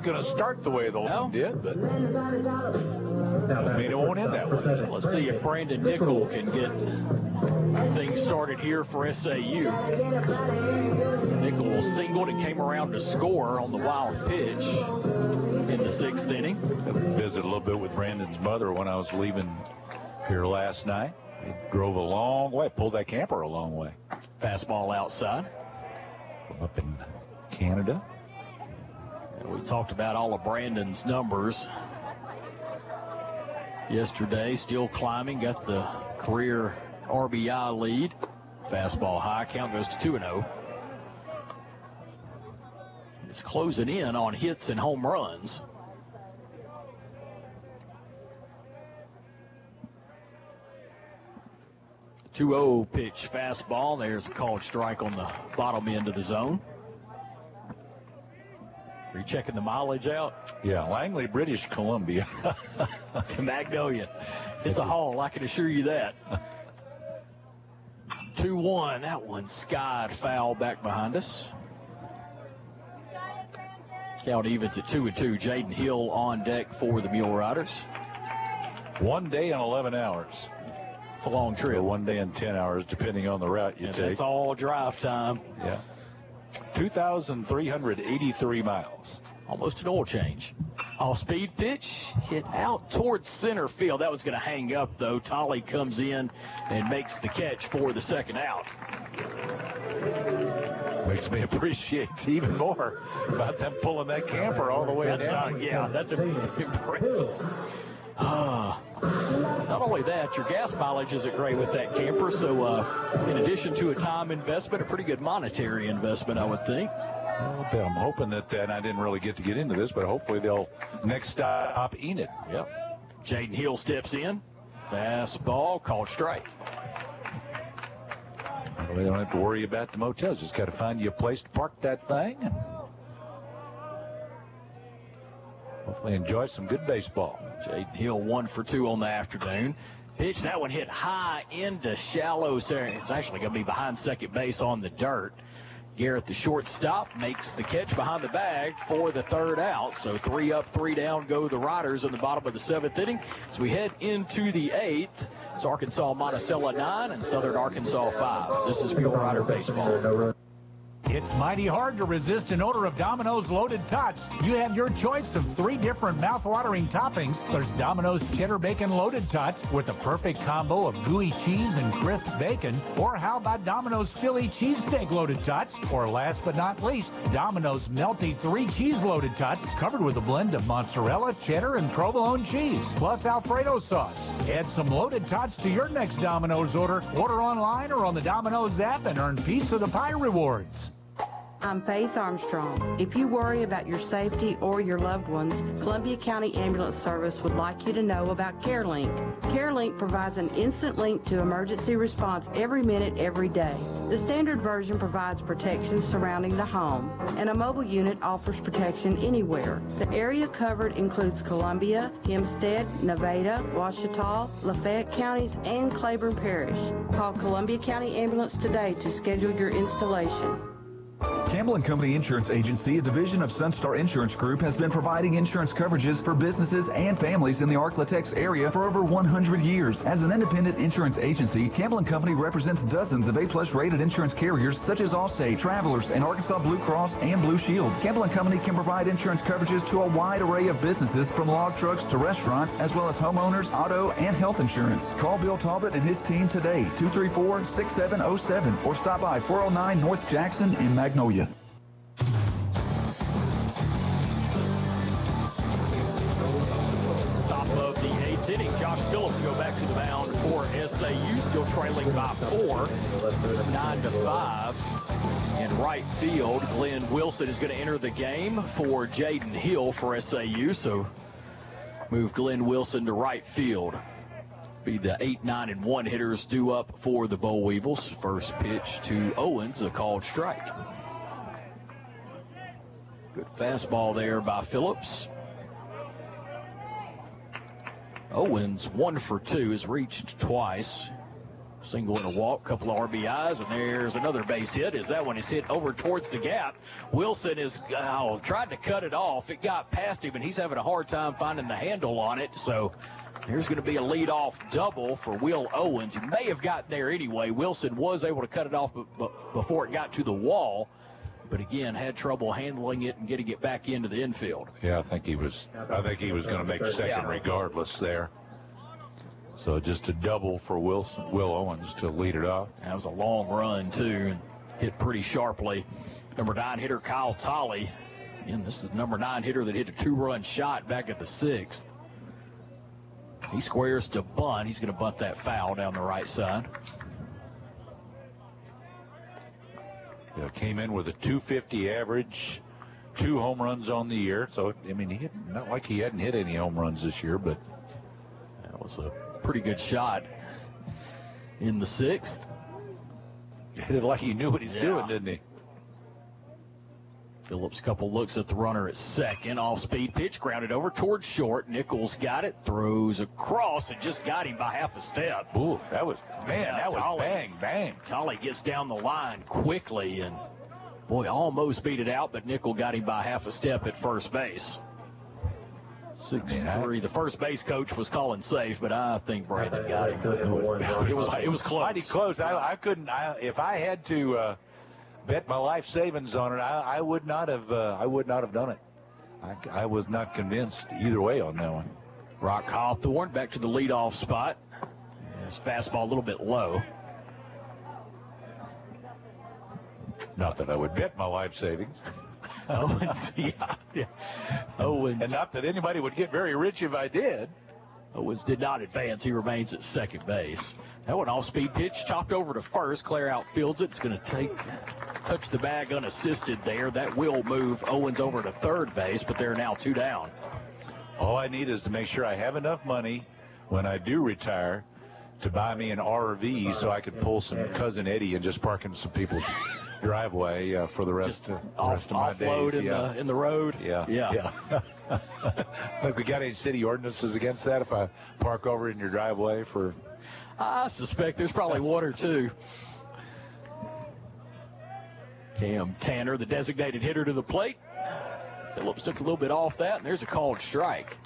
gonna start the way the line did, but I mean, it won't end that way. Let's see if Brandon Nickel can get things started here for SAU. Nickel singled and came around to score on the wild pitch in the 6th inning. I visited a little bit with Brandon's mother when I was leaving here last night. He drove a long way, pulled that camper a long way. Fastball outside. From up in Canada. And we talked about all of Brandon's numbers yesterday. Still climbing, got the career RBI lead. Fastball high, count goes to 2-0. It's closing in on hits and home runs. The 2-0 pitch fastball. There's a called strike on the bottom end of the zone. Are you checking the mileage out? Yeah, Langley, British Columbia. To Magnolia. It's a haul, I can assure you that. 2-1. That one skied foul back behind us. Count evens at 2-2. Jaden Hill on deck for the Mule Riders. 1 day and 11 hours. It's a long trip. Or 1 day and 10 hours, depending on the route you take. It's all drive time. Yeah. 2,383 miles. Almost an oil change. Off-speed pitch, hit out towards center field. That was going to hang up, though. Tolley comes in and makes the catch for the second out. Makes me appreciate even more about them pulling that camper all the way down. Yeah, that's impressive. Not only that, your gas mileage isn't great with that camper, so in addition to a time investment, a pretty good monetary investment, I would think. Well, I'm hoping that, and I didn't really get to get into this, but hopefully they'll next stop Enid. Yep. Jaden Hill steps in. Fastball, called strike. Well, they don't have to worry about the motels. Just got to find you a place to park that thing and hopefully enjoy some good baseball. Jaden Hill 1 for 2 on the afternoon. Pitch, that one hit high into shallow center. It's actually going to be behind second base on the dirt. Garrett, the shortstop, makes the catch behind the bag for the third out. So 3 up, 3 down go the Riders in the bottom of the 7th inning. As we head into the 8th, it's Arkansas-Monticello 9 and Southern Arkansas 5. This is Mule Rider Baseball. It's mighty hard to resist an odor of Domino's Loaded Tots. You have your choice of 3 different mouth-watering toppings. There's Domino's Cheddar Bacon Loaded Tots with the perfect combo of gooey cheese and crisp bacon. Or how about Domino's Philly Cheesesteak Loaded Tots? Or last but not least, Domino's Melty 3 Cheese Loaded Tots covered with a blend of mozzarella, cheddar, and provolone cheese, plus Alfredo sauce. Add some Loaded Tots to your next Domino's order. Order online or on the Domino's app and earn Piece of the Pie rewards. I'm Faith Armstrong. If you worry about your safety or your loved ones, Columbia County Ambulance Service would like you to know about CareLink. CareLink provides an instant link to emergency response every minute, every day. The standard version provides protection surrounding the home, and a mobile unit offers protection anywhere. The area covered includes Columbia, Hempstead, Nevada, Ouachita, Lafayette counties, and Claiborne Parish. Call Columbia County Ambulance today to schedule your installation. Campbell & Company Insurance Agency, a division of Sunstar Insurance Group, has been providing insurance coverages for businesses and families in the Arklatex area for over 100 years. As an independent insurance agency, Campbell & Company represents dozens of A-plus rated insurance carriers such as Allstate, Travelers, and Arkansas Blue Cross and Blue Shield. Campbell & Company can provide insurance coverages to a wide array of businesses from log trucks to restaurants, as well as homeowners, auto, and health insurance. Call Bill Talbot and his team today, 234-6707, or stop by 409 North Jackson in Magnolia. Top of the 8th inning, Josh Phillips go back to the mound for SAU, still trailing by 4, 9-5. In right field, Glenn Wilson is going to enter the game for Jaden Hill for SAU, so move Glenn Wilson to right field. Be the 8, 9, and 1 hitters due up for the Boll Weevils. First pitch to Owens, a called strike. Good fastball there by Phillips. Owens 1 for 2, has reached twice. Single and a walk, couple of RBIs, and there's another base hit as that one is hit over towards the gap. Wilson is tried to cut it off. It got past him, and he's having a hard time finding the handle on it. So there's going to be a leadoff double for Will Owens. He may have gotten there anyway. Wilson was able to cut it off before it got to the wall, but again had trouble handling it and getting it back into the infield. Yeah, I think he was going to make second regardless there. So just a double for Will Owens to lead it off. That was a long run too, and hit pretty sharply. Number 9 hitter Kyle Tolley. Again, this is number 9 hitter that hit a 2-run shot back at the 6th. He squares to bunt. He's going to bunt that foul down the right side. Yeah, came in with a 250 average, 2 home runs on the year. So, I mean, not like he hadn't hit any home runs this year, but that was a pretty good shot in the 6th. Hit it like he knew what he's doing, didn't he? Phillips, couple looks at the runner at second. Off-speed pitch, grounded over towards short. Nichols got it, throws across, and just got him by half a step. Ooh, that was bang, bang. Tolley gets down the line quickly, and boy, almost beat it out, but Nichols got him by half a step at first base. 6-3. The first base coach was calling safe, but I think Brandon got him. It was close. Mighty close. I couldn't. If I had to bet my life savings on it, I would not have. I would not have done it. I was not convinced either way on that one. Rock Hawthorne back to the leadoff spot. His fastball a little bit low. Not that I would bet my life savings. Owens, yeah. Owens. And not that anybody would get very rich if I did. Owens did not advance. He remains at second base. That one off-speed pitch, chopped over to first. Claire outfields it. It's going to touch the bag unassisted there. That will move Owens over to third base, but they're now 2 down. All I need is to make sure I have enough money when I do retire to buy me an RV so I could pull some Cousin Eddie and just park in some people's driveway for the rest of my days. Offload in the road. Yeah. Look, we got any city ordinances against that if I park over in your driveway for? I suspect there's probably 1 or 2. Cam Tanner, the designated hitter, to the plate. Phillips took a little bit off that, and there's a called strike.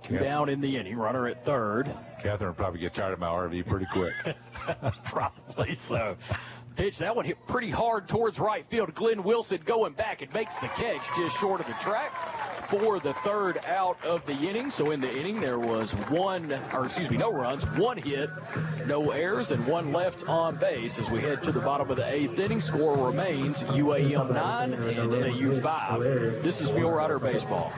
Two down in the inning, runner at third. Catherine will probably get tired of my RV pretty quick. Probably so. Pitch, that one hit pretty hard towards right field. Glenn Wilson going back and makes the catch just short of the track for the third out of the inning. So in the inning, there was no runs, 1 hit, no errors, and 1 left on base. As we head to the bottom of the 8th inning, score remains UAM 9 and NAU 5. This is Mule Rider Baseball.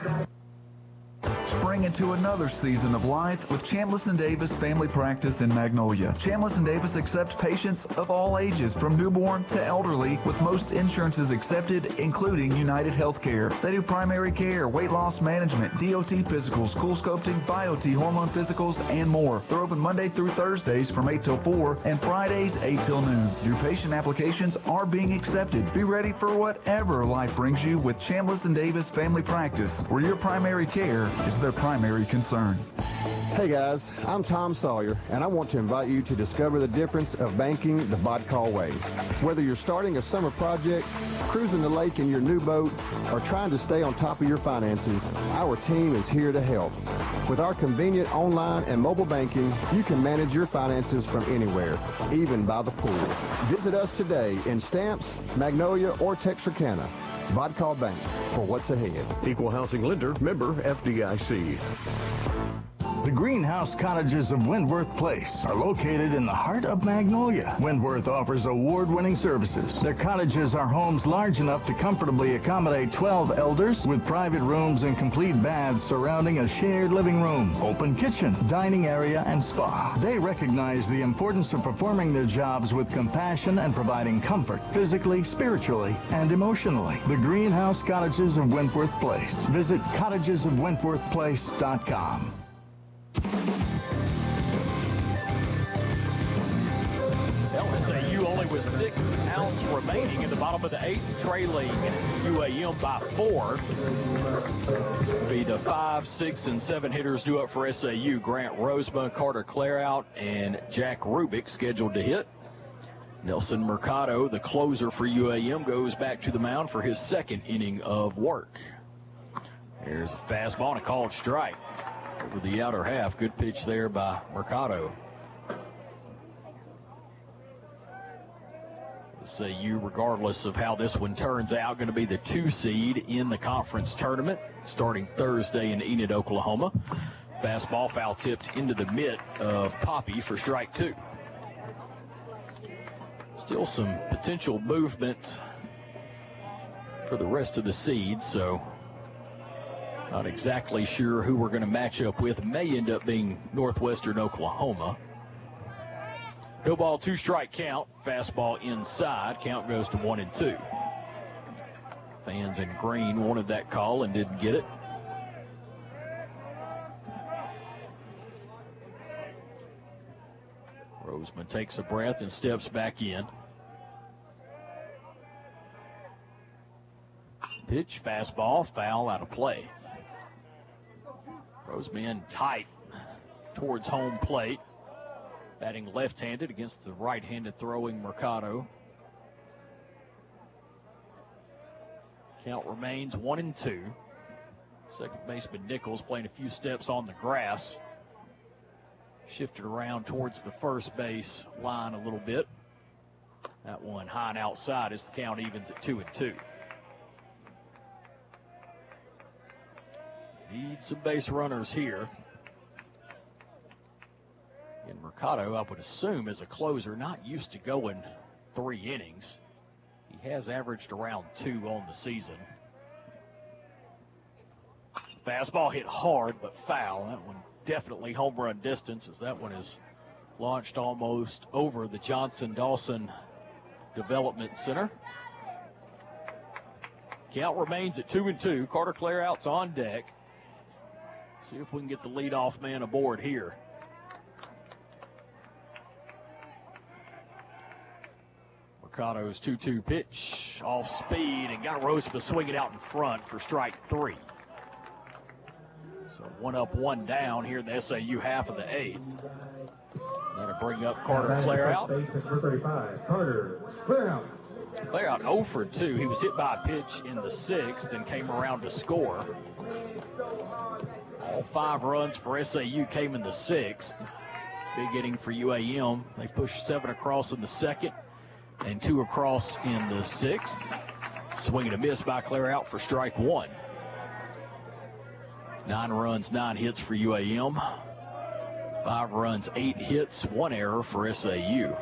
Spring into another season of life with Chambliss & Davis Family Practice in Magnolia. Chambliss & Davis accepts patients of all ages, from newborn to elderly, with most insurances accepted, including United Healthcare. They do primary care, weight loss management, DOT physicals, school sculpting, BioT, hormone physicals, and more. They're open Monday through Thursdays from 8 till 4 and Fridays 8 till noon. New patient applications are being accepted. Be ready for whatever life brings you with Chambliss & Davis Family Practice, where your primary care is their primary concern. Hey guys, I'm Tom Sawyer, and I want to invite you to discover the difference of banking the Bodcall way. Whether you're starting a summer project, cruising the lake in your new boat, or trying to stay on top of your finances, our team is here to help. With our convenient online and mobile banking, you can manage your finances from anywhere, even by the pool. Visit us today in Stamps, Magnolia, or Texarkana. Bodcall Bank, for what's ahead. Equal housing lender, member FDIC. The greenhouse cottages of Wentworth Place are located in the heart of Magnolia. Wentworth offers award-winning services. Their cottages are homes large enough to comfortably accommodate 12 elders, with private rooms and complete baths surrounding a shared living room, open kitchen, dining area, and spa. They recognize the importance of performing their jobs with compassion and providing comfort, physically, spiritually, and emotionally. The greenhouse cottages of Wentworth Place. Visit cottagesofwentworthplace.com. SAU only with 6 outs remaining in the bottom of the 8th, trailing UAM by 4. Be the 5, 6, and 7 hitters due up for SAU. Grant Roseman, Carter Clare out, and Jack Rubik scheduled to hit. Nelson Mercado, the closer for UAM, goes back to the mound for his 2nd inning of work. There's a fastball and a called strike over the outer half. Good pitch there by Mercado. SAU, regardless of how this one turns out, going to be the 2 seed in the conference tournament starting Thursday in Enid, Oklahoma. Fastball foul tipped into the mitt of Poppy for strike 2. Still some potential movement for the rest of the seeds, so not exactly sure who we're going to match up with. May end up being Northwestern Oklahoma. No ball, 2 strike count. Fastball inside. Count goes to 1-2. Fans in green wanted that call and didn't get it. Roseman takes a breath and steps back in. Pitch, fastball, foul, out of play. Roseman tight towards home plate. Batting left-handed against the right-handed throwing Mercado. Count remains 1-2. Second baseman Nichols playing a few steps on the grass. Shifted around towards the first base line a little bit. That one high and outside as the count evens at 2-2. Need some base runners here. And Mercado, I would assume, as a closer, not used to going 3 innings. He has averaged around 2 on the season. Fastball hit hard, but foul. That one definitely home run distance, as that one is launched almost over the Johnson-Dawson Development Center. Count remains at 2-2. Carter Clareout's on deck. See if we can get the leadoff man aboard here. Mercado's 2-2 pitch, off speed, and got Rosema swinging out in front for strike 3. So 1 up, 1 down here in the SAU half of the 8th. Going to bring up Carter Clareout. Clareout 0 for 2. He was hit by a pitch in the 6th and came around to score. All 5 runs for SAU came in the 6th. Big inning for UAM. They pushed 7 across in the 2nd and 2 across in the 6th. Swing and a miss by Clareout for strike 1. 9 runs, 9 hits for UAM. 5 runs, 8 hits, 1 error for SAU.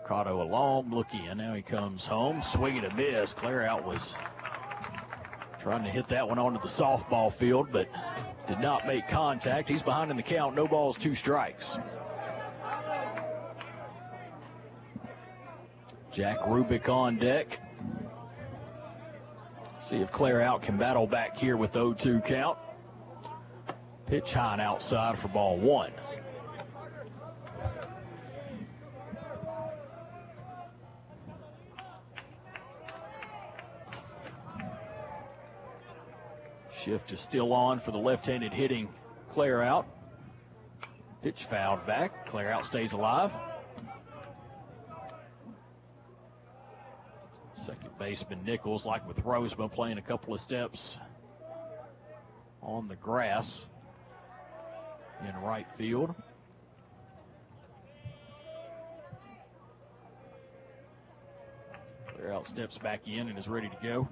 Mercado a long look in. Now he comes home. Swing and a miss. Clareout was trying to hit that one onto the softball field, but did not make contact. He's behind in the count. No balls, 2 strikes. Jack Rubick on deck. See if Clareout can battle back here with 0-2 count. Pitch high and outside for ball 1. Shift is still on for the left-handed hitting Clareout. Pitch fouled back. Clareout stays alive. Second baseman Nichols, like with Rosema, playing a couple of steps on the grass in right field. Clareout steps back in and is ready to go.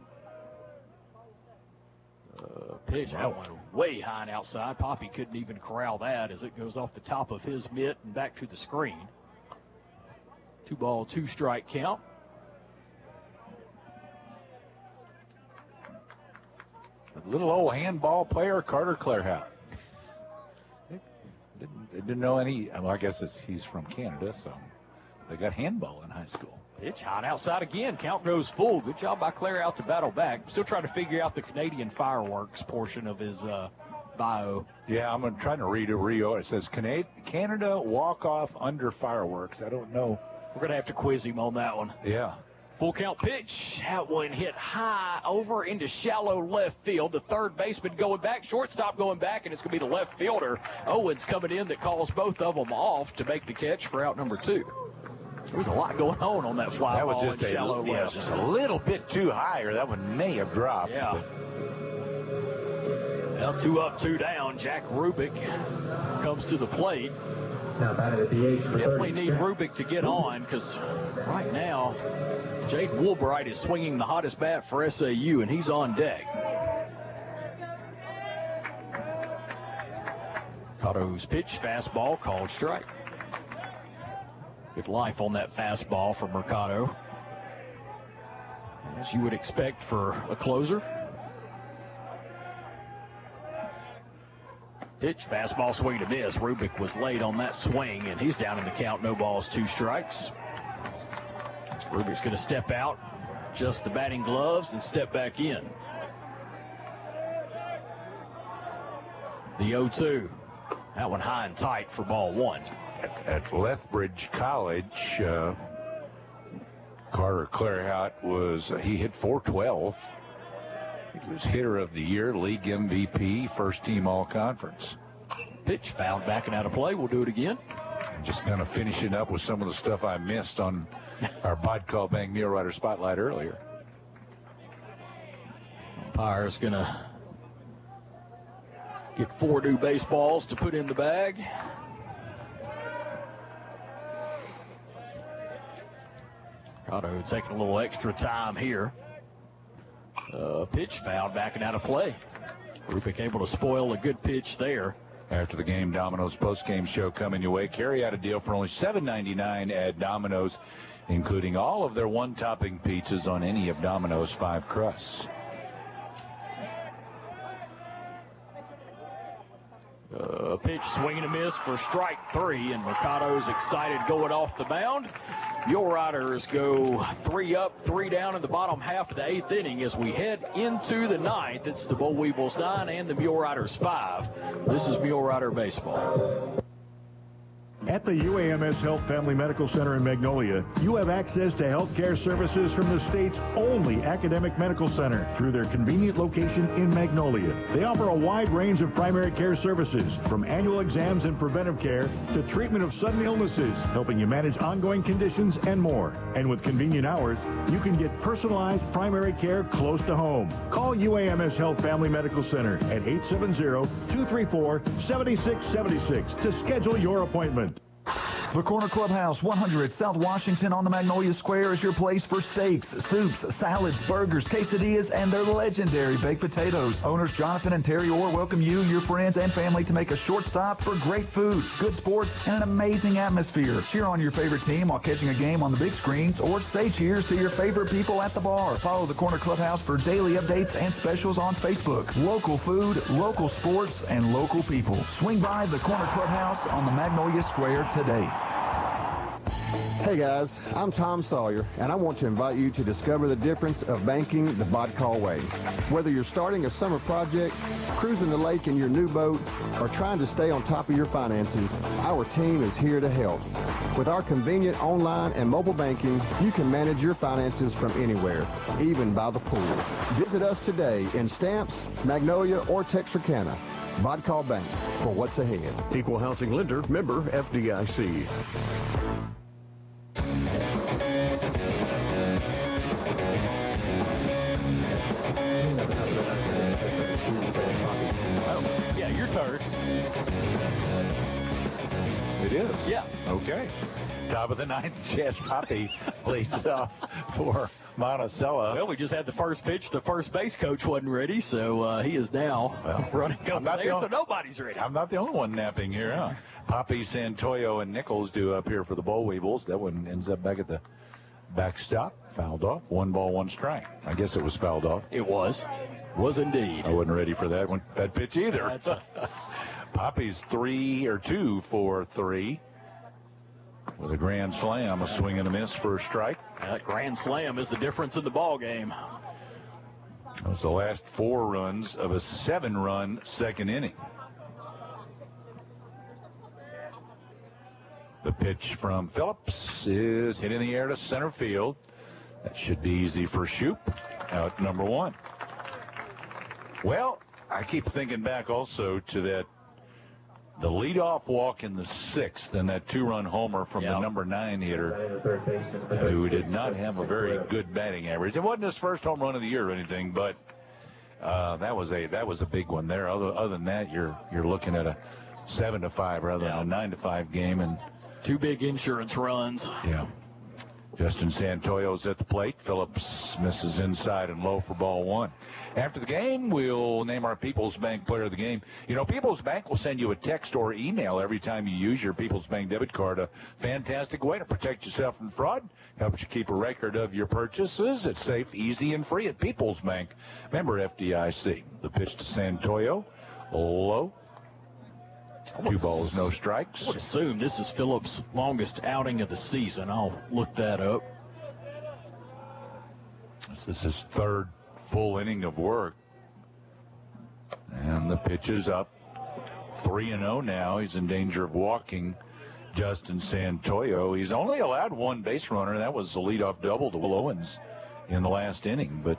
Pitch, that one way high and outside. Poppy couldn't even corral that as it goes off the top of his mitt and back to the screen. 2 ball, 2 strike count. A little old handball player, Carter Clareout. Didn't know any. Well, I guess he's from Canada, so they got handball in high school. Pitch hot outside again. Count goes full. Good job by Clareout to battle back. Still trying to figure out the Canadian fireworks portion of his bio. Yeah, I'm trying to read it. It says Canada walk-off under fireworks. I don't know. We're going to have to quiz him on that one. Yeah. Full count pitch. That one hit high over into shallow left field. The third baseman going back, shortstop going back, and it's going to be the left fielder. Owens coming in that calls both of them off to make the catch for out number 2. There was a lot going on that fly that ball was just in shallow left. Just a little bit too high, or that one may have dropped. Yeah. Well, 2 up, 2 down. Jack Rubick comes to the plate. Now batting at the 8th. Definitely need Rubick to get on, because right now Jaden Woolbright is swinging the hottest bat for SAU, and he's on deck. Cotto's pitch, fastball, called strike. Good life on that fastball from Mercado, as you would expect for a closer. Pitch, fastball, swing to miss. Rubick was late on that swing, and he's down in the count. No balls, 2 strikes. Rubick's going to step out, adjust the batting gloves, and step back in. The 0-2. That one high and tight for ball 1. at Lethbridge College. Carter Clairhout he hit .412. He was hitter of the year, league MVP, first team all-conference. Pitch found backing out of play. We'll do it again. Just kind of finishing up with some of the stuff I missed on our Bodcall Bank Mulerider Spotlight earlier. Umpire's going to get 4 new baseballs to put in the bag. Otto taking a little extra time here. Pitch found backing out of play. Rupick able to spoil a good pitch there. After the game, Domino's post-game show coming your way. Carry out a deal for only $7.99 at Domino's, including all of their one-topping pizzas on any of Domino's 5 crusts. Pitch swinging a miss for strike 3, and Mercado's excited going off the mound. Muleriders go 3 up, 3 down in the bottom half of the 8th inning as we head into the 9th. It's the Boll Weevils 9 and the Muleriders 5. This is Mulerider baseball. At the UAMS Health Family Medical Center in Magnolia, you have access to health care services from the state's only academic medical center through their convenient location in Magnolia. They offer a wide range of primary care services, from annual exams and preventive care to treatment of sudden illnesses, helping you manage ongoing conditions and more. And with convenient hours, you can get personalized primary care close to home. Call UAMS Health Family Medical Center at 870-234-7676 to schedule your appointment. The Corner Clubhouse, 100 South Washington on the Magnolia Square is your place for steaks, soups, salads, burgers, quesadillas, and their legendary baked potatoes. Owners Jonathan and Terry Orr welcome you, your friends, and family to make a short stop for great food, good sports, and an amazing atmosphere. Cheer on your favorite team while catching a game on the big screens, or say cheers to your favorite people at the bar. Follow the Corner Clubhouse for daily updates and specials on Facebook. Local food, local sports, and local people. Swing by the Corner Clubhouse on the Magnolia Square today. Hey guys, I'm Tom Sawyer, and I want to invite you to discover the difference of banking the Bodcall way. Whether you're starting a summer project, cruising the lake in your new boat, or trying to stay on top of your finances, our team is here to help. With our convenient online and mobile banking, you can manage your finances from anywhere, even by the pool. Visit us today in Stamps, Magnolia, or Texarkana. Bodcall Bank, for what's ahead. Equal housing lender, member FDIC. Yeah, your turn. It is? Yeah. Okay. Top of the 9th, Jess Poppy leads it off for Monticello. Well, we just had the first pitch. The first base coach wasn't ready, so he is now running over there, so nobody's ready. I'm not the only one napping here, huh? Poppy, Santoyo, and Nichols do up here for the Boll Weevils. That one ends up back at the backstop. Fouled off. 1 ball, 1 strike. I guess it was fouled off. It was. Was indeed. I wasn't ready for that one. That pitch either. Poppy's 2 for 3. With a grand slam, a swing and a miss for a strike. That grand slam is the difference in the ball game. That was the last 4 runs of a 7-run second inning. The pitch from Phillips is hit in the air to center field. That should be easy for Shoup. Out number 1. Well, I keep thinking back also to the leadoff walk in the 6th and that 2-run homer from the number 9 hitter, who did not have a very good batting average. It wasn't his first home run of the year or anything, but that was a big one there. Other than that, you're looking at a 7-5 rather than a 9-5 game, and 2 big insurance runs. Yeah. Justin Santoyo's at the plate. Phillips misses inside and low for ball 1. After the game, we'll name our People's Bank Player of the Game. You know, People's Bank will send you a text or email every time you use your People's Bank debit card. A fantastic way to protect yourself from fraud. Helps you keep a record of your purchases. It's safe, easy, and free at People's Bank. Member FDIC. The pitch to Santoyo. Low. 2 balls, no strikes. I would assume this is Phillips' longest outing of the season. I'll look that up. This is his 3rd full inning of work. And the pitch is up. 3-0 now. He's in danger of walking Justin Santoyo. He's only allowed one base runner. That was the leadoff double to Will Owens in the last inning, but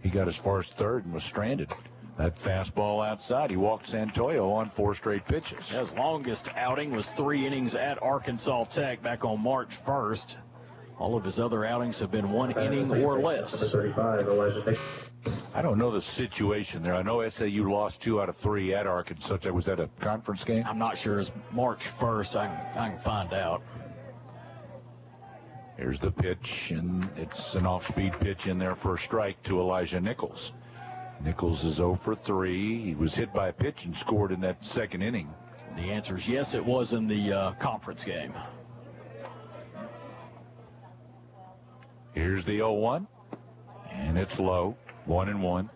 he got as far as third and was stranded. That fastball outside. He walked Santoyo on 4 straight pitches. His longest outing was 3 innings at Arkansas Tech back on March 1st. All of his other outings have been 1 inning or less. I don't know the situation there. I know SAU lost 2 out of 3 at Arkansas. Was that a conference game? I'm not sure. It's March 1st. I can find out. Here's the pitch, and it's an off-speed pitch in there for a strike to Elijah Nichols. Nichols is 0 for 3. He was hit by a pitch and scored in that second inning. The answer is yes, it was in the conference game. Here's the 0-1, and it's low, 1-1.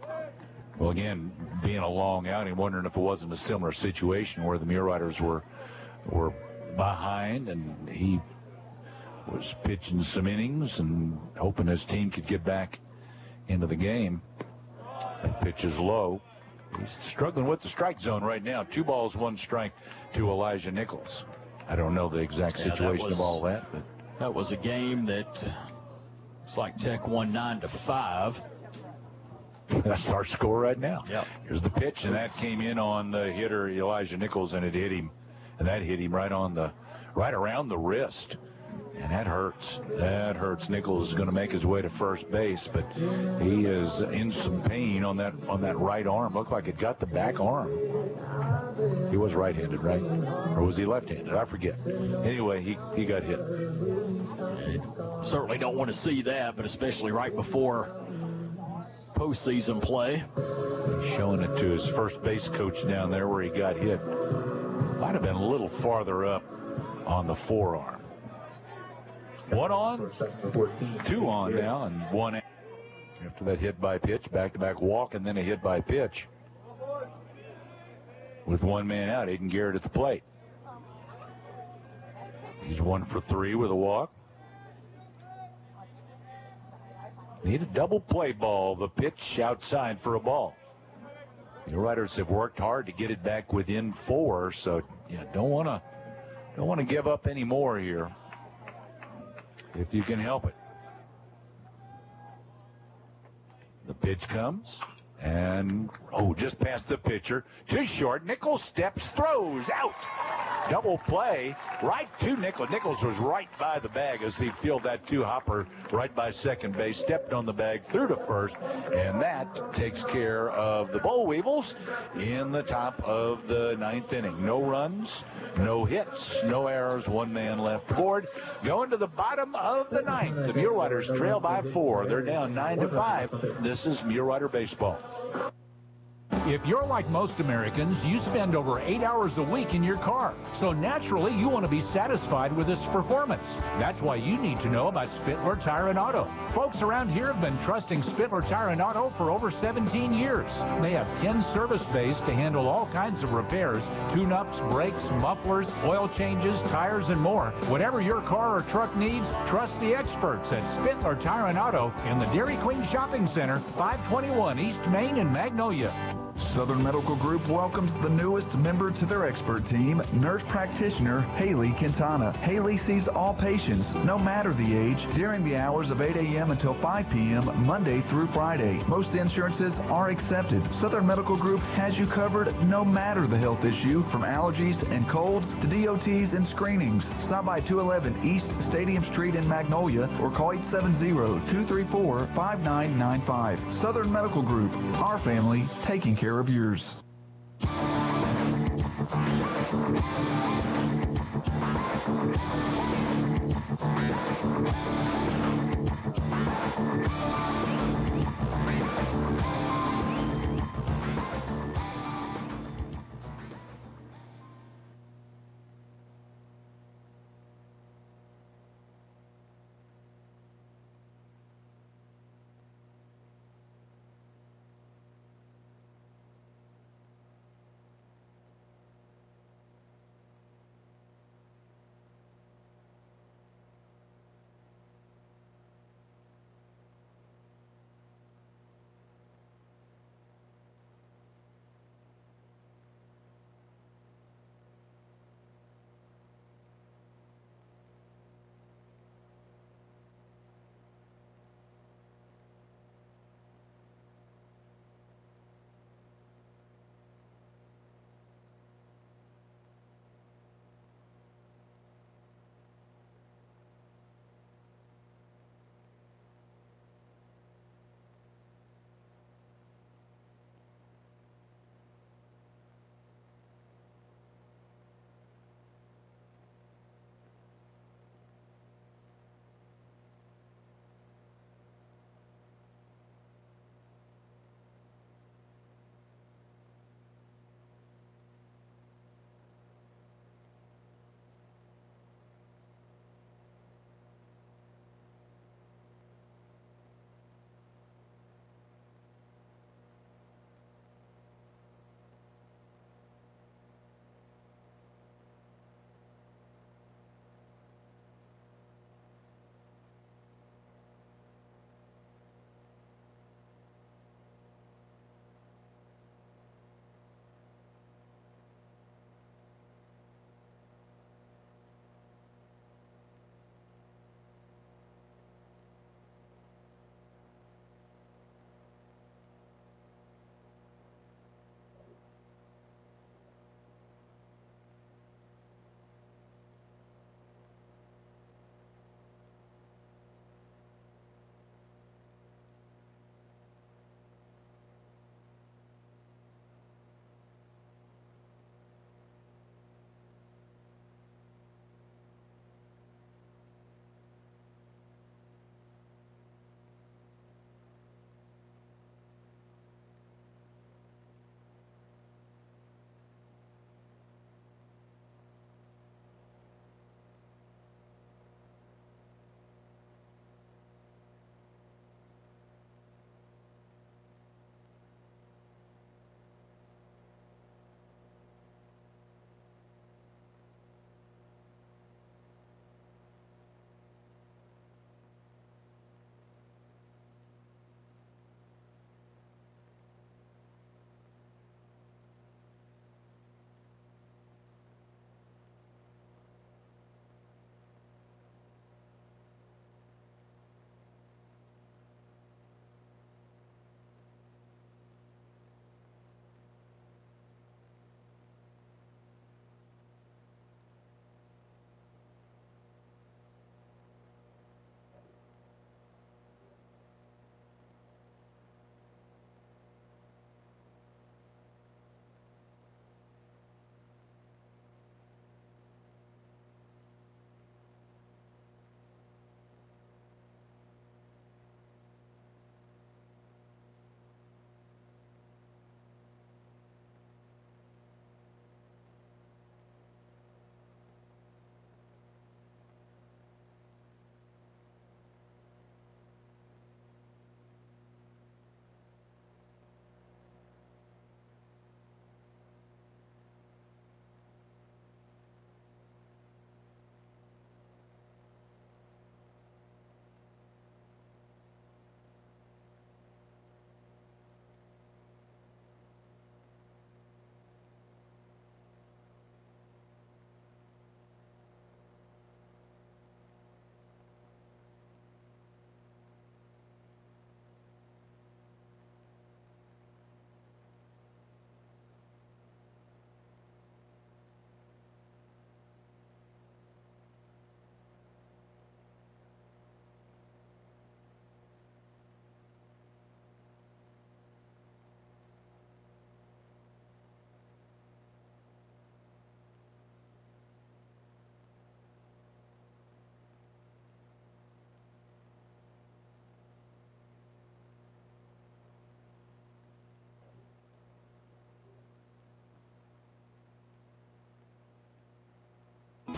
Well, again, being a long outing, wondering if it wasn't a similar situation where the Muleriders were behind, and he was pitching some innings and hoping his team could get back into the game. That pitch is low. He's struggling with the strike zone right now. 2 balls, 1 strike to Elijah Nichols. I don't know the exact situation of all that, but that was a game that looks like Tech won 9-5. That's our score right now. Yep. Here's the pitch, and that came in on the hitter Elijah Nichols, and it hit him, and that hit him right around the wrist. And that hurts. That hurts. Nichols is going to make his way to first base, but he is in some pain on that right arm. Looked like it got the back arm. He was right-handed, right? Or was he left-handed? I forget. Anyway, he got hit. Certainly don't want to see that, but especially right before postseason play. He's showing it to his first base coach down there where he got hit. Might have been a little farther up on the forearm. 1 on, 2 on now, and 1 out. After that hit by pitch, back-to-back walk, and then a hit by pitch. With 1 man out, Aiden Garrett at the plate. He's 1 for 3 with a walk. Need a double play ball. The pitch outside for a ball. The Riders have worked hard to get it back within 4, so yeah, don't want to give up any more here, if you can help it. The pitch comes, and just past the pitcher, too short. Nichols steps, throws, out. Double play right to Nichols. Nichols was right by the bag as he fielded that 2-hopper right by second base, stepped on the bag through to first, and that takes care of the Boll Weevils in the top of the 9th inning. No runs, no hits, no errors, 1 man left board. Going to the bottom of the 9th. The Muleriders trail by 4. They're down 9-5. This is Mulerider baseball. If you're like most Americans, you spend over 8 hours a week in your car. So naturally, you want to be satisfied with its performance. That's why you need to know about Spittler Tire and Auto. Folks around here have been trusting Spittler Tire and Auto for over 17 years. They have 10 service bays to handle all kinds of repairs, tune-ups, brakes, mufflers, oil changes, tires, and more. Whatever your car or truck needs, trust the experts at Spittler Tire and Auto in the Dairy Queen Shopping Center, 521 East Main in Magnolia. Southern Medical Group welcomes the newest member to their expert team, nurse practitioner Haley Quintana. Haley sees all patients, no matter the age, during the hours of 8 a.m. until 5 p.m., Monday through Friday. Most insurances are accepted. Southern Medical Group has you covered no matter the health issue, from allergies and colds to DOTs and screenings. Stop by 211 East Stadium Street in Magnolia or call 870-234-5995. Southern Medical Group, our family taking care of yours.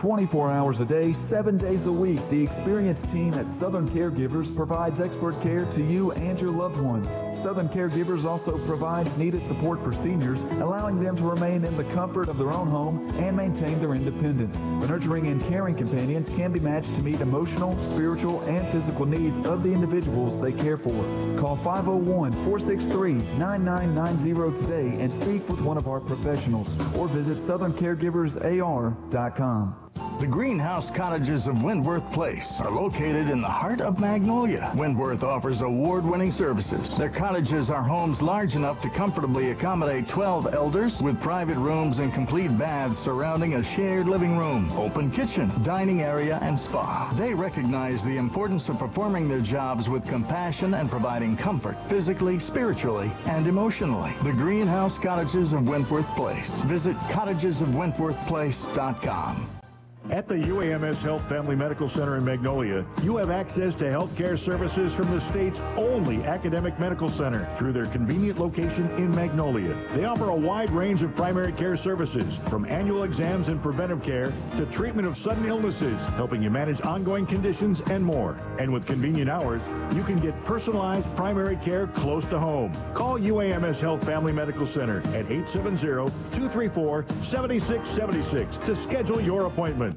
24 hours a day, 7 days a week. The experienced team at Southern Caregivers provides expert care to you and your loved ones. Southern Caregivers also provides needed support for seniors, allowing them to remain in the comfort of their own home and maintain their independence. The nurturing and caring companions can be matched to meet emotional, spiritual, and physical needs of the individuals they care for. Call 501-463-9990 today and speak with one of our professionals, or visit southerncaregiversar.com. The greenhouse cottages of Wentworth Place are located in the heart of Magnolia. Wentworth offers award-winning services. Their cottages are homes large enough to comfortably accommodate 12 elders, with private rooms and complete baths surrounding a shared living room, open kitchen, dining area, and spa. They recognize the importance of performing their jobs with compassion and providing comfort, physically, spiritually, and emotionally. The greenhouse cottages of Wentworth Place. Visit cottagesofwentworthplace.com. At the UAMS Health Family Medical Center in Magnolia, you have access to health care services from the state's only academic medical center through their convenient location in Magnolia. They offer a wide range of primary care services, from annual exams and preventive care to treatment of sudden illnesses, helping you manage ongoing conditions and more. And with convenient hours, you can get personalized primary care close to home. Call UAMS Health Family Medical Center at 870-234-7676 to schedule your appointment.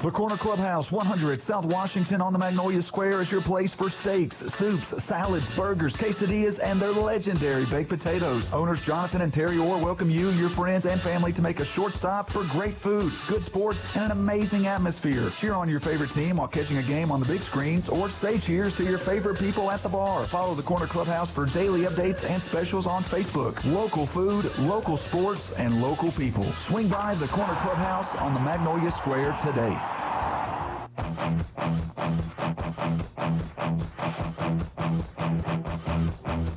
The Corner Clubhouse, 100 South Washington on the Magnolia Square, is your place for steaks, soups, salads, burgers, quesadillas, and their legendary baked potatoes. Owners Jonathan and Terry Orr welcome you, your friends, and family to make a short stop for great food, good sports, and an amazing atmosphere. Cheer on your favorite team while catching a game on the big screens, or say cheers to your favorite people at the bar. Follow the Corner Clubhouse for daily updates and specials on Facebook. Local food, local sports, and local people. Swing by the Corner Clubhouse on the Magnolia Square today.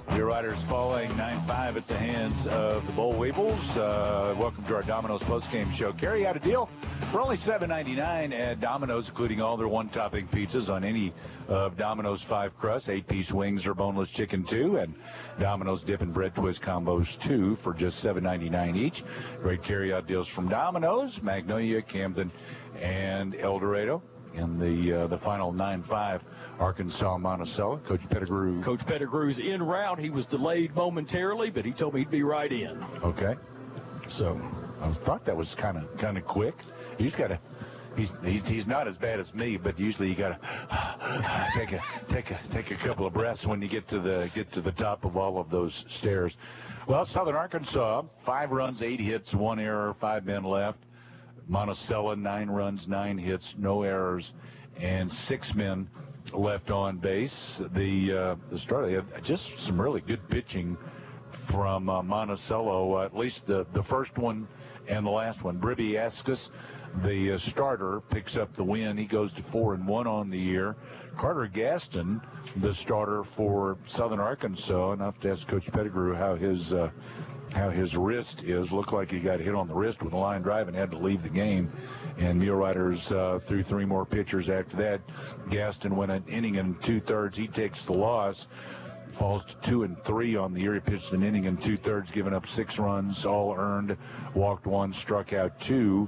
Muleriders falling 9-5 at the hands of the Boll Weevils. Welcome to our Domino's postgame show. Carry out a deal for only $7.99 at Domino's, including all their one-topping pizzas on any of Domino's 5 crusts, 8-piece wings or boneless chicken 2, and Domino's dip and bread twist combos 2 for just $7.99 each. Great carry-out deals from Domino's, Magnolia, Camden, and El Dorado. In the final 9-5, Arkansas-Monticello. Coach Pettigrew. Coach Pettigrew's en route. He was delayed momentarily, but he told me he'd be right in. Okay. So I thought that was kind of quick. He's got to. He's not as bad as me, but usually you got to take a couple of breaths when you get to the top of all of those stairs. Well, Southern Arkansas, 5 runs, 8 hits, 1 error, 5 men left. Monticello, 9 runs, 9 hits, no errors, and 6 men left on base. The starter, just some really good pitching from Monticello, at least the first one and the last one. Bribiascus, the starter, picks up the win. He goes to 4-1 on the year. Carter Gaston, the starter for Southern Arkansas, and I have to ask Coach Pettigrew how his wrist is. Looked like he got hit on the wrist with a line drive and had to leave the game. And Muleriders threw 3 more pitchers after that. Gaston went an inning and 2/3. He takes the loss. Falls to 2-3 on the year. He pitched an inning and 2/3, giving up 6 runs, all earned. Walked 1, struck out 2.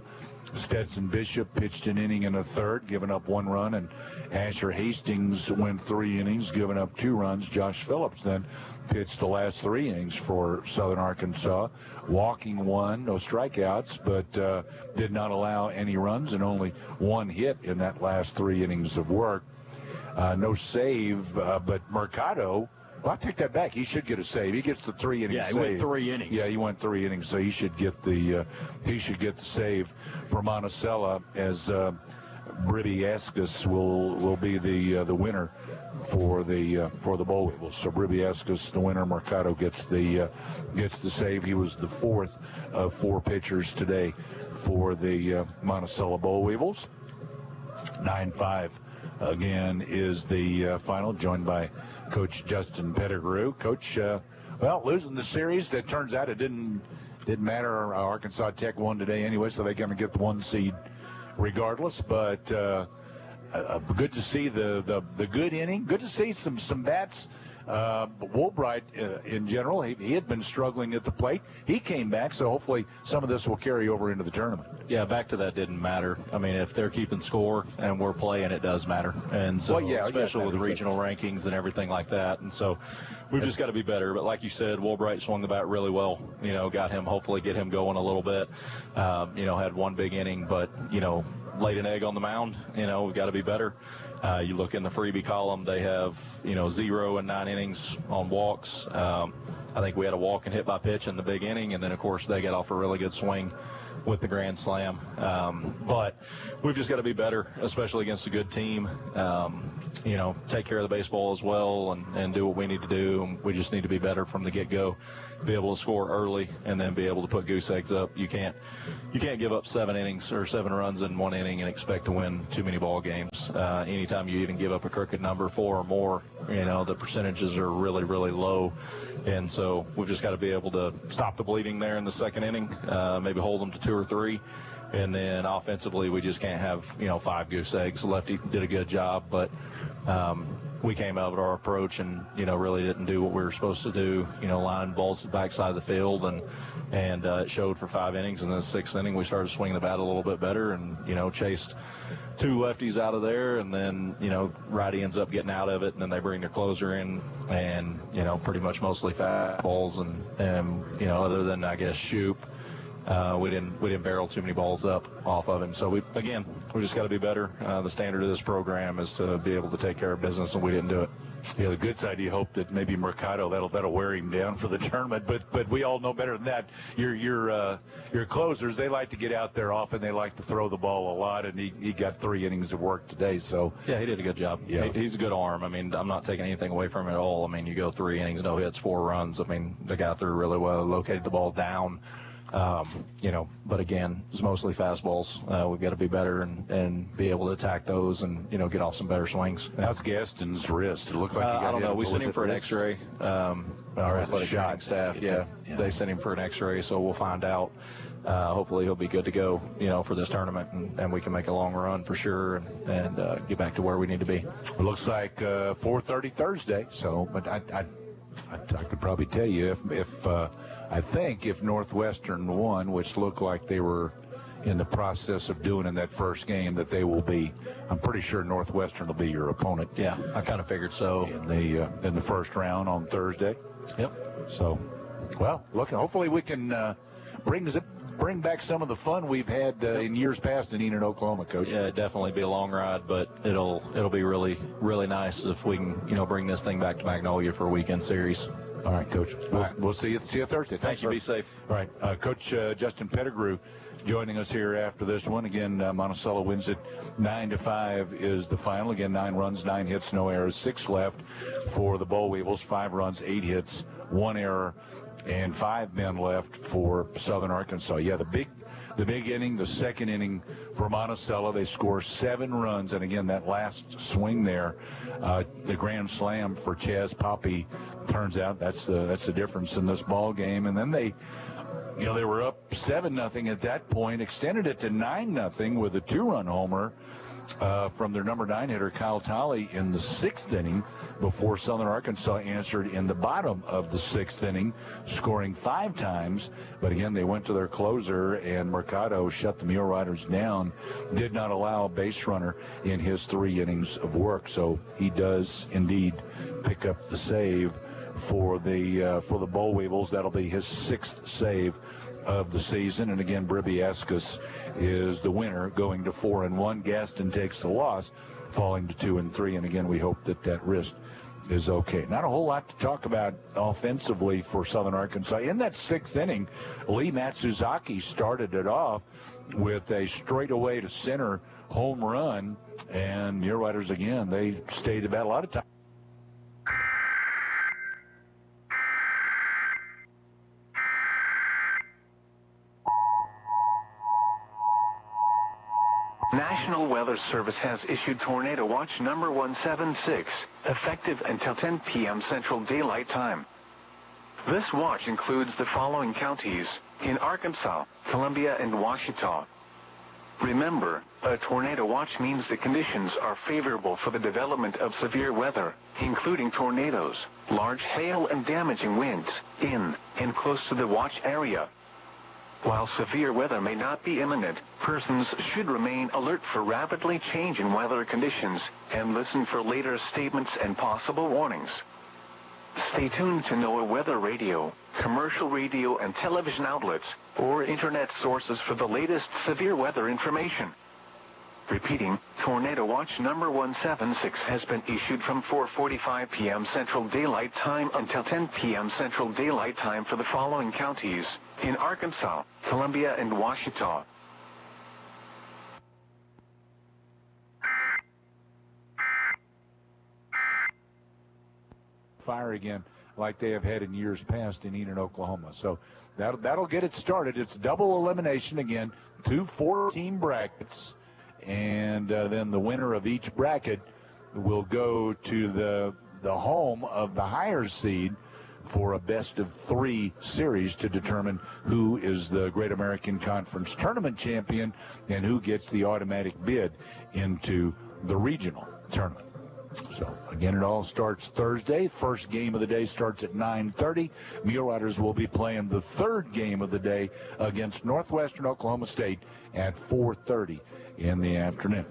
Stetson Bishop pitched an inning and a third, giving up 1 run, and Asher Hastings went 3 innings, giving up 2 runs. Josh Phillips then pitched the last 3 innings for Southern Arkansas, walking 1, no strikeouts, but did not allow any runs and only 1 hit in that last 3 innings of work. No save, but Mercado. Well, I take that back. He should get a save. He gets the 3 innings. Yeah, he save. went 3 innings. Yeah, he went 3 innings, so he should get the save for Monticello, as Bribiascus will be the winner for the Boll Weevils. So Bribiascus, the winner. Mercado gets the save. He was the 4th of 4 pitchers today for the Monticello Boll Weevils. 9-5 again is the final, joined by Coach Justin Pettigrew. Coach, losing the series, it turns out it didn't matter. Arkansas Tech won today anyway, so they're going to get the 1 seed regardless. But good to see the good inning. Good to see some bats But Woolbright, in general, he had been struggling at the plate. He came back, so hopefully some of this will carry over into the tournament. Yeah, back to that didn't matter. I mean, if they're keeping score and we're playing, it does matter. And so, especially with regional rankings and everything like that. And so we've just got to be better. But like you said, Woolbright swung the bat really well. You know, hopefully get him going a little bit. You know, had one big inning, but, you know, laid an egg on the mound. You know, we've got to be better. You look in the freebie column, they have, you know, 0 and 9 innings on walks. I think we had a walk and hit by pitch in the big inning, and then, of course, they get off a really good swing with the grand slam. But we've just got to be better, especially against a good team. You know, take care of the baseball as well and do what we need to do. And we just need to be better from the get-go, be able to score early, and then be able to put goose eggs up. You can't give up 7 innings or 7 runs in 1 inning and expect to win too many ball games. Anytime you even give up a crooked number, 4 or more, you know, the percentages are really, really low. And so we've just got to be able to stop the bleeding there in the second inning, maybe hold them to 2 or 3. And then offensively, we just can't have, you know, 5 goose eggs. Lefty did a good job, but we came out with our approach and, you know, really didn't do what we were supposed to do, you know, line balls to the backside of the field, and it showed for 5 innings. And then the 6th inning, we started swinging the bat a little bit better and, you know, chased 2 lefties out of there, and then, you know, righty ends up getting out of it, and then they bring their closer in, and, you know, pretty much mostly fast balls, and you know, other than, I guess, Shoop, we didn't barrel too many balls up off of him. So we just got to be better. The standard of this program is to be able to take care of business, and we didn't do it. Yeah, the good side, you hope that maybe Mercado that'll wear him down for the tournament, but we all know better than that. Your closers, they like to get out there often. They like to throw the ball a lot, and he got 3 innings of work today. So yeah, he did a good job. Yeah, he's a good arm. I mean, I'm not taking anything away from him at all. I mean, you go 3 innings, no hits, 4 runs. I mean, the guy threw really well, located the ball down. You know, but again, it's mostly fastballs. We've got to be better and be able to attack those and, you know, get off some better swings. How's Gaston's wrist? It looked like he got I don't know. We sent him for an X-ray. Our athletic training staff, they sent him for an X-ray, so we'll find out. Hopefully he'll be good to go, you know, for this tournament, and we can make a long run for sure and get back to where we need to be. It looks like 4:30 Thursday. So, but I could probably tell you I think if Northwestern won, which looked like they were in the process of doing in that first game, that they will be, I'm pretty sure Northwestern will be your opponent. Yeah, I kind of figured so. In the first round on Thursday. Yep. So, well, look, hopefully we can bring back some of the fun we've had in years past in Enid, Oklahoma, Coach. Yeah, it'd definitely be a long ride, but it'll be really, really nice if we can, you know, bring this thing back to Magnolia for a weekend series. All right, Coach. We'll see you Thursday. Thanks, be safe. All right, Coach Justin Pettigrew joining us here after this one. Again, Monticello wins it 9-5 is the final. Again, 9 runs, 9 hits, no errors, 6 left for the Boll Weevils. 5 runs, 8 hits, 1 error, and 5 men left for Southern Arkansas. Yeah, the big inning, the second inning for Monticello. They score 7 runs, and again, that last swing there, the grand slam for Chaz Poppy, turns out that's the difference in this ball game. And then they were up 7-0 at that point, extended it to 9-0 with a 2-run homer from their number 9 hitter, Kyle Tolley, in the 6th inning, before Southern Arkansas answered in the bottom of the 6th inning, scoring 5 times. But again, they went to their closer, and Mercado shut the Muleriders down, did not allow a base runner in his 3 innings of work. So he does indeed pick up the save for the Boll Weevils. That'll be his 6th save of the season. And again, Bribiascus is the winner, going to 4-1. Gaston takes the loss, falling to 2-3. And again, we hope that wrist is okay. Not a whole lot to talk about offensively for Southern Arkansas. In that 6th inning, Lee Matsuzaki started it off with a straightaway to center home run, and Muleriders again, they stayed about a lot of time. National Weather Service has issued Tornado Watch number 176, effective until 10 p.m. Central Daylight Time. This watch includes the following counties in Arkansas, Columbia, and Ouachita. Remember, a tornado watch means the conditions are favorable for the development of severe weather, including tornadoes, large hail and damaging winds in and close to the watch area. While severe weather may not be imminent, persons should remain alert for rapidly changing weather conditions and listen for later statements and possible warnings. Stay tuned to NOAA weather radio, commercial radio and television outlets, or internet sources for the latest severe weather information. Repeating, Tornado Watch number 176 has been issued from 4:45 p.m. Central Daylight Time until 10 p.m. Central Daylight Time for the following counties in Arkansas, Columbia, and Ouachita. Fire again like they have had in years past in Enid, Oklahoma. So that'll get it started. It's double elimination again, 2 4-team brackets, and then the winner of each bracket will go to the home of the higher seed for a best-of-3 series to determine who is the Great American Conference Tournament champion and who gets the automatic bid into the regional tournament. So, again, it all starts Thursday. First game of the day starts at 9:30. Muleriders will be playing the third game of the day against Northwestern Oklahoma State at 4:30 in the afternoon.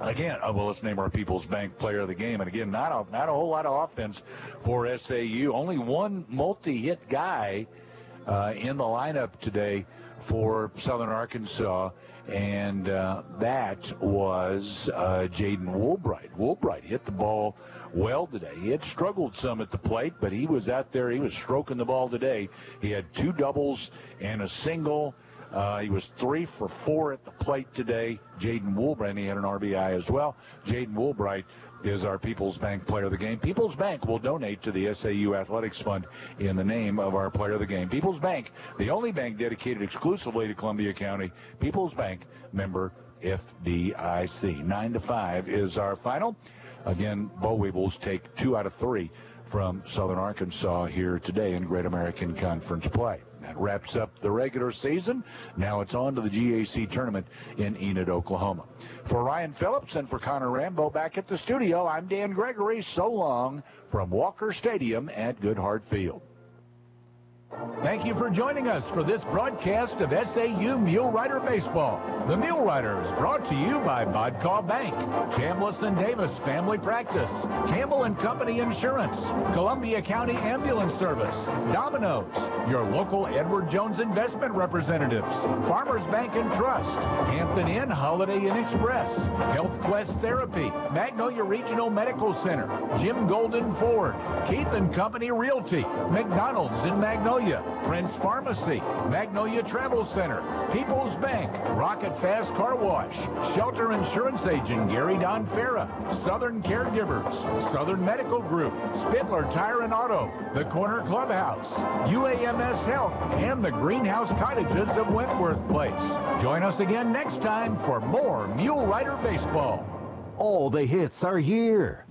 Again, well, let's name our People's Bank player of the game. And, again, not a whole lot of offense for SAU. Only one multi-hit guy in the lineup today for Southern Arkansas, and that was Jaden Woolbright. Woolbright hit the ball well today. He had struggled some at the plate, but he was out there. He was stroking the ball today. He had 2 doubles and a single. He was 3 for 4 at the plate today. Jaden Woolbright, and he had an RBI as well. Jaden Woolbright is our People's Bank player of the game. People's Bank will donate to the SAU Athletics Fund in the name of our player of the game. People's Bank, the only bank dedicated exclusively to Columbia County. People's Bank, member FDIC. 9-5 is our final. Again, Boll Weevils take 2 out of 3 from Southern Arkansas here today in Great American Conference play. That wraps up the regular season. Now it's on to the GAC tournament in Enid, Oklahoma. For Ryan Phillips and for Connor Rambo back at the studio, I'm Dan Gregory. So long from Walker Stadium at Goodhart Field. Thank you for joining us for this broadcast of SAU Mule Rider Baseball. The Mule Riders brought to you by Bodcaw Bank, Chambliss and Davis Family Practice, Campbell and Company Insurance, Columbia County Ambulance Service, Domino's, your local Edward Jones Investment Representatives, Farmers Bank and Trust, Hampton Inn Holiday Inn Express, Health Quest Therapy, Magnolia Regional Medical Center, Jim Golden Ford, Keith and Company Realty, McDonald's in Magnolia, Prince Pharmacy, Magnolia Travel Center, People's Bank, Rocket Fast Car Wash, Shelter Insurance Agent Gary Donfera, Southern Caregivers, Southern Medical Group, Spittler Tire and Auto, the Corner Clubhouse, UAMS Health, and the Greenhouse Cottages of Wentworth Place. Join us again next time for more Mule Rider Baseball. All the hits are here.